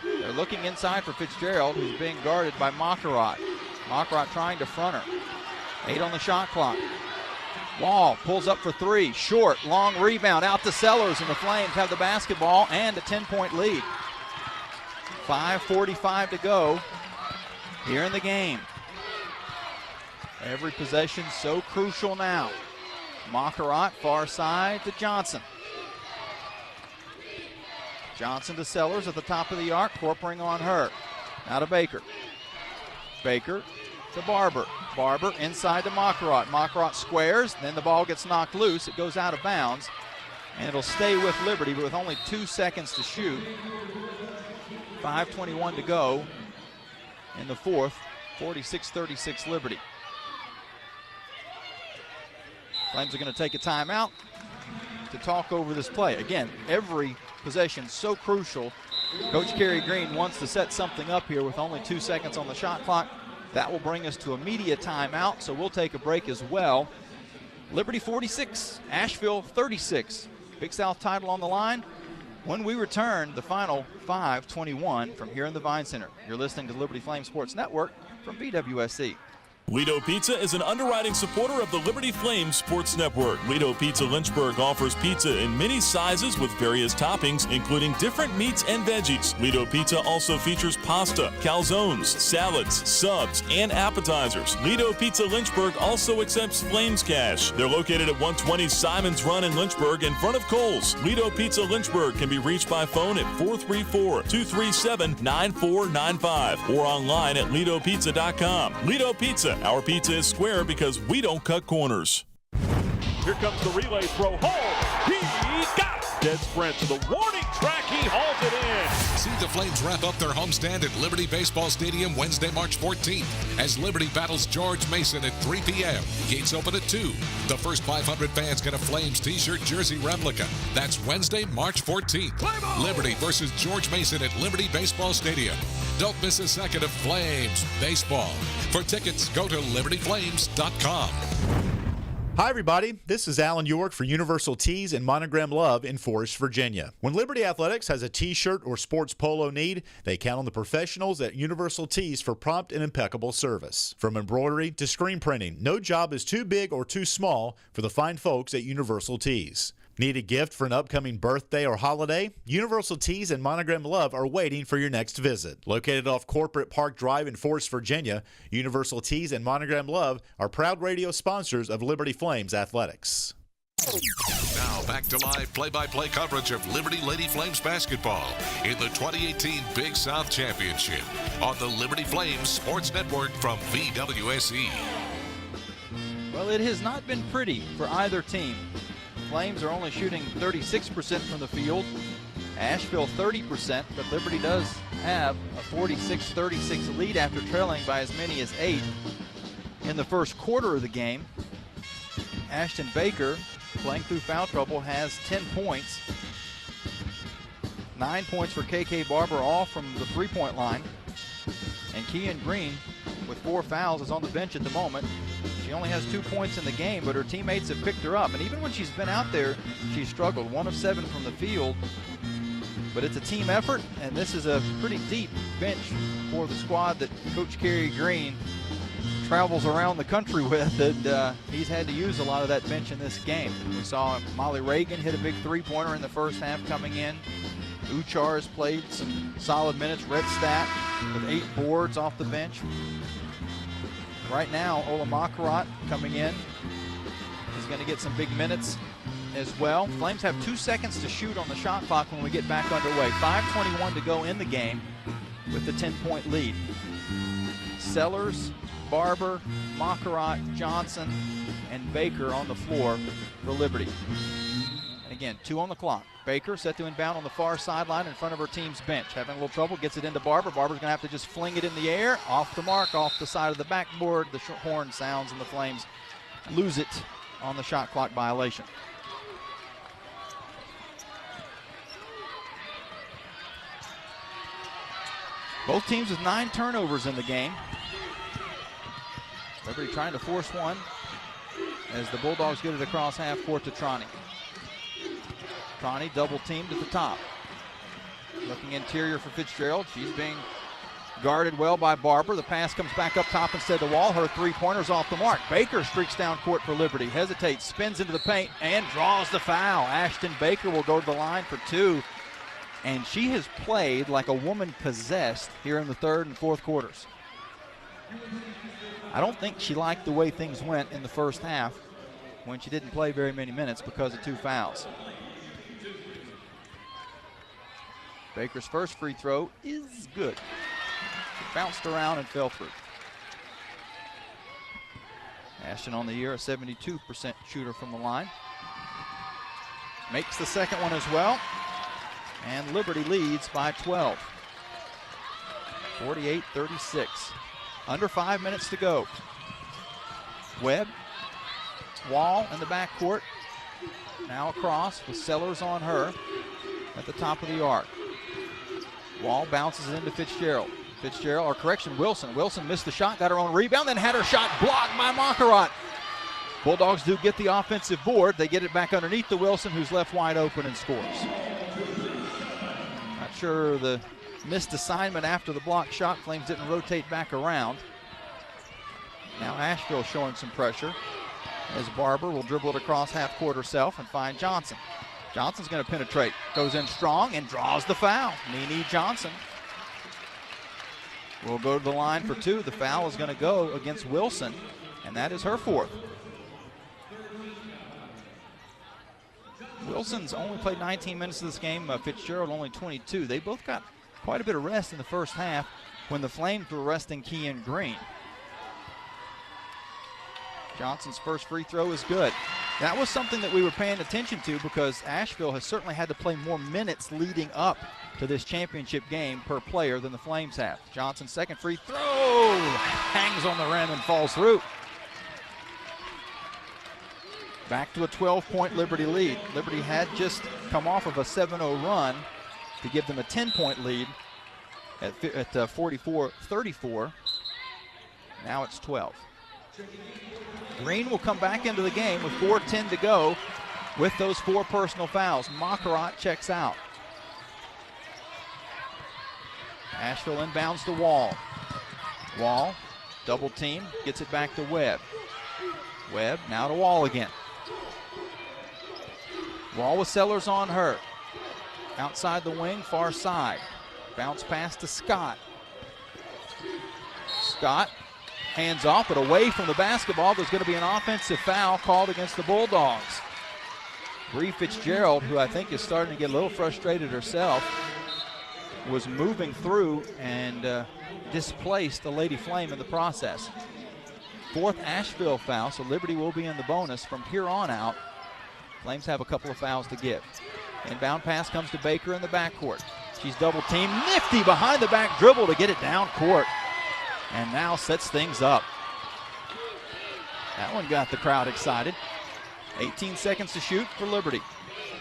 They're looking inside for Fitzgerald, who's being guarded by Makarat. Makarat trying to front her. 8 on the shot clock. Wall pulls up for 3, short, long rebound out to Sellers, and the Flames have the basketball and a 10-point lead. 5:45 to go here in the game. Every possession so crucial now. Makarat far side to Johnson. Johnson to Sellers at the top of the arc, Corporing on her. Now to Baker. Baker to Barber. Barber inside to Makarat. Makarat squares, then the ball gets knocked loose. It goes out of bounds, and it'll stay with Liberty, but with only 2 seconds to shoot. 5:21 to go in the 4th. 46-36 Liberty. Flames are going to take a timeout to talk over this play. Again, every possession so crucial. Coach Kerry Green wants to set something up here with only 2 seconds on the shot clock. That will bring us to a media timeout, so we'll take a break as well. Liberty 46, Asheville 36. Big South title on the line. When we return, the final 5:21 from here in the Vine Center. You're listening to Liberty Flame Sports Network from BWSC. Lido Pizza is an underwriting supporter of the Liberty Flames Sports Network. Lido Pizza Lynchburg offers pizza in many sizes with various toppings, including different meats and veggies. Lido Pizza also features pasta, calzones, salads, subs, and appetizers. Lido Pizza Lynchburg also accepts Flames cash. They're located at 120 Simons Run in Lynchburg in front of Kohl's. Lido Pizza Lynchburg can be reached by phone at 434-237-9495 or online at lidopizza.com. Lido Pizza. Our pizza is square because we don't cut corners. Here comes the relay throw. He got it. Dead sprint to the warning track. He hauls it in. See the Flames wrap up their homestand at Liberty Baseball Stadium Wednesday, March 14th as Liberty battles George Mason at 3 p.m. Gates open at 2. The first 500 fans get a Flames t-shirt jersey replica. That's Wednesday, March 14th. Liberty versus George Mason at Liberty Baseball Stadium. Don't miss a second of Flames baseball. For tickets, go to libertyflames.com. Hi, everybody. This is Alan York for Universal Tees and Monogram Love in Forest, Virginia. When Liberty Athletics has a T-shirt or sports polo need, they count on the professionals at Universal Tees for prompt and impeccable service. From embroidery to screen printing, no job is too big or too small for the fine folks at Universal Tees. Need a gift for an upcoming birthday or holiday? Universal Tees and Monogram Love are waiting for your next visit. Located off Corporate Park Drive in Forest, Virginia, Universal Tees and Monogram Love are proud radio sponsors of Liberty Flames Athletics. Now back to live play-by-play coverage of Liberty Lady Flames basketball in the 2018 Big South Championship on the Liberty Flames Sports Network from VWSE. Well, it has not been pretty for either team. Flames are only shooting 36% from the field. Asheville 30%, but Liberty does have a 46-36 lead after trailing by as many as 8 in the first quarter of the game. Ashton Baker, playing through foul trouble, has 10 points. 9 points for KK Barber, all from the three-point line. And Kean Green, with 4 fouls, is on the bench at the moment. She only has 2 points in the game, but her teammates have picked her up. And even when she's been out there, she's struggled. 1 of 7 from the field. But it's a team effort, and this is a pretty deep bench for the squad that Coach Kerry Green travels around the country with, and he's had to use a lot of that bench in this game. We saw Molly Reagan hit a big three-pointer in the first half coming in. Uchar has played some solid minutes. Redstadt with 8 boards off the bench. Right now, Ola Makarat coming in is going to get some big minutes as well. Flames have 2 seconds to shoot on the shot clock when we get back underway. 5:21 to go in the game with the 10-point lead. Sellers, Barber, Makarat, Johnson, and Baker on the floor for Liberty. And again, 2 on the clock. Baker set to inbound on the far sideline in front of her team's bench. Having a little trouble, gets it into Barber. Barber's going to have to just fling it in the air. Off the mark, off the side of the backboard. The horn sounds and the Flames lose it on the shot clock violation. Both teams with 9 turnovers in the game. Liberty trying to force one as the Bulldogs get it across half court to Trani. Trani double teamed at the top. Looking interior for Fitzgerald. She's being guarded well by Barber. The pass comes back up top instead of the wall. Her three-pointer's off the mark. Baker streaks down court for Liberty. Hesitates, spins into the paint, and draws the foul. Ashton Baker will go to the line for 2. And she has played like a woman possessed here in the third and fourth quarters. I don't think she liked the way things went in the first half when she didn't play very many minutes because of 2 fouls. Baker's first free throw is good. It bounced around and fell through. Ashton on the year, a 72% shooter from the line. Makes the second one as well. And Liberty leads by 12. 48-36. Under 5 minutes to go. Webb, Wall in the backcourt. Now across with Sellers on her at the top of the arc. Wall bounces it into Fitzgerald. Wilson. Wilson missed the shot, got her own rebound, then had her shot blocked by Makarat. Bulldogs do get the offensive board. They get it back underneath the Wilson, who's left wide open and scores. Not sure the missed assignment after the block shot. Flames didn't rotate back around. Now Asheville showing some pressure as Barber will dribble it across half court herself and find Johnson. Johnson's going to penetrate, goes in strong and draws the foul. Nene Johnson will go to the line for 2. The foul is going to go against Wilson, and that is her 4th. Wilson's only played 19 minutes of this game. Fitzgerald only 22. They both got quite a bit of rest in the first half when the Flames were resting Kean Green. Johnson's first free throw is good. That was something that we were paying attention to because Asheville has certainly had to play more minutes leading up to this championship game per player than the Flames have. Johnson's second free throw hangs on the rim and falls through. Back to a 12-point Liberty lead. Liberty had just come off of a 7-0 run to give them a 10-point lead at 44-34. Now it's 12. Green will come back into the game with 4:10 to go with those 4 personal fouls. Makarat checks out. Asheville inbounds the Wall. Wall, double team, gets it back to Webb. Webb now to Wall again. Wall with Sellers on her. Outside the wing, far side. Bounce pass to Scott. Scott, hands off, but away from the basketball. There's going to be an offensive foul called against the Bulldogs. Bree Fitzgerald, who I think is starting to get a little frustrated herself, was moving through and displaced the Lady Flame in the process. 4th Asheville foul, so Liberty will be in the bonus from here on out. Flames have a couple of fouls to give. Inbound pass comes to Baker in the backcourt. She's double teamed, nifty behind the back dribble to get it down court. And now sets things up. That one got the crowd excited. 18 seconds to shoot for Liberty.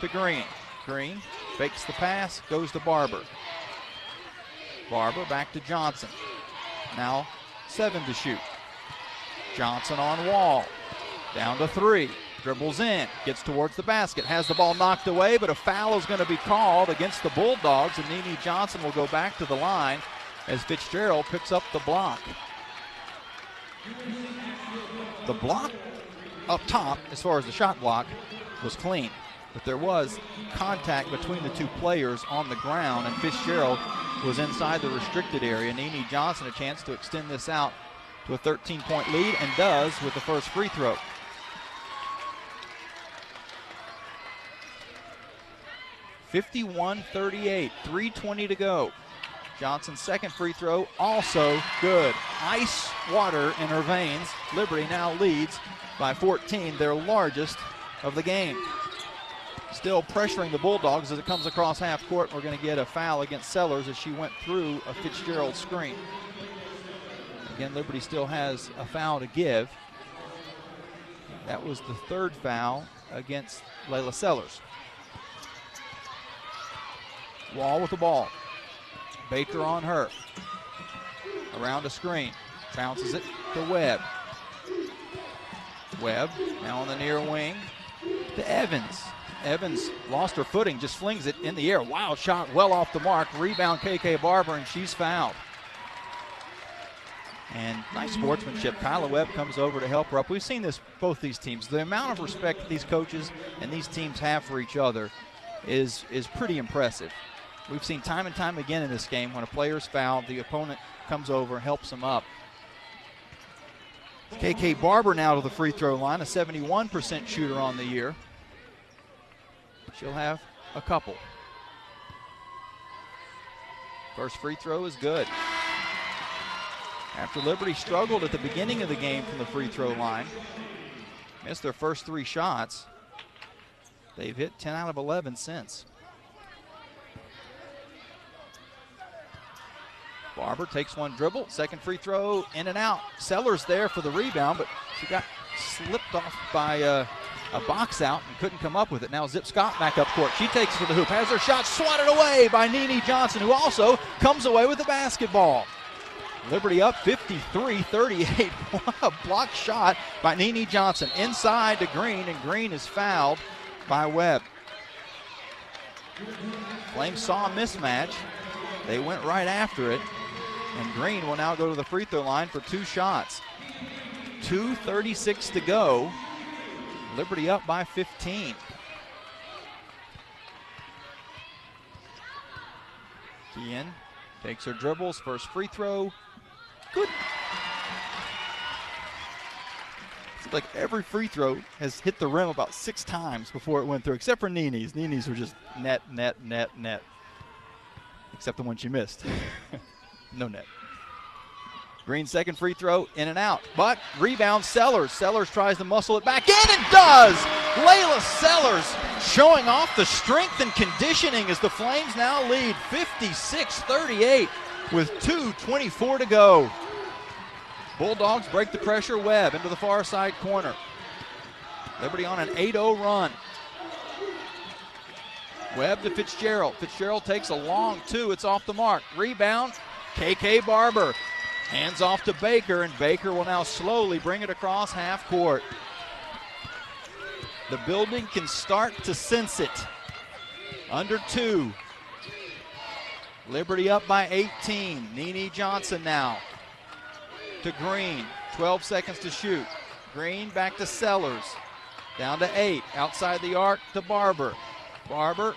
To Green. Green fakes the pass, goes to Barber. Barber back to Johnson. Now 7 to shoot. Johnson on Wall. Down to 3. Dribbles in, gets towards the basket, has the ball knocked away, but a foul is going to be called against the Bulldogs, and Nene Johnson will go back to the line as Fitzgerald picks up the block. The block up top, as far as the shot block, was clean, but there was contact between the 2 players on the ground, and Fitzgerald was inside the restricted area. Nene Johnson a chance to extend this out to a 13-point lead, and does with the first free throw. 51-38, 3:20 to go. Johnson's second free throw also good. Ice water in her veins. Liberty now leads by 14, their largest of the game. Still pressuring the Bulldogs as it comes across half court. We're going to get a foul against Sellers as she went through a Fitzgerald screen. Again, Liberty still has a foul to give. That was the 3rd foul against Layla Sellers. Wall with the ball. Baker on her. Around a screen. Bounces it to Webb. Webb now on the near wing to Evans. Evans lost her footing, just flings it in the air. Wild shot, well off the mark. Rebound KK Barber, and she's fouled. And nice sportsmanship. Kyla Webb comes over to help her up. We've seen this, both these teams. The amount of respect that these coaches and these teams have for each other is pretty impressive. We've seen time and time again in this game when a player's fouled, the opponent comes over, helps them up. KK Barber now to the free throw line, a 71% shooter on the year. She'll have a couple. First free throw is good. After Liberty struggled at the beginning of the game from the free throw line, missed their first 3 shots, they've hit 10 out of 11 since. Barber takes one dribble, second free throw, in and out. Sellers there for the rebound, but she got slipped off by a box out and couldn't come up with it. Now Zip Scott back up court. She takes it to the hoop, has her shot swatted away by Nene Johnson, who also comes away with the basketball. Liberty up 53-38. What a block shot by Nene Johnson. Inside to Green, and Green is fouled by Webb. Flames saw a mismatch. They went right after it. And Green will now go to the free throw line for 2 shots. 2:36 to go. Liberty up by 15. Kian takes her dribbles, first free throw. Good. It's like every free throw has hit the rim about 6 times before it went through, except for Nene's. Nene's were just net, net, net, net. Except the one she missed. No net. Green's second free throw, in and out. But rebound Sellers. Sellers tries to muscle it back in and does! Layla Sellers showing off the strength and conditioning as the Flames now lead 56-38 with 2:24 to go. Bulldogs break the pressure. Webb into the far side corner. Liberty on an 8-0 run. Webb to Fitzgerald. Fitzgerald takes a long 2. It's off the mark. Rebound, KK Barber. Hands off to Baker, and Baker will now slowly bring it across half court. The building can start to sense it. Under 2. Liberty up by 18. Nene Johnson now to Green. 12 seconds to shoot. Green back to Sellers. Down to 8. Outside the arc to Barber. Barber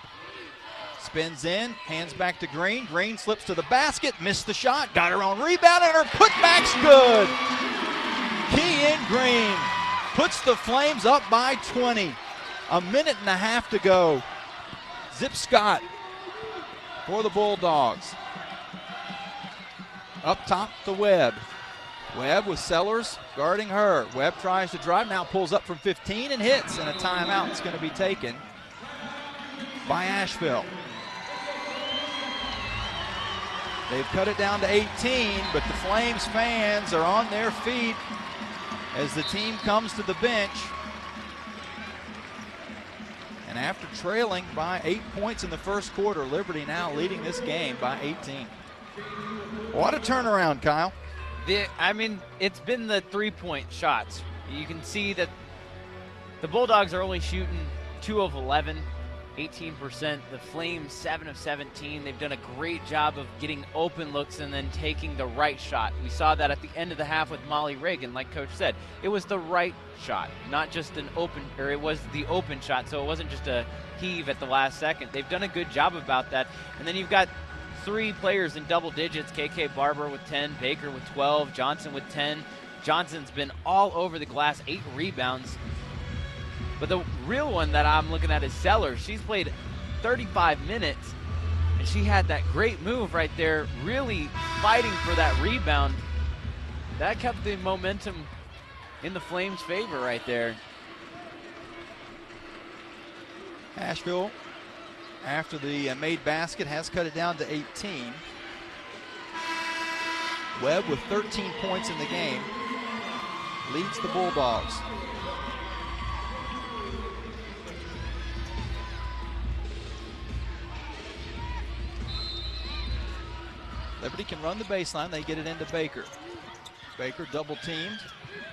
spins in, hands back to Green. Green slips to the basket, missed the shot, got her own rebound, and her putback's good. Kean Green puts the Flames up by 20. A minute and a half to go. Zip Scott for the Bulldogs. Up top to Webb. Webb with Sellers guarding her. Webb tries to drive, now pulls up from 15 and hits, and a timeout is going to be taken by Asheville. They've cut it down to 18, but the Flames fans are on their feet as the team comes to the bench. And after trailing by 8 points in the first quarter, Liberty now leading this game by 18. What a turnaround, Kyle. It's been the three-point shots. You can see that the Bulldogs are only shooting 2 of 11, 18%. The Flames 7 of 17. They've done a great job of getting open looks and then taking the right shot. We saw that at the end of the half with Molly Reagan, like Coach said. It was the right shot, not just an open, or it was the open shot, so it wasn't just a heave at the last second. They've done a good job about that. And then you've got 3 players in double digits, KK Barber with 10, Baker with 12, Johnson with 10. Johnson's been all over the glass, 8 rebounds. But the real one that I'm looking at is Sellers. She's played 35 minutes, and she had that great move right there, really fighting for that rebound. That kept the momentum in the Flames' favor right there. Asheville, after the made basket, has cut it down to 18. Webb with 13 points in the game leads the Bulldogs. Liberty can run the baseline. They get it into Baker. Baker double teamed,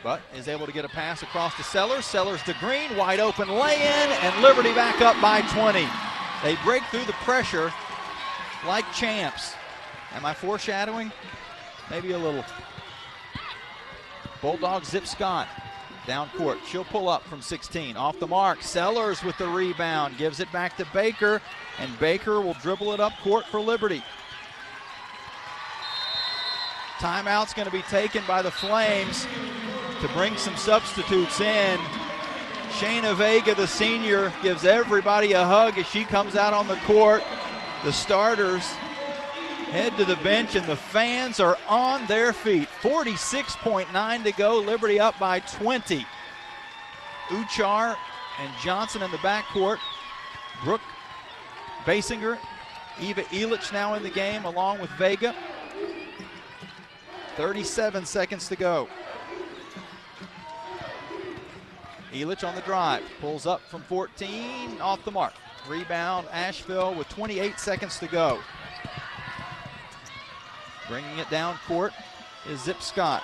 but is able to get a pass across to Sellers. Sellers to Green, wide open lay-in, and Liberty back up by 20. They break through the pressure like champs. Am I foreshadowing? Maybe a little. Bulldogs zip Scott down court. She'll pull up from 16. Off the mark. Sellers with the rebound. Gives it back to Baker, and Baker will dribble it up court for Liberty. Timeout's going to be taken by the Flames to bring some substitutes in. Shayna Vega, the senior, gives everybody a hug as she comes out on the court. The starters head to the bench, and the fans are on their feet. 46.9 to go. Liberty up by 20. Uchar and Johnson in the backcourt. Brooke Basinger, Eva Elich now in the game along with Vega. 37 seconds to go. Elich on the drive, pulls up from 14, off the mark. Rebound, Asheville with 28 seconds to go. Bringing it down court is Zip Scott.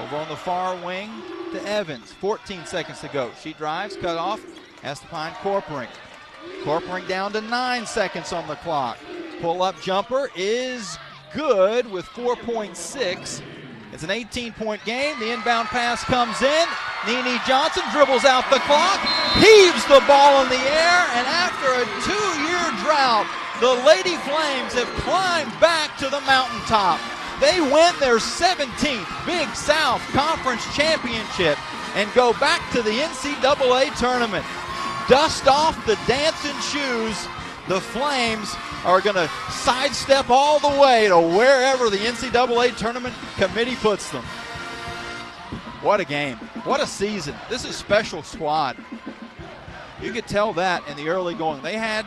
Over on the far wing to Evans, 14 seconds to go. She drives, cut off, has to find Corporing. Corporing down to 9 seconds on the clock. Pull-up jumper is good with 4.6. It's an 18-point game. The inbound pass comes in. Nene Johnson dribbles out the clock, heaves the ball in the air, and after a 2-year drought, the Lady Flames have climbed back to the mountaintop. They win their 17th Big South Conference Championship and go back to the NCAA tournament. Dust off the dancing shoes. The Flames are going to sidestep all the way to wherever the NCAA tournament committee puts them. What a game. What a season. This is a special squad. You could tell that in the early going. They had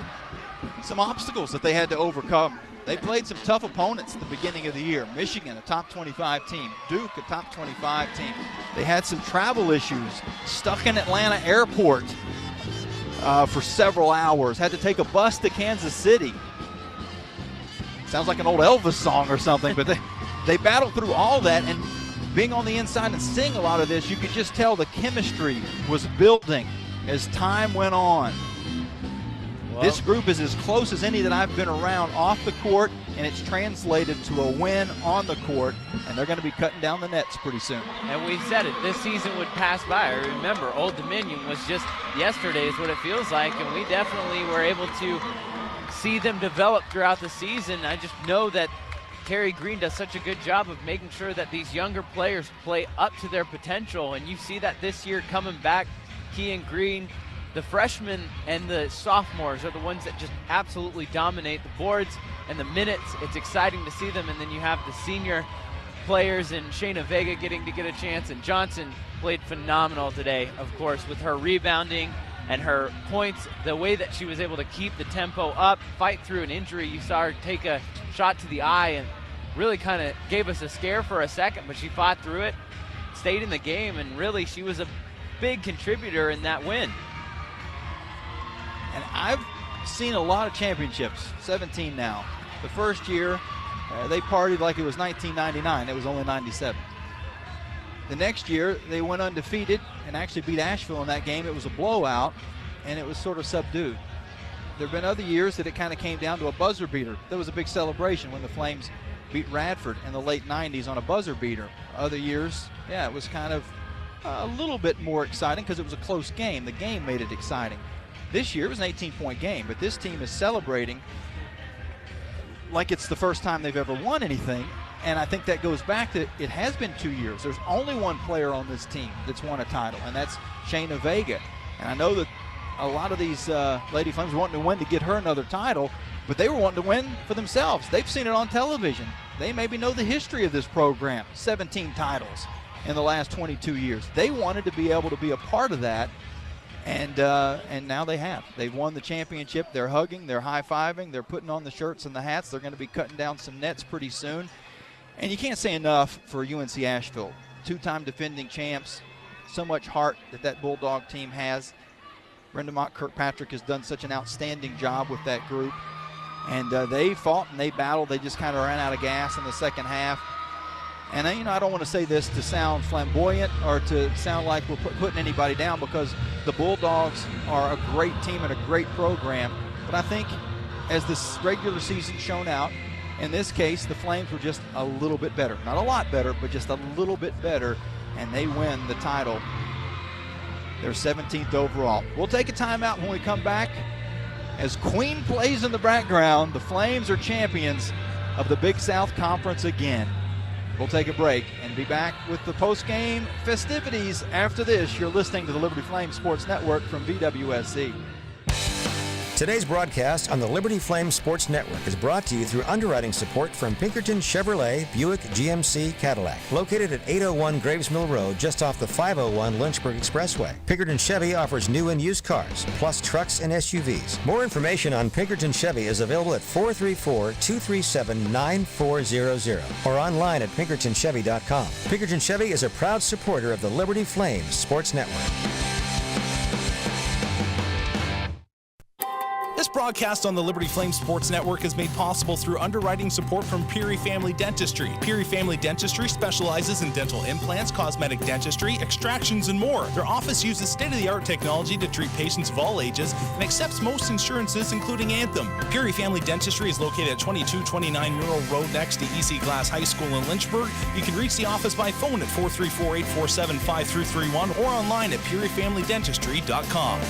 some obstacles that they had to overcome. They played some tough opponents at the beginning of the year. Michigan, a top 25 team. Duke, a top 25 team. They had some travel issues. Stuck in Atlanta Airport for several hours. Had to take a bus to Kansas City. Sounds like an old Elvis song or something, but they battled through all that, and being on the inside and seeing a lot of this, you could just tell the chemistry was building as time went on. Well, this group is as close as any that I've been around off the court, and it's translated to a win on the court, and they're going to be cutting down the nets pretty soon. And we said it, this season would pass by. I remember Old Dominion was just yesterday is what it feels like, and we definitely were able to see them develop throughout the season. I just know that Terry Green does such a good job of making sure that these younger players play up to their potential, and you see that this year coming back. Kean Green, the freshmen and the sophomores are the ones that just absolutely dominate the boards and the minutes. It's exciting to see them, and then you have the senior players and Shayna Vega getting to get a chance, and Johnson played phenomenal today, of course, with her rebounding and her points, the way that she was able to keep the tempo up, fight through an injury. You saw her take a shot to the eye and really kind of gave us a scare for a second, but she fought through it, stayed in the game, and really she was a big contributor in that win. And I've seen a lot of championships, 17 now. The first year, they partied like it was 1999. It was only 97. The next year, they went undefeated and actually beat Asheville in that game. It was a blowout, and it was sort of subdued. There have been other years that it kind of came down to a buzzer beater. There was a big celebration when the Flames beat Radford in the late 90s on a buzzer beater. Other years, yeah, it was kind of a little bit more exciting because it was a close game. The game made it exciting. This year, it was an 18-point game, but this team is celebrating like it's the first time they've ever won anything. And I think that goes back to it has been 2 years. There's only one player on this team that's won a title, and that's Shayna Vega. And I know that a lot of these Lady Flames were wanting to win to get her another title, but they were wanting to win for themselves. They've seen it on television. They maybe know the history of this program, 17 titles in the last 22 years. They wanted to be able to be a part of that, and now they have. They've won the championship. They're hugging, they're high-fiving, they're putting on the shirts and the hats. They're going to be cutting down some nets pretty soon. And you can't say enough for UNC Asheville. Two-time defending champs. So much heart that Bulldog team has. Brenda Mott Kirkpatrick has done such an outstanding job with that group. And they fought and they battled. They just kind of ran out of gas in the second half. And, I don't want to say this to sound flamboyant or to sound like we're putting anybody down, because the Bulldogs are a great team and a great program. But I think as this regular season shown out, in this case, the Flames were just a little bit better. Not a lot better, but just a little bit better, and they win the title. They're 17th overall. We'll take a timeout when we come back. As Queen plays in the background, the Flames are champions of the Big South Conference again. We'll take a break and be back with the post-game festivities after this. You're listening to the Liberty Flames Sports Network from VWSC. Today's broadcast on the Liberty Flames Sports Network is brought to you through underwriting support from Pinkerton Chevrolet Buick GMC Cadillac, located at 801 Graves Mill Road, just off the 501 Lynchburg Expressway. Pinkerton Chevy offers new and used cars, plus trucks and SUVs. More information on Pinkerton Chevy is available at 434-237-9400 or online at pinkertonchevy.com. Pinkerton Chevy is a proud supporter of the Liberty Flames Sports Network. This broadcast on the Liberty Flames Sports Network is made possible through underwriting support from Peary Family Dentistry. Peary Family Dentistry specializes in dental implants, cosmetic dentistry, extractions, and more. Their office uses state-of-the-art technology to treat patients of all ages and accepts most insurances, including Anthem. Peary Family Dentistry is located at 2229 Murrow Road next to EC Glass High School in Lynchburg. You can reach the office by phone at 434-847-5331 or online at pearyfamilydentistry.com.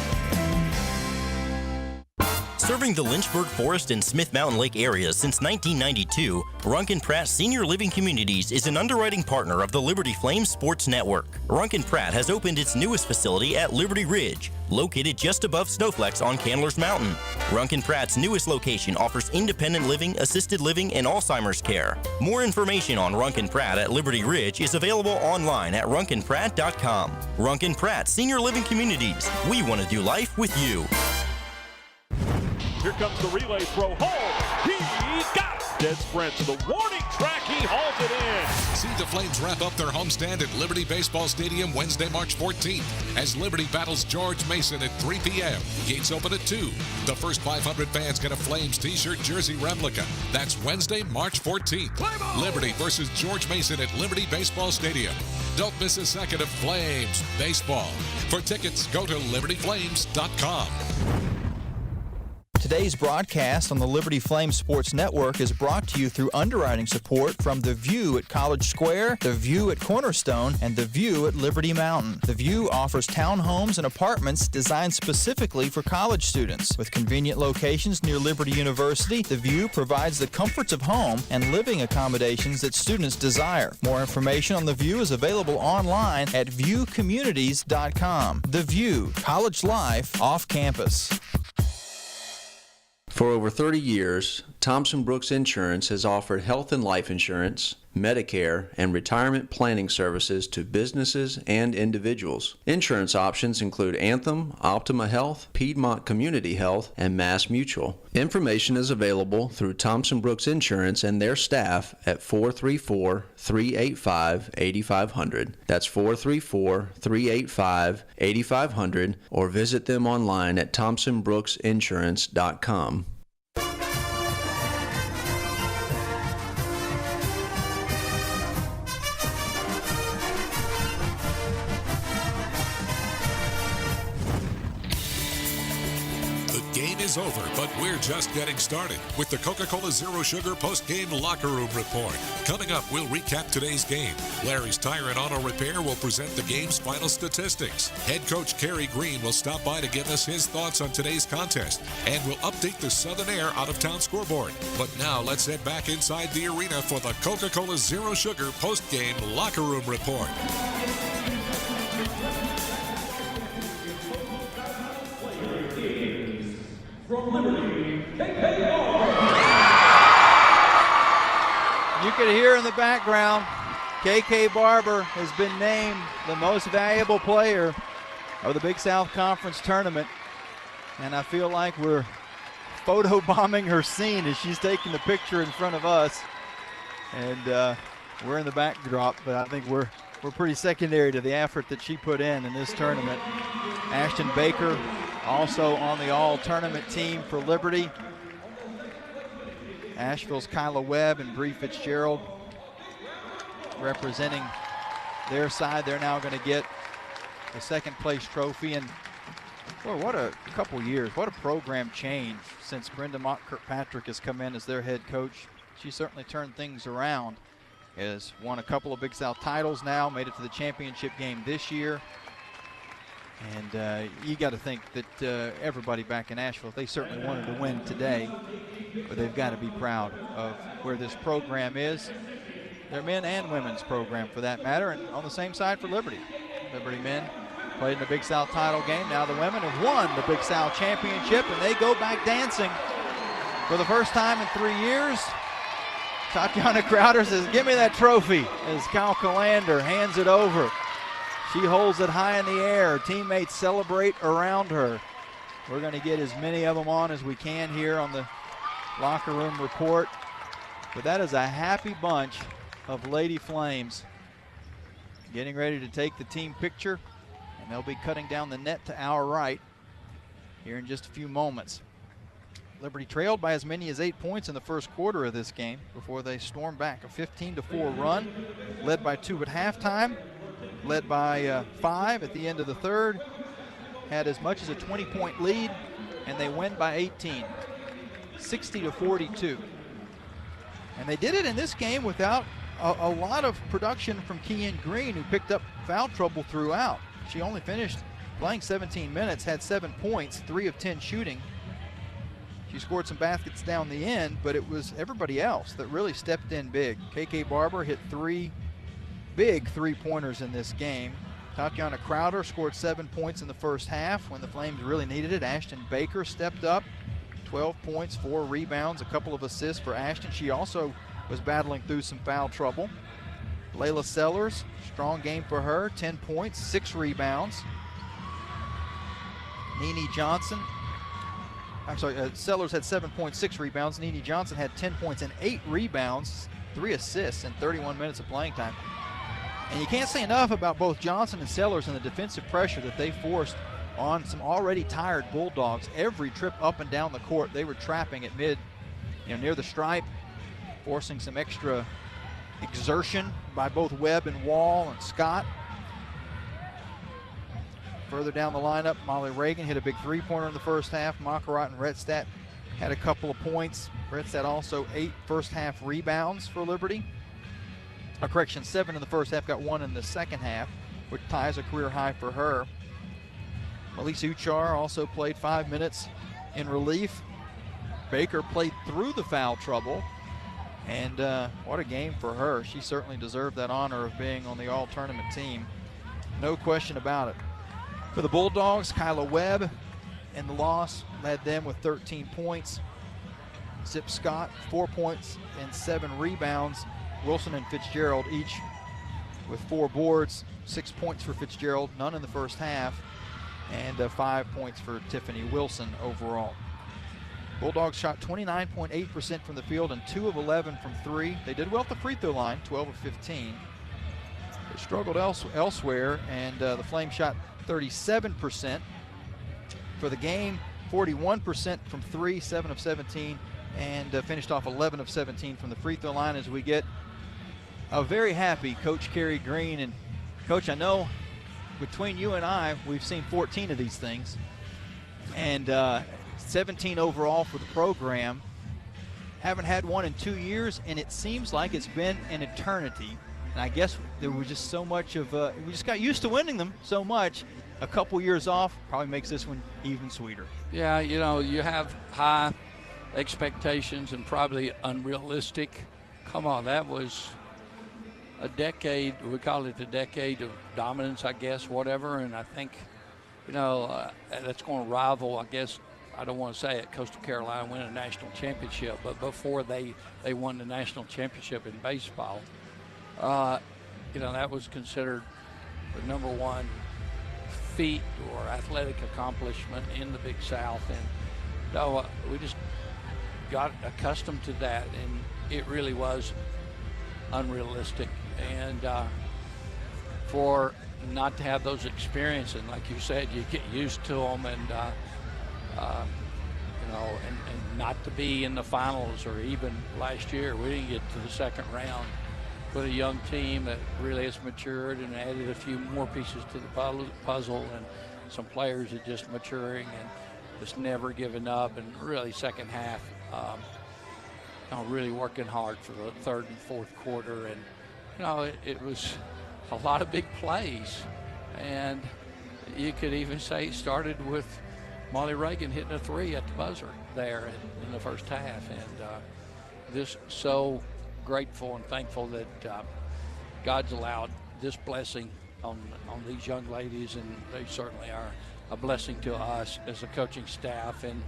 Serving the Lynchburg, Forest, and Smith Mountain Lake areas since 1992, Runkin Pratt Senior Living Communities is an underwriting partner of the Liberty Flames Sports Network. Runkin Pratt has opened its newest facility at Liberty Ridge, located just above Snowflex on Candler's Mountain. Runkin Pratt's newest location offers independent living, assisted living, and Alzheimer's care. More information on Runkin Pratt at Liberty Ridge is available online at runkinpratt.com. Runkin Pratt Senior Living Communities. We want to do life with you. Here comes the relay throw. Hold. He got it. Dead sprint to the warning track. He hauls it in. See the Flames wrap up their homestand at Liberty Baseball Stadium Wednesday, March 14th as Liberty battles George Mason at 3 p.m. Gates open at 2. The first 500 fans get a Flames t-shirt jersey replica. That's Wednesday, March 14th. Liberty versus George Mason at Liberty Baseball Stadium. Don't miss a second of Flames baseball. For tickets, go to libertyflames.com. Today's broadcast on the Liberty Flames Sports Network is brought to you through underwriting support from The View at College Square, The View at Cornerstone, and The View at Liberty Mountain. The View offers townhomes and apartments designed specifically for college students. With convenient locations near Liberty University, The View provides the comforts of home and living accommodations that students desire. More information on The View is available online at viewcommunities.com. The View, college life off campus. For over 30 years, Thompson Brooks Insurance has offered health and life insurance, Medicare, and retirement planning services to businesses and individuals. Insurance options include Anthem, Optima Health, Piedmont Community Health, and Mass Mutual. Information is available through Thompson Brooks Insurance and their staff at 434-385-8500. That's 434-385-8500, or visit them online at thompsonbrooksinsurance.com. Is over, but we're just getting started with the Coca-Cola Zero Sugar post-game locker room report. Coming up, we'll recap today's game. Larry's Tire and Auto Repair will present the game's final statistics. Head coach Kerry Green will stop by to give us his thoughts on today's contest, and we'll update the Southern Air out-of-town scoreboard. But now let's head back inside the arena for the Coca-Cola Zero Sugar post-game locker room report. From Liberty, You could hear in the background, KK Barber has been named the most valuable player of the Big South Conference tournament. And I feel like we're photobombing her scene as she's taking the picture in front of us. And we're in the backdrop, but I think we're pretty secondary to the effort that she put in this tournament. Ashton Baker also on the all-tournament team for Liberty. Asheville's Kyla Webb and Bree Fitzgerald representing their side. They're now going to get the second-place trophy. And boy, what a couple years. What a program change since Brenda Mott Kirkpatrick has come in as their head coach. She certainly turned things around. Has won a couple of Big South titles now, made it to the championship game this year. And you got to think that everybody back in Asheville, they certainly wanted to win today, but they've got to be proud of where this program is. Their men and women's program for that matter, and on the same side for Liberty. Liberty men played in the Big South title game. Now the women have won the Big South championship, and they go back dancing for the first time in 3 years. Tatiana Crowder says, "Give me that trophy," as Kyle Calander hands it over. She holds it high in the air. Teammates celebrate around her. We're going to get as many of them on as we can here on the locker room report. But that is a happy bunch of Lady Flames getting ready to take the team picture. And they'll be cutting down the net to our right here in just a few moments. Liberty trailed by as many as 8 points in the first quarter of this game before they stormed back. A 15-4 run, led by 2 at halftime, led by 5 at the end of the third, had as much as a 20-point lead, and they win by 18, 60-42. And they did it in this game without a lot of production from Kean Green, who picked up foul trouble throughout. She only finished playing 17 minutes, had 7 points, 3 of 10 shooting. She scored some baskets down the end, but it was everybody else that really stepped in big. KK Barber hit 3 big three-pointers in this game. Tatiana Crowder scored 7 points in the first half when the Flames really needed it. Ashton Baker stepped up, 12 points, 4 rebounds, a couple of assists for Ashton. She also was battling through some foul trouble. Layla Sellers, strong game for her, 10 points, 6 rebounds. Nene Johnson Sellers had 7.6 rebounds. Nene Johnson had 10 points and 8 rebounds, 3 assists in 31 minutes of playing time. And you can't say enough about both Johnson and Sellers and the defensive pressure that they forced on some already tired Bulldogs. Every trip up and down the court, they were trapping at near the stripe, forcing some extra exertion by both Webb and Wall and Scott. Further down the lineup, Molly Reagan hit a big three-pointer in the first half. Makarat and Redstadt had a couple of points. Redstadt also 8 first-half rebounds for Liberty. 7 in the first half, got 1 in the second half, which ties a career high for her. Melissa Uchar also played 5 minutes in relief. Baker played through the foul trouble, and what a game for her. She certainly deserved that honor of being on the all-tournament team. No question about it. For the Bulldogs, Kyla Webb in the loss led them with 13 points. Zip Scott, 4 points and 7 rebounds. Wilson and Fitzgerald each with 4 boards, 6 points for Fitzgerald, none in the first half, and 5 points for Tiffany Wilson overall. Bulldogs shot 29.8% from the field and 2 of 11 from 3. They did well at the free throw line, 12 of 15. They struggled elsewhere, and the Flames shot 37% for the game, 41% from 3, 7 of 17, and finished off 11 of 17 from the free throw line as we get a very happy Coach Kerry Green. And Coach, I know between you and I, we've seen 14 of these things, and 17 overall for the program. Haven't had one in 2 years, and it seems like it's been an eternity. And I guess there was just so much of, we just got used to winning them so much. A couple years off probably makes this one even sweeter. Yeah, you know, you have high expectations and probably unrealistic. Come on, that was a decade, we call it a decade of dominance, I guess, whatever. And I think, you know, that's going to rival, I guess, I don't want to say it, Coastal Carolina winning a national championship, but before they won the national championship in baseball, you know, that was considered the #1 feat or athletic accomplishment in the Big South. And so we just got accustomed to that, and it really was unrealistic. And for not to have those experiences, like you said, you get used to them, and you know, and not to be in the finals, or even last year we didn't get to the second round with a young team that really has matured and added a few more pieces to the puzzle, and some players are just maturing and just never giving up, and really second half you know, really working hard for the third and fourth quarter. And you know, it was a lot of big plays, and you could even say it started with Molly Reagan hitting a 3 at the buzzer there in the first half. And this so grateful and thankful that God's allowed this blessing on these young ladies, and they certainly are a blessing to us as a coaching staff. And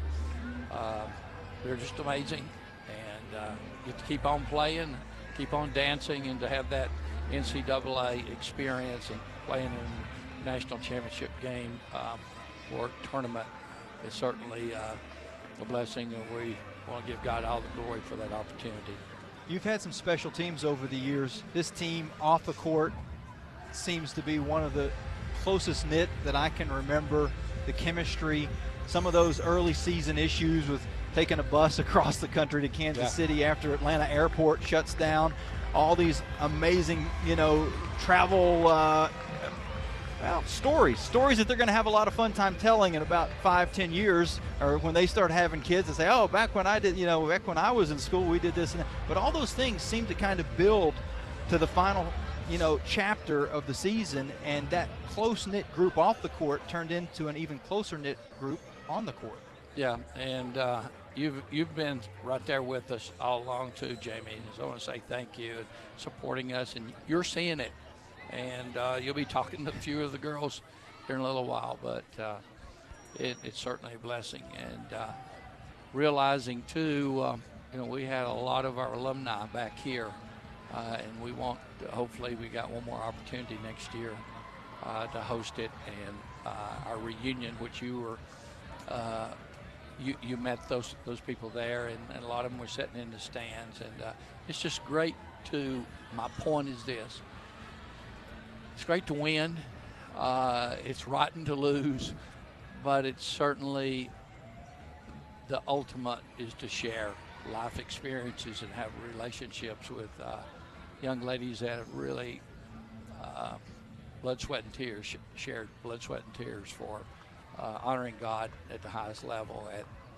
they're just amazing, and get to keep on playing, keep on dancing, and to have that NCAA experience and playing in a national championship game or tournament is certainly a blessing, and we want to give God all the glory for that opportunity. You've had some special teams over the years. This team off the court seems to be one of the closest knit that I can remember. The chemistry, some of those early season issues with taking a bus across the country to Kansas City after Atlanta Airport shuts down, all these amazing, you know, travel stories that they're going to have a lot of fun time telling in about 5-10 years, or when they start having kids and say, oh, back when I was in school, we did this and that. But all those things seem to kind of build to the final, you know, chapter of the season, and that close-knit group off the court turned into an even closer-knit group on the court. Yeah, and you've been right there with us all along too, Jamie. So I want to say thank you and supporting us, and you're seeing it. And you'll be talking to a few of the girls here in a little while, but it's certainly a blessing. And realizing too, you know, we had a lot of our alumni back here, and we want, hopefully we got one more opportunity next year to host it. And our reunion, which you were you met those people there, and a lot of them were sitting in the stands, and it's just great to. My point is this: it's great to win. It's rotten to lose, but it's certainly the ultimate is to share life experiences and have relationships with young ladies that have really blood, sweat, and tears, shared blood, sweat, and tears for honoring God at the highest level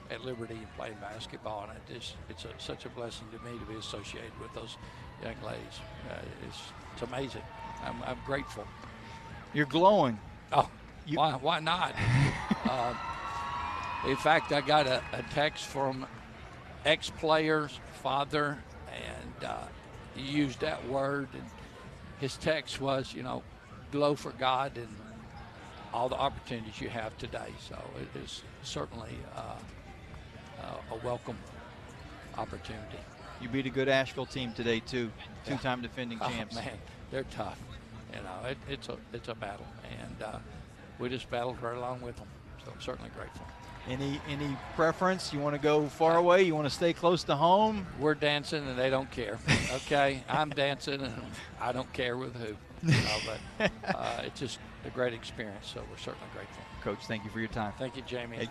at Liberty and playing basketball. And it's such a blessing to me to be associated with those young ladies. It's amazing. I'm grateful. You're glowing. Oh, why not? In fact, I got a text from ex-player's father, and he used that word, and his text was, glow for God and all the opportunities you have today. So it is certainly a welcome opportunity. You beat a good Asheville team today too, two-time defending champs. Man, they're tough. It's a battle, and we just battled right along with them. So I'm certainly grateful. Any preference? You want to go far away? You want to stay close to home? We're dancing, and they don't care. Okay, I'm dancing, and I don't care with who. But it's just a great experience. So we're certainly grateful. Coach, thank you for your time. Thank you, Jamie.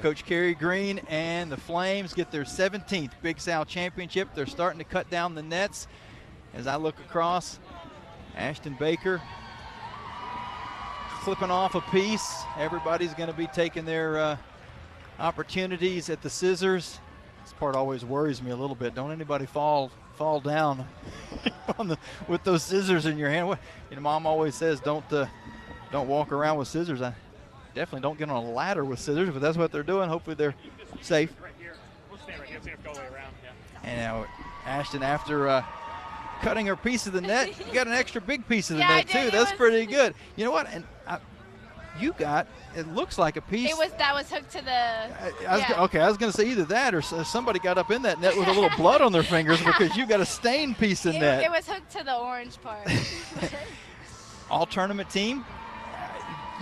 Coach Kerry Green and the Flames get their 17th Big South Championship. They're starting to cut down the nets. As I look across, Ashton Baker clipping off a piece. Everybody's going to be taking their opportunities at the scissors. This part always worries me a little bit. Don't anybody fall down with those scissors in your hand. Mom always says don't walk around with scissors. I definitely don't get on a ladder with scissors, but that's what they're doing. Hopefully they're safe. Right here. We'll stay right here. So you have to go way around. Yeah. And now Ashton, after cutting her piece of the net, you got an extra big piece of the net too. That's pretty good. You know what? And you got, it looks like a piece. That was hooked to the. Okay, I was going to say either that or somebody got up in that net with a little blood on their fingers because you got a stained piece of net. It was hooked to the orange part. All tournament team.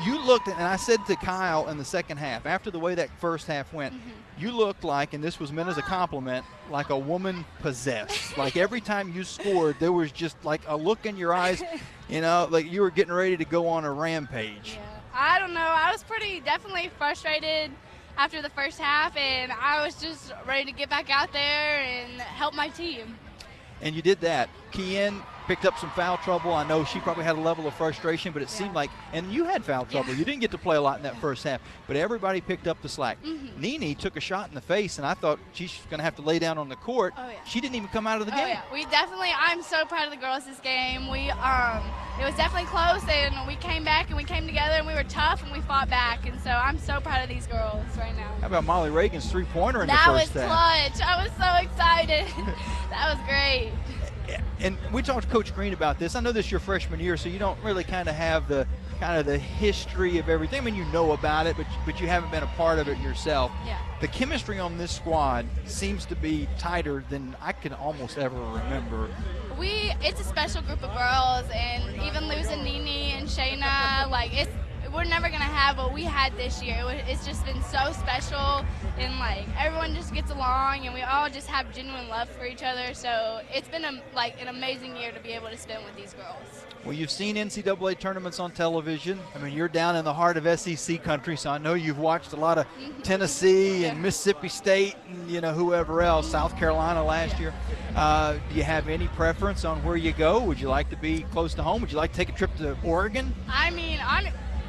You looked, and I said to Kyle in the second half, after the way that first half went, you looked like, and this was meant as a compliment, like a woman possessed. Like every time you scored, there was just like a look in your eyes, like you were getting ready to go on a rampage. Yeah. I don't know. I was definitely frustrated after the first half, and I was just ready to get back out there and help my team. And you did that. Kian picked up some foul trouble. I know she probably had a level of frustration, but it seemed like, and you had foul trouble. You didn't get to play a lot in that first half, but everybody picked up the slack. Nene took a shot in the face, and I thought she's going to have to lay down on the court. She didn't even come out of the game. I'm so proud of the girls this game. It was definitely close, and we came back, and we came together, and we were tough, and we fought back, and so I'm so proud of these girls right now. How about Molly Reagan's three-pointer in the first half? That was clutch. I was so excited. That was great. And we talked to Coach Green about this. I know this is your freshman year, so you don't really kind of have the history of everything. I mean, you know about it, but you haven't been a part of it yourself. Yeah. The chemistry on this squad seems to be tighter than I can almost ever remember. It's a special group of girls, and even losing Nene and Shayna, we're never going to have what we had this year. It's just been so special, and everyone just gets along, and we all just have genuine love for each other. So it's been an amazing year to be able to spend with these girls. Well, you've seen NCAA tournaments on television. I mean, you're down in the heart of SEC country, so I know you've watched a lot of Tennessee and Mississippi State and, whoever else, South Carolina last year. Do you have any preference on where you go? Would you like to be close to home? Would you like to take a trip to Oregon? I mean,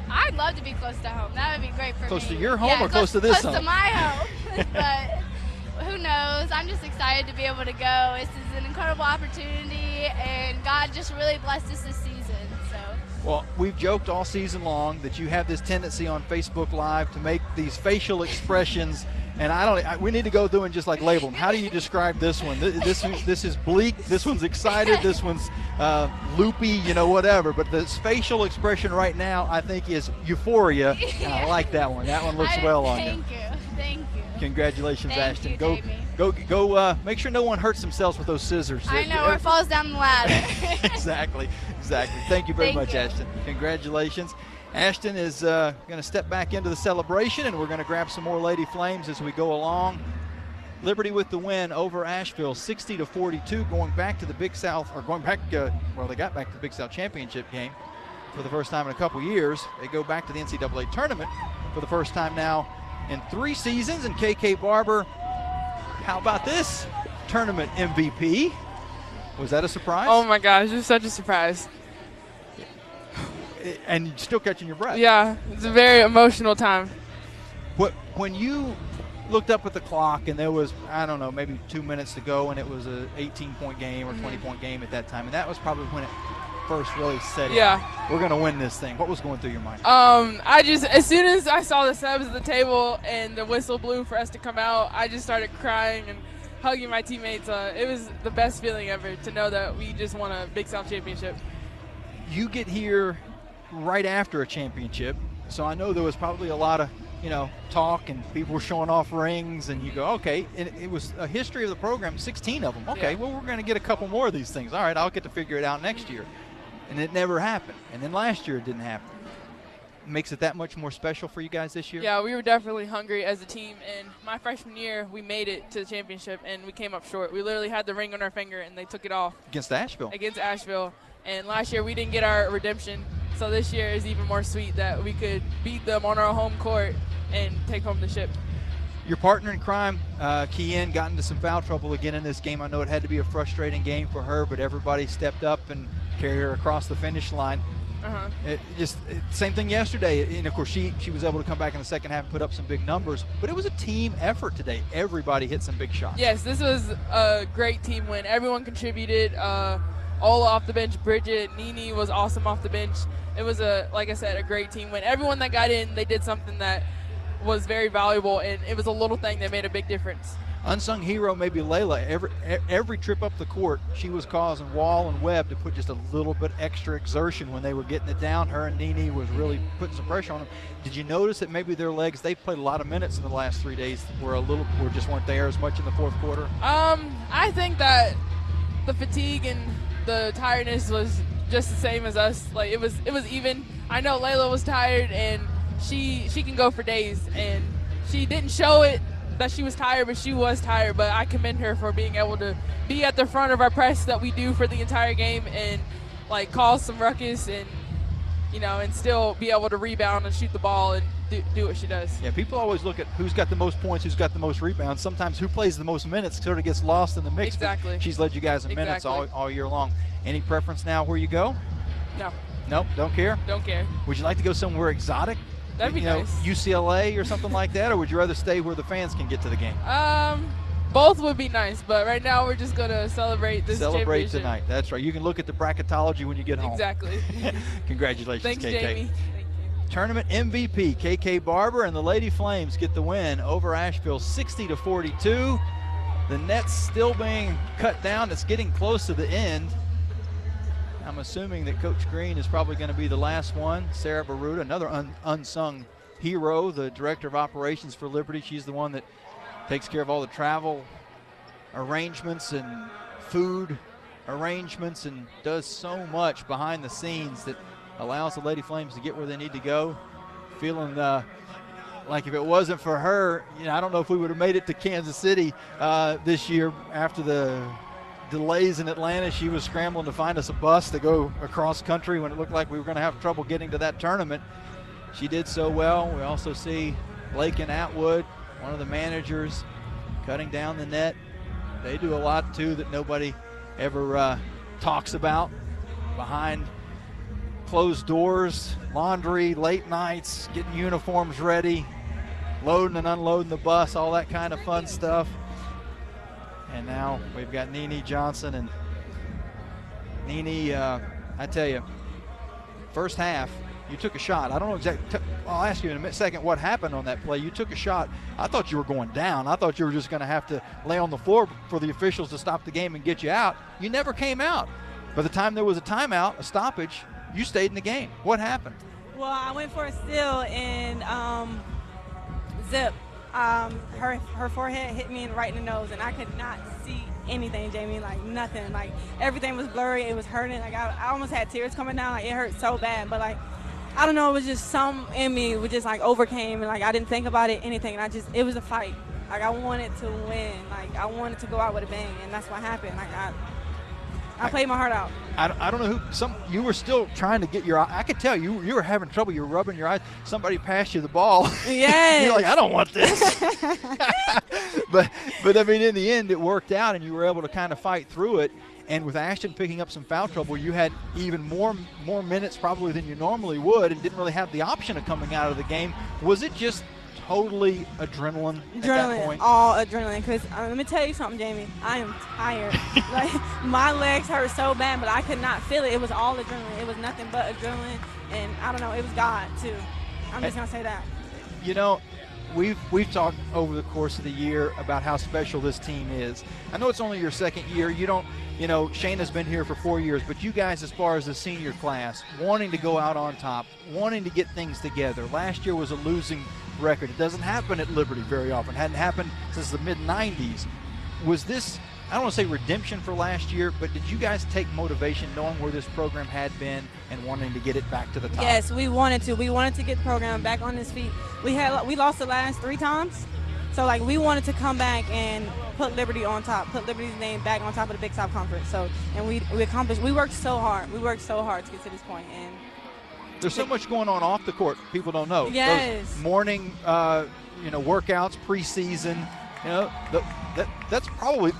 I'd love to be close to home. That would be great for me. Close to your home or close to this home? Close to my home. But who knows? I'm just excited to be able to go. This is an incredible opportunity, and God just really blessed us this season. So. Well, we've joked all season long that you have this tendency on Facebook Live to make these facial expressions, and we need to go through and just label them. How do you describe this one? This is bleak. This one's excited. This one's loopy. Whatever. But this facial expression right now, I think, is euphoria, and I like that one. That one looks well on you. Thank you. Congratulations, Thank Ashton. you, Go. Make sure no one hurts themselves with those scissors. I know, or falls down the ladder. Exactly. Thank you very much, Ashton. Congratulations. Ashton is going to step back into the celebration, and we're going to grab some more Lady Flames as we go along. Liberty with the win over Asheville, 60-42, going back to the Big South, or going back, they got back to the Big South Championship game for the first time in a couple years. They go back to the NCAA tournament for the first time now in 3 seasons. And KK Barber, how about this? Tournament MVP. Was that a surprise? Oh my gosh, it was such a surprise. And still catching your breath. Yeah, it's a very emotional time. When you looked up at the clock and there was, I don't know, maybe 2 minutes to go, and it was an 18-point game or 20-point game at that time, and that was probably when it first really set in. Yeah. We're going to win this thing. What was going through your mind? As soon as I saw the subs at the table and the whistle blew for us to come out, I just started crying and hugging my teammates. It was the best feeling ever to know that we just won a Big South championship. You get here right after a championship, so I know there was probably a lot of talk, and people were showing off rings, and you go, okay, and it was a history of the program, 16 of them. Okay, well, we're going to get a couple more of these things. All right, I'll get to figure it out next year. And it never happened. And then last year it didn't happen. Makes it that much more special for you guys this year? Yeah, we were definitely hungry as a team, and my freshman year, we made it to the championship, and we came up short. We literally had the ring on our finger, and they took it off. Against Asheville. Against Asheville. And last year we didn't get our redemption, so this year is even more sweet that we could beat them on our home court and take home the ship. Your partner in crime, Kian, got into some foul trouble again in this game. I know it had to be a frustrating game for her, but everybody stepped up and carried her across the finish line. Same thing yesterday, and of course she was able to come back in the second half and put up some big numbers, but it was a team effort today. Everybody hit some big shots. Yes, this was a great team win. Everyone contributed, all off the bench. Bridget, Nini was awesome off the bench. It was, like I said, a great team win. Everyone that got in, they did something that was very valuable, and it was a little thing that made a big difference. Unsung hero maybe Layla. Every trip up the court, she was causing Wall and Webb to put just a little bit extra exertion when they were getting it down. Her and Nini was really putting some pressure on them. Did you notice that maybe their legs, they played a lot of minutes in the last 3 days, just weren't there as much in the fourth quarter? I think that the fatigue and the tiredness was just the same as us. Like it was even. I know Layla was tired, and she can go for days, and she didn't show it that she was tired, but she was tired. But I commend her for being able to be at the front of our press that we do for the entire game, and like cause some ruckus, and and still be able to rebound and shoot the ball and do what she does. Yeah, people always look at who's got the most points, who's got the most rebounds. Sometimes who plays the most minutes sort of gets lost in the mix. Exactly. She's led you guys in minutes all year long. Any preference now where you go? No. Nope, don't care? Don't care. Would you like to go somewhere exotic? That'd be nice. UCLA or something like that, or would you rather stay where the fans can get to the game? Both would be nice, but right now we're just going to celebrate this Celebrate championship. Tonight. That's right. You can look at the bracketology when you get home. Exactly. Congratulations, Thanks, KK. Jamie. Tournament MVP, KK Barber, and the Lady Flames get the win over Asheville, 60-42. The net's still being cut down. It's getting close to the end. I'm assuming that Coach Green is probably going to be the last one. Sarah Baruta, another unsung hero, the Director of Operations for Liberty. She's the one that takes care of all the travel arrangements and food arrangements and does so much behind the scenes that allows the Lady Flames to get where they need to go. Feeling like if it wasn't for her, I don't know if we would have made it to Kansas City this year after the delays in Atlanta. She was scrambling to find us a bus to go across country when it looked like we were going to have trouble getting to that tournament. She did so well. We also see Blake and Atwood, one of the managers, cutting down the net. They do a lot too that nobody ever talks about. Behind closed doors, laundry, late nights, getting uniforms ready, loading and unloading the bus, all that kind of fun stuff. And now we've got Nene Johnson. And Nene, I tell you, first half, you took a shot. I don't know exactly. I'll ask you in a second what happened on that play. You took a shot. I thought you were going down. I thought you were just going to have to lay on the floor for the officials to stop the game and get you out. You never came out. By the time there was a timeout, a stoppage, you stayed in the game. What happened? Well, I went for a steal and Zip. Her forehead hit me right in the nose, and I could not see anything, Jamie, like nothing. Like everything was blurry. It was hurting. Like I almost had tears coming down. Like it hurt so bad. But like I don't know, it was just some in me would just like overcame, and like I didn't think about it, anything, and it was a fight. Like I wanted to win, like I wanted to go out with a bang, and that's what happened. Like I played my heart out. I don't know you were still trying to get your eye. I could tell you were having trouble. You were rubbing your eyes. Somebody passed you the ball. Yes. You're like, I don't want this. but I mean, in the end, it worked out, and you were able to kind of fight through it. And with Ashton picking up some foul trouble, you had even more minutes probably than you normally would, and didn't really have the option of coming out of the game. Was it just totally adrenaline at that point? All adrenaline. Because let me tell you something, Jamie. I am tired. Like my legs hurt so bad, but I could not feel it. It was all adrenaline. It was nothing but adrenaline, and I don't know. It was God too. I'm just gonna say that. You know, we've talked over the course of the year about how special this team is. I know it's only your second year. Shayna's been here for 4 years, but you guys, as far as the senior class, wanting to go out on top, wanting to get things together. Last year was a losing record. It doesn't happen at Liberty very often. It hadn't happened since the mid-'90s. Was this, I don't want to say redemption for last year, but did you guys take motivation knowing where this program had been and wanting to get it back to the top? Yes, we wanted to. We wanted to get the program back on its feet. We lost the last 3 times. So, like, we wanted to come back and put Liberty on top, put Liberty's name back on top of the Big South Conference. So, and we accomplished. We worked so hard. We worked so hard to get to this point. And there's so much going on off the court. People don't know. Yes. Those morning, workouts, preseason. That's probably.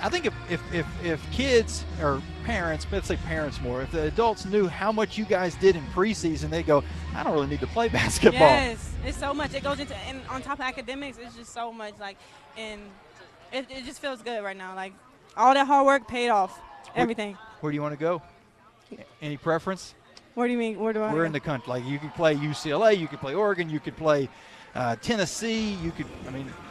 I think if kids or parents, let's say parents more, if the adults knew how much you guys did in preseason, they go, I don't really need to play basketball. Yes, it's so much. It goes into, and on top of academics, it's just so much. Like, and it just feels good right now. Like, all that hard work paid off. Everything. Where do you want to go? Any preference? What do you mean? Where do I? We're in the country. Like, you could play UCLA, you could play Oregon, you could play Tennessee.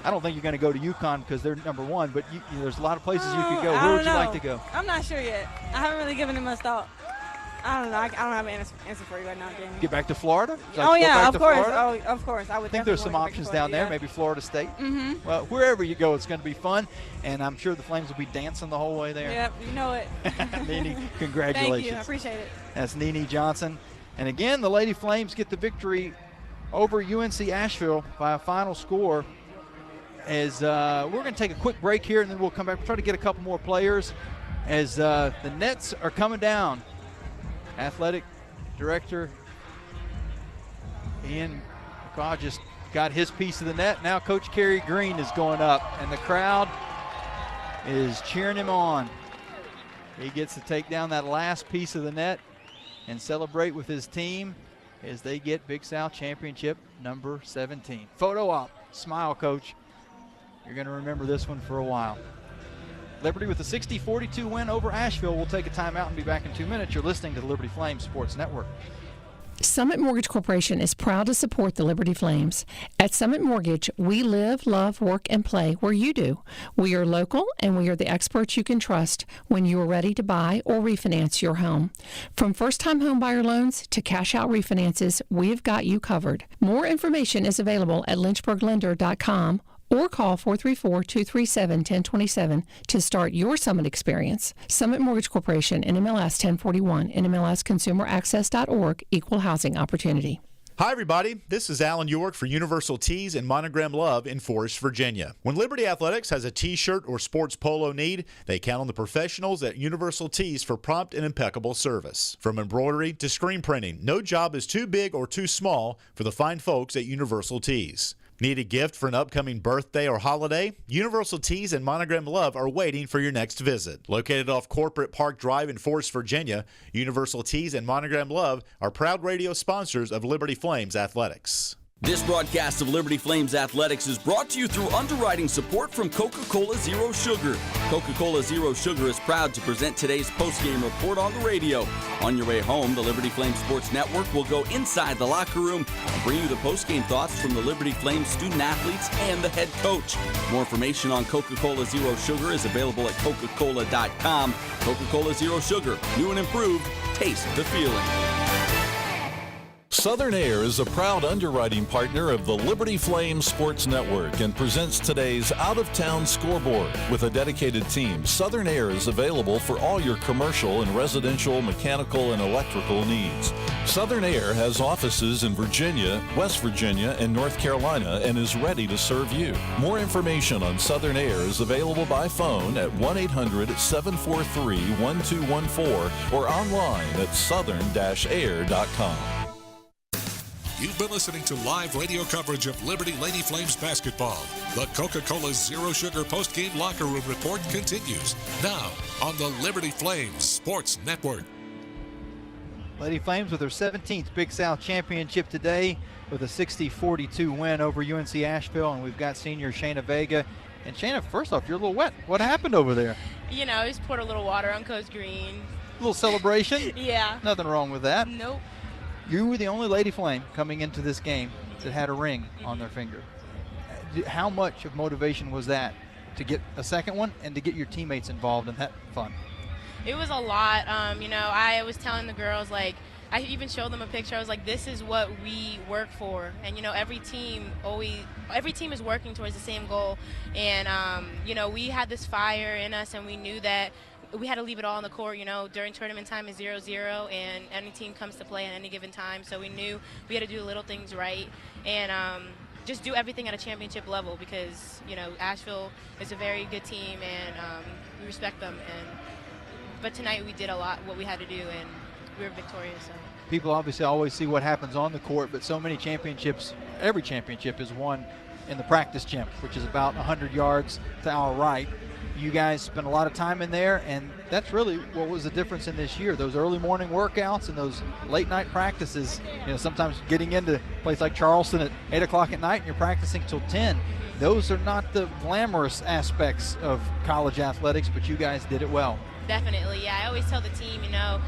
I don't think you're going to go to UConn because they're number 1, but there's a lot of places you could go. Where would you like to go? I'm not sure yet. I haven't really given it much thought. I don't know. I don't have an answer for you right now, Jamie. Get back to Florida? Of course. Oh, of course. I would think there's some options down there, maybe Florida State. Mm-hmm. Well, wherever you go, it's going to be fun, and I'm sure the Flames will be dancing the whole way there. Yep, you know it. Nene, congratulations. Thank you. I appreciate it. That's Nene Johnson. And again, the Lady Flames get the victory over UNC Asheville by a final score. As we're going to take a quick break here, and then we'll come back. We'll try to get a couple more players as the nets are coming down. Athletic Director Ian McCaw just got his piece of the net. Now Coach Kerry Green is going up, and the crowd is cheering him on. He gets to take down that last piece of the net and celebrate with his team as they get Big South Championship number 17. Photo op. Smile, Coach. You're going to remember this one for a while. Liberty with a 60-42 win over Asheville. We'll take a timeout and be back in 2 minutes. You're listening to the Liberty Flames Sports Network. Summit Mortgage Corporation is proud to support the Liberty Flames. At Summit Mortgage, we live, love, work, and play where you do. We are local, and we are the experts you can trust when you are ready to buy or refinance your home. From first-time home buyer loans to cash-out refinances, we've got you covered. More information is available at lynchburglender.com or call 434-237-1027 to start your Summit experience. Summit Mortgage Corporation, NMLS 1041, NMLSconsumeraccess.org, Equal Housing Opportunity. Hi, everybody. This is Alan York for Universal Tees and Monogram Love in Forest, Virginia. When Liberty Athletics has a T-shirt or sports polo need, they count on the professionals at Universal Tees for prompt and impeccable service. From embroidery to screen printing, no job is too big or too small for the fine folks at Universal Tees. Need a gift for an upcoming birthday or holiday? Universal Tees and Monogram Love are waiting for your next visit. Located off Corporate Park Drive in Forest, Virginia, Universal Tees and Monogram Love are proud radio sponsors of Liberty Flames Athletics. This broadcast of Liberty Flames Athletics is brought to you through underwriting support from Coca-Cola Zero Sugar. Coca-Cola Zero Sugar is proud to present today's postgame report on the radio. On your way home, the Liberty Flames Sports Network will go inside the locker room and bring you the postgame thoughts from the Liberty Flames student athletes and the head coach. More information on Coca-Cola Zero Sugar is available at Coca-Cola.com. Coca-Cola Zero Sugar, new and improved, taste the feeling. Southern Air is a proud underwriting partner of the Liberty Flames Sports Network and presents today's out-of-town scoreboard. With a dedicated team, Southern Air is available for all your commercial and residential, mechanical, and electrical needs. Southern Air has offices in Virginia, West Virginia, and North Carolina and is ready to serve you. More information on Southern Air is available by phone at 1-800-743-1214 or online at southern-air.com. You've been listening to live radio coverage of Liberty Lady Flames basketball. The Coca-Cola Zero Sugar post-game locker room report continues now on the Liberty Flames Sports Network. Lady Flames with their 17th Big South Championship today with a 60-42 win over UNC Asheville, and we've got senior Shayna Vega. And Shayna, first off, you're a little wet. What happened over there? You know, just poured a little water on Coach Green. A little celebration? Yeah. Nothing wrong with that. Nope. You were the only Lady Flame coming into this game that had a ring on their finger. How much of motivation was that to get a second one and to get your teammates involved in that fun? It was a lot. You know, I was telling the girls, like, I even showed them a picture. I was like, this is what we work for. And, you know, every team is working towards the same goal. And, you know, we had this fire in us, and we knew that we had to leave it all on the court. You know, during tournament time is 0-0, and any team comes to play at any given time. So we knew we had to do the little things right and just do everything at a championship level because, you know, Asheville is a very good team, and we respect them. But tonight we did a lot what we had to do, and we were victorious. So. People obviously always see what happens on the court, but so many championships, every championship is won in the practice gym, which is about 100 yards to our right. You guys spent a lot of time in there, and that's really what was the difference in this year. Those early morning workouts and those late night practices, you know, sometimes getting into a place like Charleston at 8 o'clock at night and you're practicing till 10. Those are not the glamorous aspects of college athletics, but you guys did it well. Definitely, yeah. I always tell the team, you know,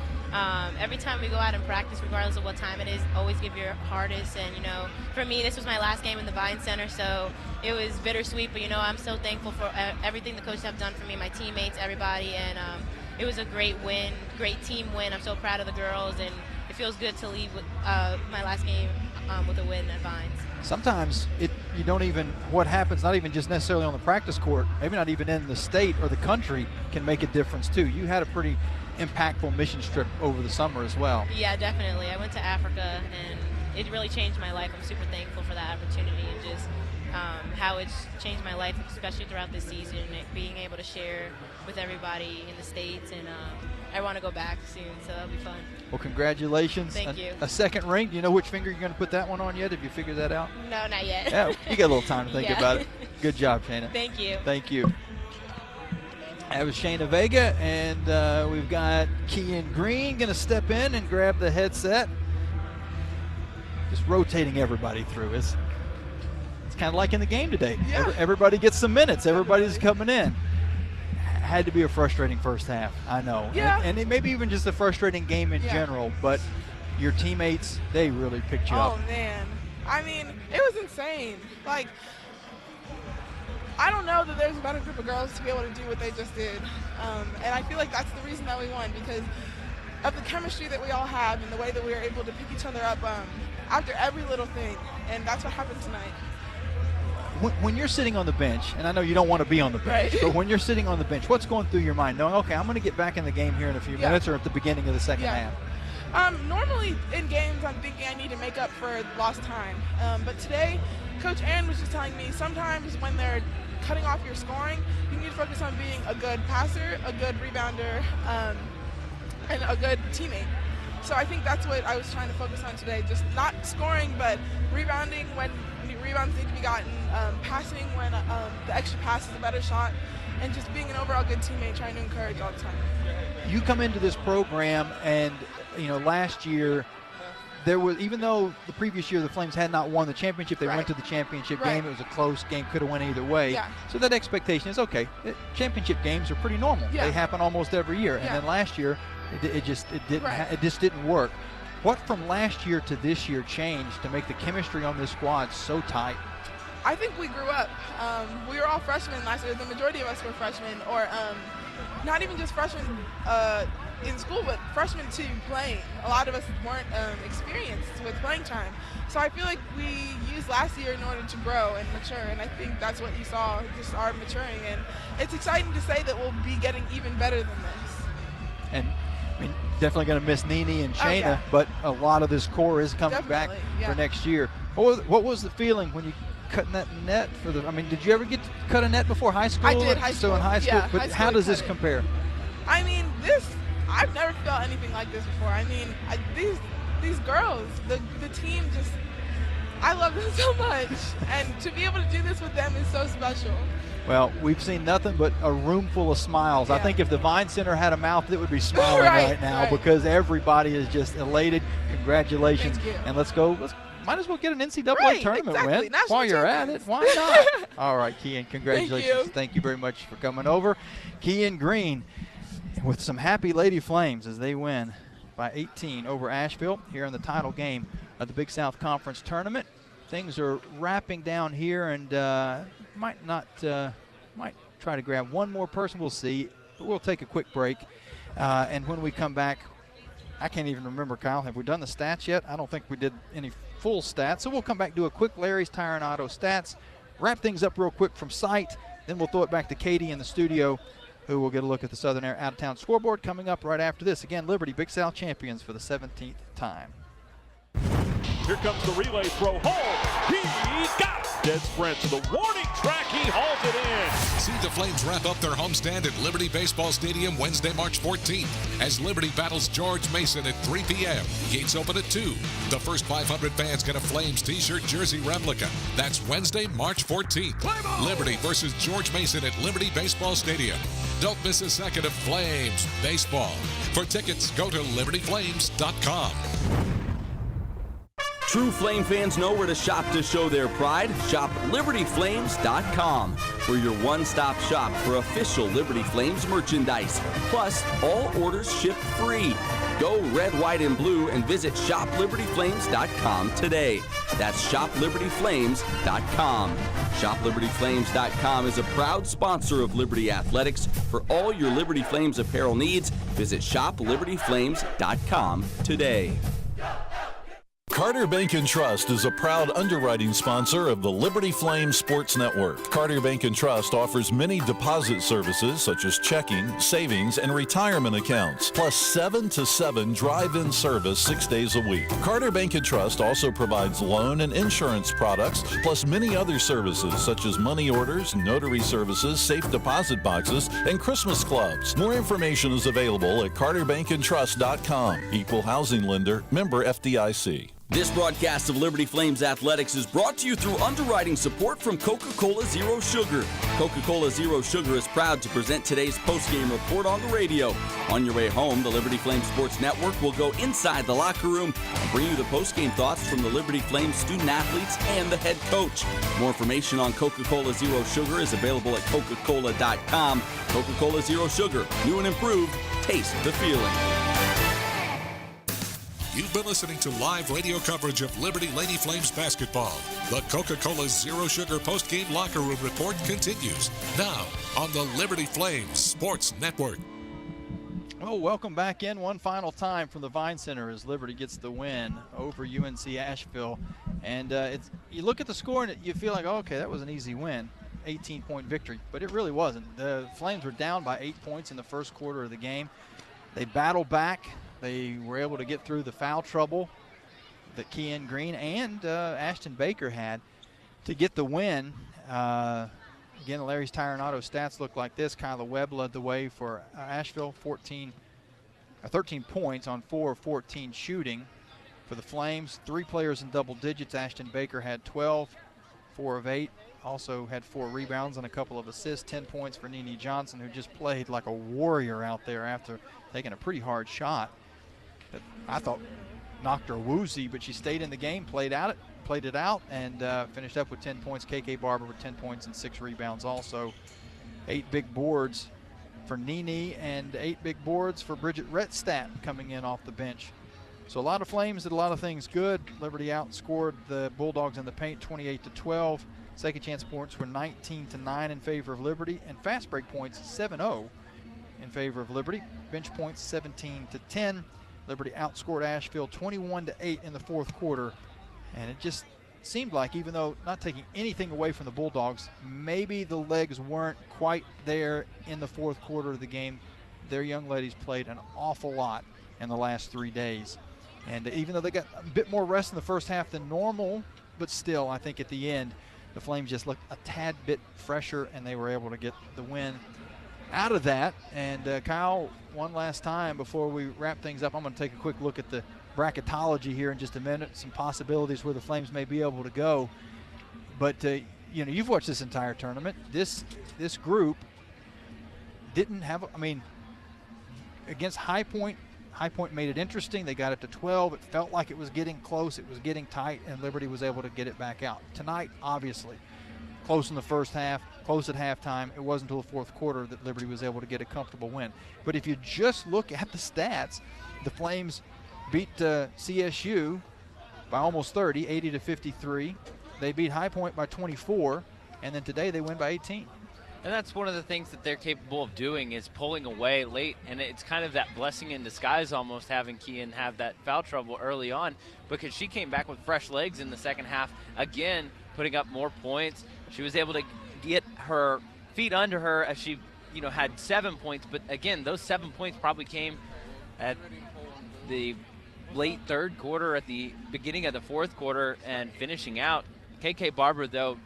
every time we go out and practice, regardless of what time it is, always give your hardest. And, you know, for me, this was my last game in the Vine Center, so it was bittersweet. But, you know, I'm so thankful for everything the coaches have done for me, my teammates, everybody. And it was a great win, great team win. I'm so proud of the girls, and it feels good to leave with my last game with a win at Vines. Sometimes you don't even, what happens, not even just necessarily on the practice court, maybe not even in the state or the country can make a difference too. You had a pretty impactful mission trip over the summer as well. Yeah, definitely. I went to Africa, and it really changed my life. I'm super thankful for that opportunity and just how it's changed my life, especially throughout this season, being able to share with everybody in the States. And I want to go back soon, so that'll be fun. Well, congratulations. Thank you. A second ring. Do you know which finger you're going to put that one on yet? Have you figured that out? No, not yet. Yeah, you got a little time to think Yeah. about it. Good job, Shayna. Thank you. Thank you. That was Shayna Vega, and we've got Kean Green going to step in and grab the headset. Just rotating everybody through. It's kind of like in the game today. Yeah. Everybody gets some minutes. Everybody's coming in. Had to be a frustrating first half, I know. Yeah. And it maybe even just a frustrating game in general, but your teammates, they really picked you up. Oh, man. I mean, it was insane. Like, I don't know that there's a better group of girls to be able to do what they just did. And I feel like that's the reason that we won, because of the chemistry that we all have and the way that we were able to pick each other up after every little thing. And that's what happened tonight. When you're sitting on the bench, and I know you don't want to be on the bench, but when you're sitting on the bench, what's going through your mind knowing, okay, I'm going to get back in the game here in a few minutes or at the beginning of the second half? Normally in games, I'm thinking I need to make up for lost time. But today, Coach Aaron was just telling me sometimes when they're cutting off your scoring, you need to focus on being a good passer, a good rebounder, and a good teammate. So I think that's what I was trying to focus on today, just not scoring, but rebounding when rebounds need to be gotten, passing when the extra pass is a better shot, and just being an overall good teammate, trying to encourage all the time. You come into this program, and you know last year there was, even though the previous year the Flames had not won the championship, they went to the championship game. It was a close game, could have went either way. So that expectation is okay. Championship games are pretty normal. They happen almost every year, and then last year it just didn't work. What from last year to this year changed to make the chemistry on this squad so tight? I think we grew up. We were all freshmen last year. The majority of us were freshmen, or not even just freshmen. in school, but freshmen too playing. A lot of us weren't experienced with playing time. So I feel like we used last year in order to grow and mature, and I think that's what you saw, just our maturing. And it's exciting to say that we'll be getting even better than this. And I mean, definitely going to miss Nene and Shayna, yeah. but a lot of this core is coming back for next year. What was the feeling when you cutting that net for the? I mean, did you ever get to cut a net before high school? I did high school. So in high school, Yeah, but high school how does we this cut it. compare? I mean, I've never felt anything like this before. I mean, these girls, the team just, I love them so much. And to be able to do this with them is so special. Well, we've seen nothing but a room full of smiles. I think if the Vine Center had a mouth, it would be smiling right now because everybody is just elated. Congratulations. Thank you. And might as well get an NCAA tournament exactly. win National while you're at it. Why not? All right, Kian, congratulations. Thank you very much for coming over. Kian Green with some happy Lady Flames as they win by 18 over Asheville here in the title game of the Big South Conference Tournament. Things are wrapping down here, and might try to grab one more person. We'll see. But we'll take a quick break, and when we come back, I can't even remember, Kyle. Have we done the stats yet? I don't think we did any full stats. So we'll come back, do a quick Larry's Tire and Auto stats, wrap things up real quick from site. Then we'll throw it back to Katie in the studio, who will get a look at the Southern Air out-of-town scoreboard coming up right after this. Again, Liberty Big South champions for the 17th time. Here comes the relay throw. He got it. Dead sprint to the warning track. He hauls it in. See the Flames wrap up their homestand at Liberty Baseball Stadium Wednesday, March 14th as Liberty battles George Mason at 3 p.m. Gates open at 2. The first 500 fans get a Flames t-shirt jersey replica. That's Wednesday, March 14th. Liberty versus George Mason at Liberty Baseball Stadium. Don't miss a second of Flames baseball. For tickets, go to libertyflames.com. True Flame fans know where to shop to show their pride. Shop LibertyFlames.com. We're your one-stop shop for official Liberty Flames merchandise. Plus, all orders ship free. Go red, white, and blue and visit ShopLibertyFlames.com today. That's ShopLibertyFlames.com. ShopLibertyFlames.com is a proud sponsor of Liberty Athletics. For all your Liberty Flames apparel needs, visit ShopLibertyFlames.com today. Carter Bank & Trust is a proud underwriting sponsor of the Liberty Flames Sports Network. Carter Bank & Trust offers many deposit services such as checking, savings, and retirement accounts, plus 7 to 7 drive-in service 6 days a week. Carter Bank & Trust also provides loan and insurance products, plus many other services such as money orders, notary services, safe deposit boxes, and Christmas clubs. More information is available at carterbankandtrust.com. Equal housing lender, member FDIC. This broadcast of Liberty Flames Athletics is brought to you through underwriting support from Coca-Cola Zero Sugar. Coca-Cola Zero Sugar is proud to present today's post-game report on the radio. On your way home, the Liberty Flames Sports Network will go inside the locker room and bring you the post-game thoughts from the Liberty Flames student-athletes and the head coach. More information on Coca-Cola Zero Sugar is available at Coca-Cola.com. Coca-Cola Zero Sugar, new and improved. Taste the feeling. You've been listening to live radio coverage of Liberty Lady Flames basketball. The Coca-Cola Zero Sugar post-game locker room report continues now on the Liberty Flames Sports Network. Well, welcome back in one final time from the Vine Center as Liberty gets the win over UNC Asheville. And you look at the score and you feel like, oh, okay, that was an easy win, 18-point victory. But it really wasn't. The Flames were down by 8 points in the first quarter of the game. They battled back. They were able to get through the foul trouble that Kian Green and Ashton Baker had to get the win. Again, Larry's Tire and Auto stats look like this. Kyla Webb led the way for Asheville, 13 points on 4 of 14 shooting. For the Flames, 3 players in double digits. Ashton Baker had 12, 4 of 8. Also had 4 rebounds and a couple of assists, 10 points for Nene Johnson, who just played like a warrior out there after taking a pretty hard shot that I thought knocked her woozy, but she stayed in the game, played it out, and finished up with 10 points. KK Barber with 10 points and 6 rebounds also. 8 big boards for Nene and 8 big boards for Bridget Rettstadt coming in off the bench. So a lot of Flames did a lot of things good. Liberty outscored the Bulldogs in the paint 28-12. Second chance points were 19-9 in favor of Liberty, and fast break points 7-0 in favor of Liberty. Bench points 17-10. Liberty outscored Asheville 21-8 in the fourth quarter. And it just seemed like, even though not taking anything away from the Bulldogs, maybe the legs weren't quite there in the fourth quarter of the game. Their young ladies played an awful lot in the last 3 days. And even though they got a bit more rest in the first half than normal, but still, I think at the end, the Flames just looked a tad bit fresher, and they were able to get the win out of that. And Kyle, one last time before we wrap things up, I'm going to take a quick look at the bracketology here in just a minute, some possibilities where the Flames may be able to go. But, you've watched this entire tournament. This group didn't have, against High Point made it interesting. They got it to 12. It felt like it was getting close. It was getting tight, and Liberty was able to get it back out. Tonight, obviously, close in the first half, close at halftime. It wasn't until the fourth quarter that Liberty was able to get a comfortable win. But if you just look at the stats, the Flames beat CSU by almost 30, 80-53. They beat High Point by 24, and then today they win by 18. And that's one of the things that they're capable of doing, is pulling away late, and it's kind of that blessing in disguise almost, having Kian have that foul trouble early on, because she came back with fresh legs in the second half, again putting up more points. She was able to get her feet under her as she had 7 points, but again, those 7 points probably came at the late third quarter, at the beginning of the fourth quarter, and finishing out. KK Barber, though,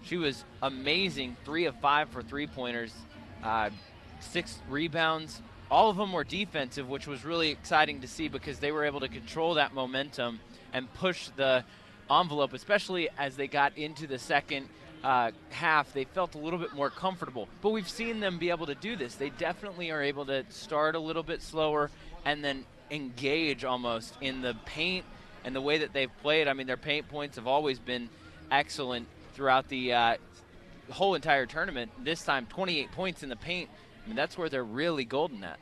she was amazing, 3 of 5 for three-pointers, 6 rebounds. All of them were defensive, which was really exciting to see, because they were able to control that momentum and push the envelope, especially as they got into the second half. They felt a little bit more comfortable. But we've seen them be able to do this. They definitely are able to start a little bit slower and then engage almost in the paint and the way that they've played. Their paint points have always been excellent throughout the whole entire tournament. This time, 28 points in the paint. That's where they're really golden at.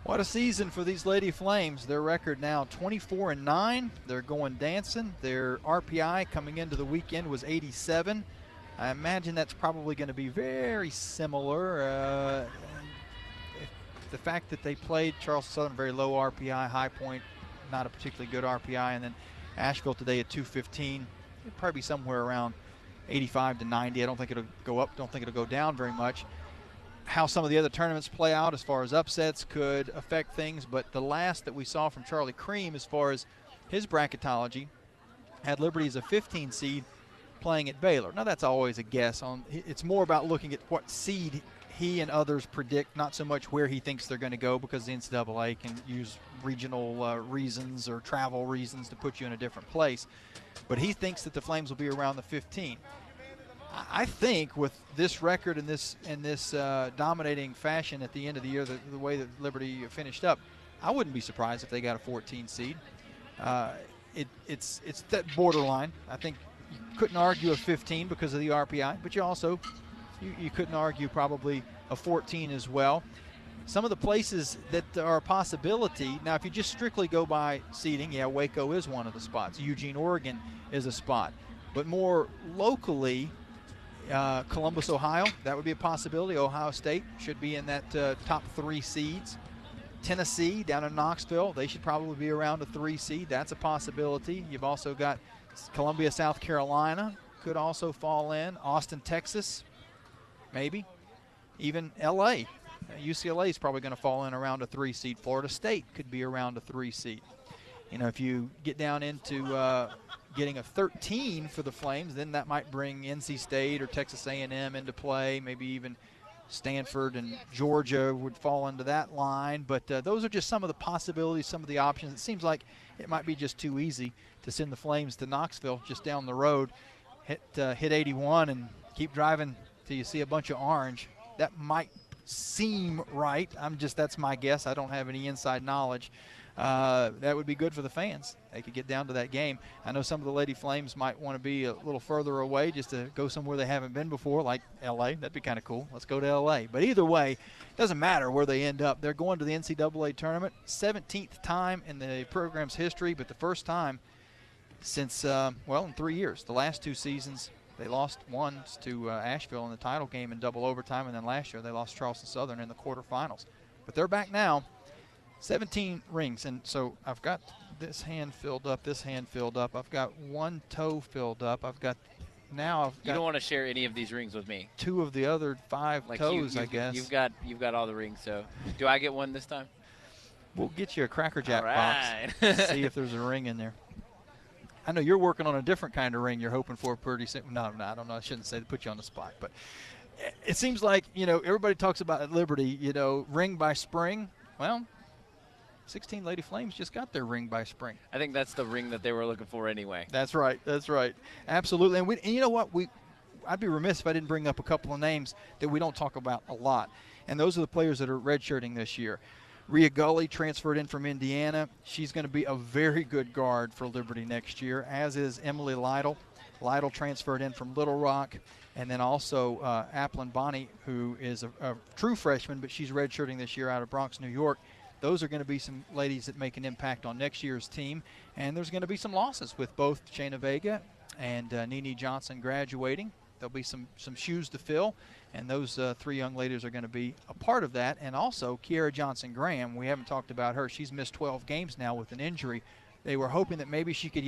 What a season for these Lady Flames. Their record now 24-9. They're going dancing. Their RPI coming into the weekend was 87. I imagine that's probably going to be very similar. The fact that they played Charleston Southern, very low RPI, High Point, not a particularly good RPI, and then Asheville today at 215. It'll probably be somewhere around 85 to 90. I don't think it'll go up. Don't think it'll go down very much. How some of the other tournaments play out as far as upsets could affect things, but the last that we saw from Charlie Cream as far as his bracketology had Liberty as a 15 seed playing at Baylor. Now that's always a guess. It's more about looking at what seed he and others predict, not so much where he thinks they're going to go, because the NCAA can use regional reasons or travel reasons to put you in a different place. But he thinks that the Flames will be around the 15. I think with this record and this dominating fashion at the end of the year, the way that Liberty finished up, I wouldn't be surprised if they got a 14 seed. It's that borderline. I think you couldn't argue a 15 because of the RPI, but you also you couldn't argue probably a 14 as well. Some of the places that are a possibility, now if you just strictly go by seeding, yeah, Waco is one of the spots. Eugene, Oregon is a spot. But more locally, Columbus, Ohio, that would be a possibility. Ohio State should be in that top 3 seeds. Tennessee down in Knoxville, they should probably be around a 3 seed. That's a possibility. You've also got Columbia, South Carolina could also fall in. Austin, Texas, maybe. Even LA. UCLA is probably going to fall in around a 3 seed. Florida State could be around a 3 seed. If you get down into getting a 13 for the Flames, then that might bring NC State or Texas A&M into play. Maybe even Stanford and Georgia would fall into that line. But those are just some of the possibilities, some of the options. It seems like it might be just too easy to send the Flames to Knoxville, just down the road, hit 81 and keep driving till you see a bunch of orange. That might seem right. That's my guess. I don't have any inside knowledge. That would be good for the fans. They could get down to that game. I know some of the Lady Flames might want to be a little further away just to go somewhere they haven't been before, like L.A. That'd be kind of cool. Let's go to L.A. But either way, it doesn't matter where they end up. They're going to the NCAA tournament, 17th time in the program's history, but the first time since, in 3 years. The last 2 seasons, They lost once to Asheville in the title game in double overtime, and then last year they lost Charleston Southern in the quarterfinals. But they're back now, 17 rings. And so I've got this hand filled up, this hand filled up. I've got one toe filled up. I've got you don't want to share any of these rings with me. 2 of the other 5 toes, I guess. You've got all the rings, so do I get one this time? We'll get you a Cracker Jack box. See if there's a ring in there. I know you're working on a different kind of ring you're hoping for pretty soon. No, I don't know. I shouldn't say to put you on the spot. But it seems like, everybody talks about at Liberty, ring by spring. Well, 16 Lady Flames just got their ring by spring. I think that's the ring that they were looking for anyway. That's right. Absolutely. And you know what? I'd be remiss if I didn't bring up a couple of names that we don't talk about a lot. And those are the players that are redshirting this year. Rhea Gully transferred in from Indiana. She's going to be a very good guard for Liberty next year, as is Emily Lytle. Lytle transferred in from Little Rock. And then also Applin Bonnie, who is a true freshman, but she's redshirting this year out of Bronx, New York. Those are going to be some ladies that make an impact on next year's team. And there's going to be some losses with both Shayna Vega and Nene Johnson graduating. There'll be some shoes to fill, and those 3 young ladies are going to be a part of that. And also Kiara Johnson-Graham, we haven't talked about her. She's missed 12 games now with an injury. They were hoping that maybe she could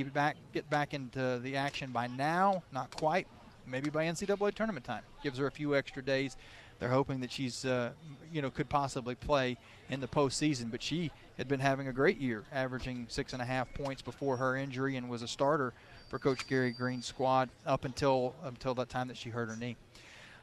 get back into the action by now. Not quite. Maybe by NCAA tournament time. Gives her a few extra days. They're hoping that she's, could possibly play in the postseason. But she had been having a great year, averaging 6.5 points before her injury, and was a starter for Coach Gary Green's squad up until that time that she hurt her knee.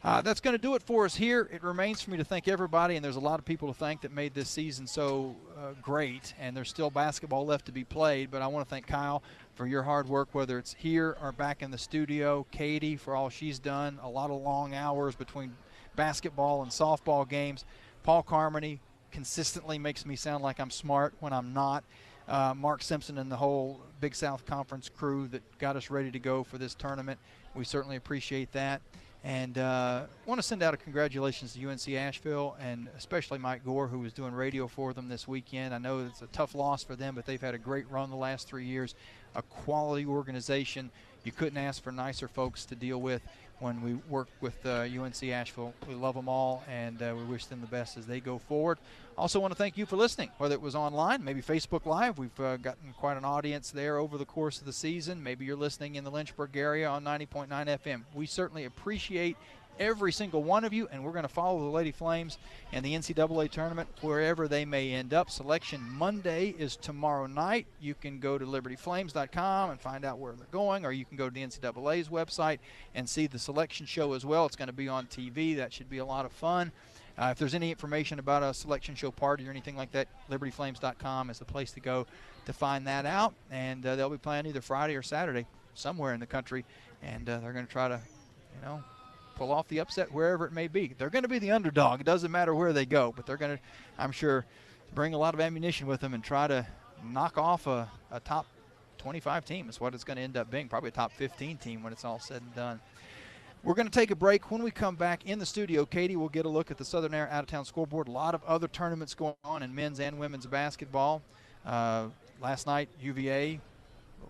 That's going to do it for us here. It remains for me to thank everybody, and there's a lot of people to thank that made this season so great, and there's still basketball left to be played. But I want to thank Kyle for your hard work, whether it's here or back in the studio. Katie for all she's done, a lot of long hours between basketball and softball games. Paul Carmody consistently makes me sound like I'm smart when I'm not. Mark Simpson and the whole Big South Conference crew that got us ready to go for this tournament. We certainly appreciate that. And want to send out a congratulations to UNC Asheville, and especially Mike Gore, who was doing radio for them this weekend. I know it's a tough loss for them, but they've had a great run the last 3 years. A quality organization. You couldn't ask for nicer folks to deal with when we work with UNC Asheville. We love them all, and we wish them the best as they go forward. Also want to thank you for listening, whether it was online, maybe Facebook Live. We've gotten quite an audience there over the course of the season. Maybe you're listening in the Lynchburg area on 90.9 FM. We certainly appreciate every single one of you, and we're going to follow the Lady Flames and the NCAA tournament wherever they may end up. Selection Monday is tomorrow night. You can go to libertyflames.com and find out where they're going, or you can go to the NCAA's website and see the selection show as well. It's going to be on TV. That should be a lot of fun. If there's any information about a selection show party or anything like that, libertyflames.com is the place to go to find that out. And they'll be playing either Friday or Saturday somewhere in the country, and they're going to try to, pull off the upset wherever it may be. They're going to be the underdog. It doesn't matter where they go, but they're going to, I'm sure, bring a lot of ammunition with them and try to knock off a top 25 team is what it's going to end up being, probably a top 15 team when it's all said and done. We're going to take a break. When we come back in the studio, Katie will get a look at the Southern Air out-of-town scoreboard. A lot of other tournaments going on in men's and women's basketball. Last night, UVA,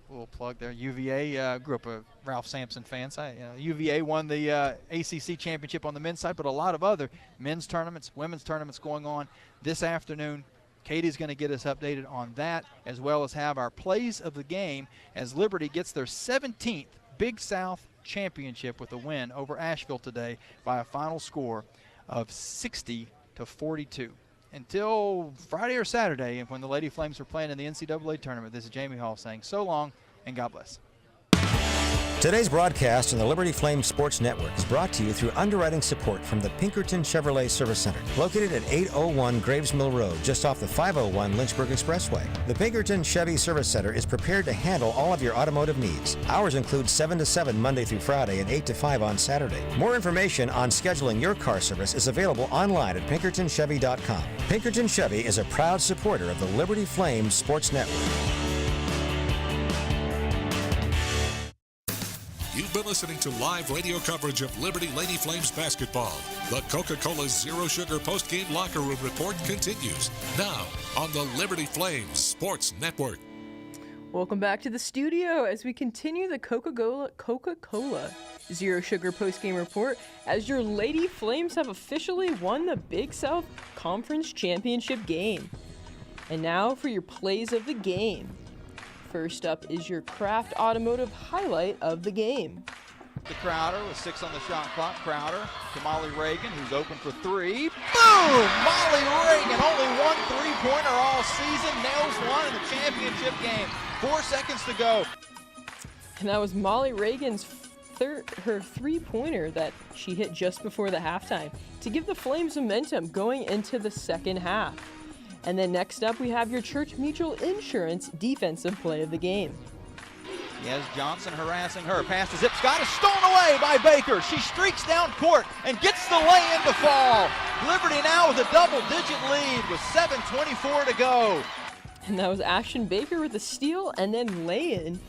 a little plug there, UVA, grew up a Ralph Sampson fan. UVA won the ACC championship on the men's side, but a lot of other men's tournaments, women's tournaments going on this afternoon. Katie's going to get us updated on that, as well as have our plays of the game as Liberty gets their 17th Big South championship with a win over Asheville today by a final score of 60-42. Until Friday or Saturday when the Lady Flames are playing in the NCAA tournament, this is Jamie Hall saying so long and God bless. Today's broadcast on the Liberty Flames Sports Network is brought to you through underwriting support from the Pinkerton Chevrolet Service Center, located at 801 Graves Mill Road, just off the 501 Lynchburg Expressway. The Pinkerton Chevy Service Center is prepared to handle all of your automotive needs. Hours include 7 to 7 Monday through Friday and 8 to 5 on Saturday. More information on scheduling your car service is available online at pinkertonchevy.com. Pinkerton Chevy is a proud supporter of the Liberty Flames Sports Network. You've been listening to live radio coverage of Liberty Lady Flames basketball. The Coca-Cola Zero Sugar postgame locker room report continues now on the Liberty Flames Sports Network. Welcome back to the studio as we continue the Coca-Cola Zero Sugar postgame report, as your Lady Flames have officially won the Big South Conference Championship game. And now for your plays of the game. First up is your Kraft Automotive highlight of the game. To Crowder with 6 on the shot clock. Crowder to Molly Reagan, who's open for 3. Boom! Molly Reagan, only one three-pointer all season, nails one in the championship game. 4 seconds to go. And that was Molly Reagan's her three-pointer that she hit just before the halftime to give the Flames momentum going into the second half. And then next up, we have your Church Mutual Insurance defensive play of the game. Yes, Johnson harassing her. Pass to Zips. Got it stolen away by Baker. She streaks down court and gets the lay-in to fall. Liberty now with a double-digit lead with 7:24 to go. And that was Ashton Baker with the steal and then lay-in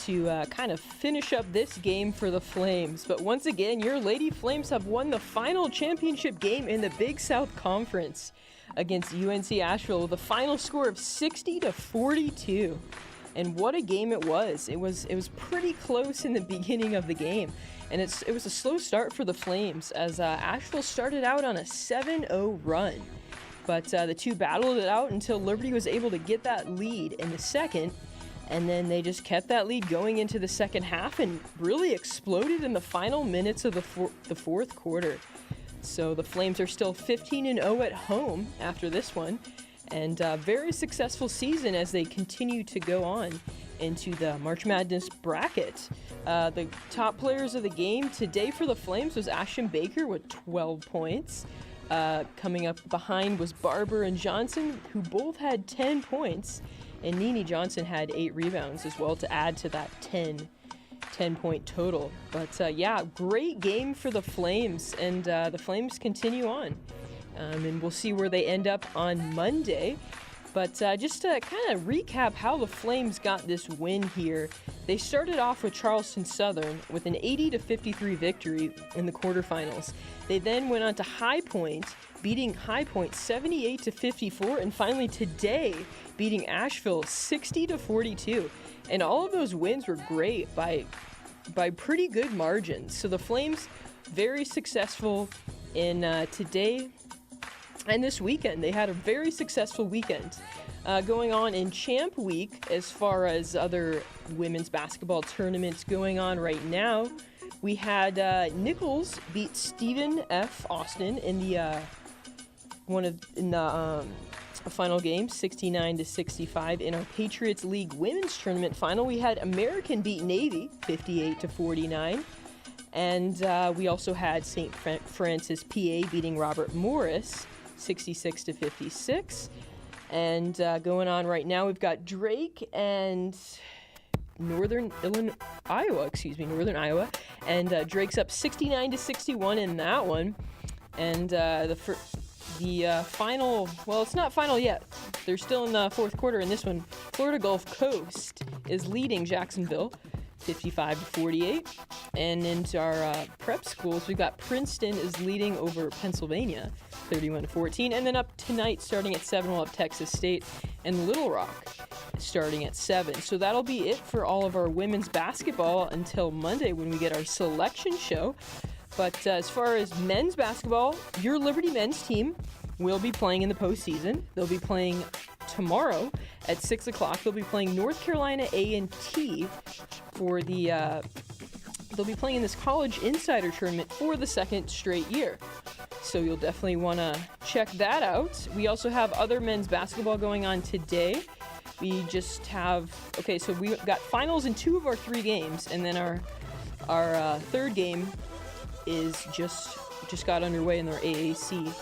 to kind of finish up this game for the Flames. But once again, your Lady Flames have won the final championship game in the Big South Conference against UNC Asheville with a final score of 60-42. And what a game it was. It was pretty close in the beginning of the game. And it was a slow start for the Flames as Asheville started out on a 7-0 run. But the two battled it out until Liberty was able to get that lead in the second. And then they just kept that lead going into the second half and really exploded in the final minutes of the fourth quarter. So the Flames are still 15-0 at home after this one. And a very successful season as they continue to go on into the March Madness bracket. The top players of the game today for the Flames was Ashton Baker with 12 points. Coming up behind was Barber and Johnson, who both had 10 points. And Nene Johnson had 8 rebounds as well to add to that 10-point total. But yeah, great game for the Flames, and the Flames continue on. And we'll see where they end up on Monday. But just to kind of recap how the Flames got this win here, they started off with Charleston Southern with an 80-53 victory in the quarterfinals. They then went on to High Point, beating High Point 78-54, and finally today beating Asheville 60-42. And all of those wins were great by pretty good margins. So the Flames very successful in today and this weekend. They had a very successful weekend going on in Champ Week. As far as other women's basketball tournaments going on right now, we had Nichols beat Stephen F. Austin in the final game, 69-65. In our Patriots League Women's Tournament final, we had American beat Navy 58-49. And we also had St. Francis, PA beating Robert Morris 66-56. And going on right now, we've got Drake and Northern Iowa. And Drake's up 69-61 in that one. And the final, well, it's not final yet. They're still in the fourth quarter in this one. Florida Gulf Coast is leading Jacksonville 55-48. And into our prep schools, we've got Princeton is leading over Pennsylvania 31-14. And then up tonight, starting at 7, we'll have Texas State and Little Rock starting at 7. So that'll be it for all of our women's basketball until Monday when we get our selection show. But as far as men's basketball, your Liberty men's team will be playing in the postseason. They'll be playing tomorrow at 6 o'clock. They'll be playing North Carolina A&T for the they'll be playing in this college insider tournament for the second straight year. So you'll definitely want to check that out. We also have other men's basketball going on today. We just have, okay, so we got finals in 2 of our 3 games, and then our third game is just got underway in their AAC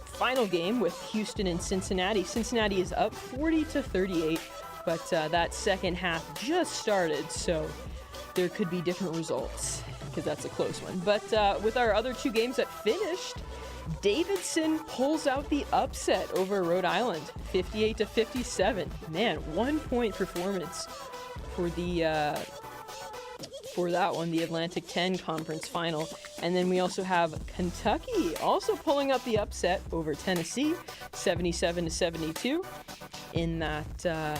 final game with Houston and Cincinnati. Cincinnati is up 40-38, but that second half just started, so there could be different results because that's a close one. But with our other 2 games that finished, Davidson pulls out the upset over Rhode Island, 58-57. Man, 1-point performance for the for that one, the Atlantic 10 Conference Final. And then we also have Kentucky also pulling up the upset over Tennessee, 77-72 in that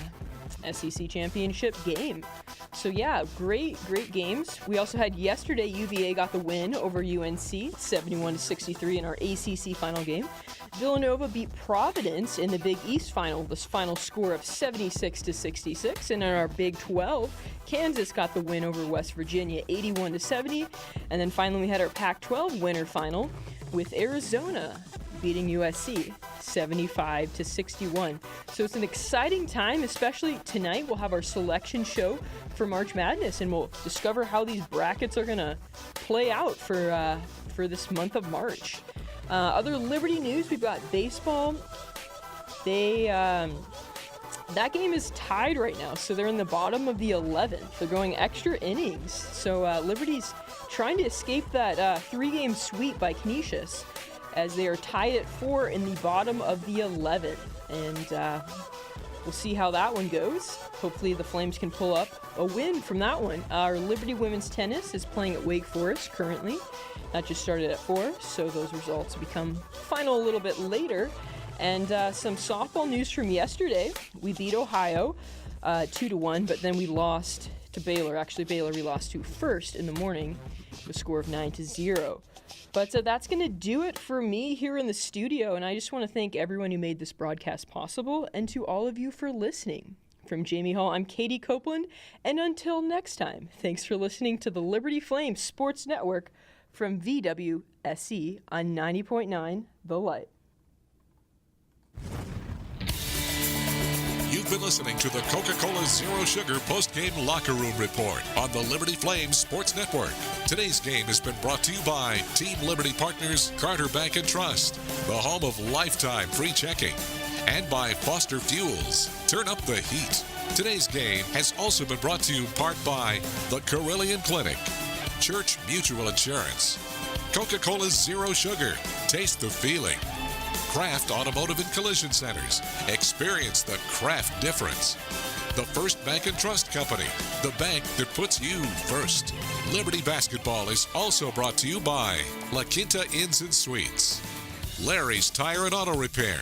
SEC championship game. So yeah, great games. We also had yesterday, UVA got the win over UNC, 71-63 in our ACC final game. Villanova beat Providence in the Big East final, this final score of 76-66. And in our Big 12, Kansas got the win over West Virginia, 81-70. And then finally we had our Pac-12 winner final with Arizona beating USC, 75-61. So it's an exciting time, especially tonight. We'll have our selection show for March Madness, and we'll discover how these brackets are going to play out for this month of March. Other Liberty news, we've got baseball. That game is tied right now, so they're in the bottom of the 11th. They're going extra innings. So Liberty's trying to escape that 3-game sweep by Canisius, as they are tied at 4 in the bottom of the 11th. And we'll see how that one goes. Hopefully the Flames can pull up a win from that one. Our Liberty women's tennis is playing at Wake Forest currently. That just started at 4, so those results become final a little bit later. And some softball news from yesterday. We beat Ohio 2-1, but then we lost to Baylor. Actually, Baylor we lost to first in the morning with a score of 9-0. But that's going to do it for me here in the studio, and I just want to thank everyone who made this broadcast possible, and to all of you for listening. From Jamie Hall, I'm Katie Copeland, and until next time, thanks for listening to the Liberty Flames Sports Network from VWSE on 90.9 The Light. You've been listening to the Coca-Cola Zero Sugar post-game locker room report on the Liberty Flames Sports Network. Today's game has been brought to you by Team Liberty Partners, Carter Bank and Trust, the home of lifetime free checking, and by Foster Fuels. Turn up the heat. Today's game has also been brought to you in part by the Carillion Clinic, Church Mutual Insurance, Coca-Cola Zero Sugar. Taste the feeling. Kraft Automotive and Collision Centers. Experience the Kraft difference. The First Bank and Trust Company, the bank that puts you first. Liberty Basketball is also brought to you by La Quinta Inns and Suites, Larry's Tire and Auto Repair,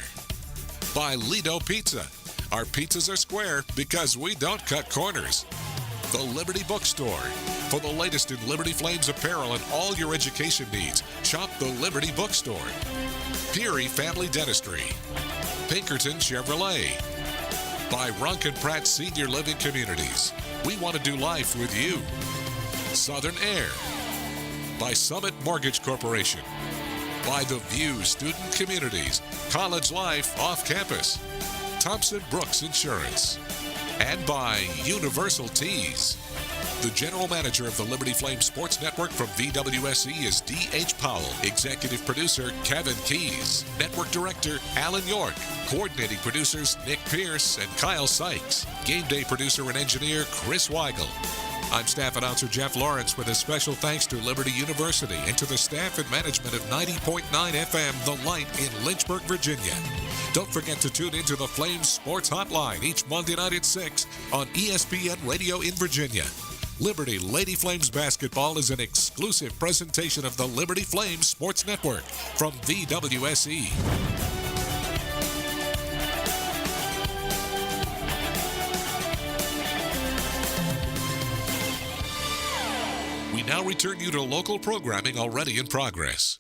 by Lido Pizza. Our pizzas are square because we don't cut corners. The Liberty Bookstore. For the latest in Liberty Flames apparel and all your education needs, shop the Liberty Bookstore. Peary Family Dentistry. Pinkerton Chevrolet. By Runk and Pratt Senior Living Communities. We want to do life with you. Southern Air. By Summit Mortgage Corporation. By The View Student Communities. College Life Off Campus. Thompson Brooks Insurance. And by Universal Teas. The general manager of the Liberty Flames Sports Network from VWSE is D.H. Powell. Executive producer Kevin Keys. Network director Alan York. Coordinating producers Nick Pierce and Kyle Sykes. Game day producer and engineer Chris Weigel. I'm staff announcer Jeff Lawrence with a special thanks to Liberty University and to the staff and management of 90.9 FM The Light in Lynchburg, Virginia. Don't forget to tune into the Flames Sports Hotline each Monday night at 6 on ESPN Radio in Virginia. Liberty Lady Flames Basketball is an exclusive presentation of the Liberty Flames Sports Network from VWSE. We now return you to local programming already in progress.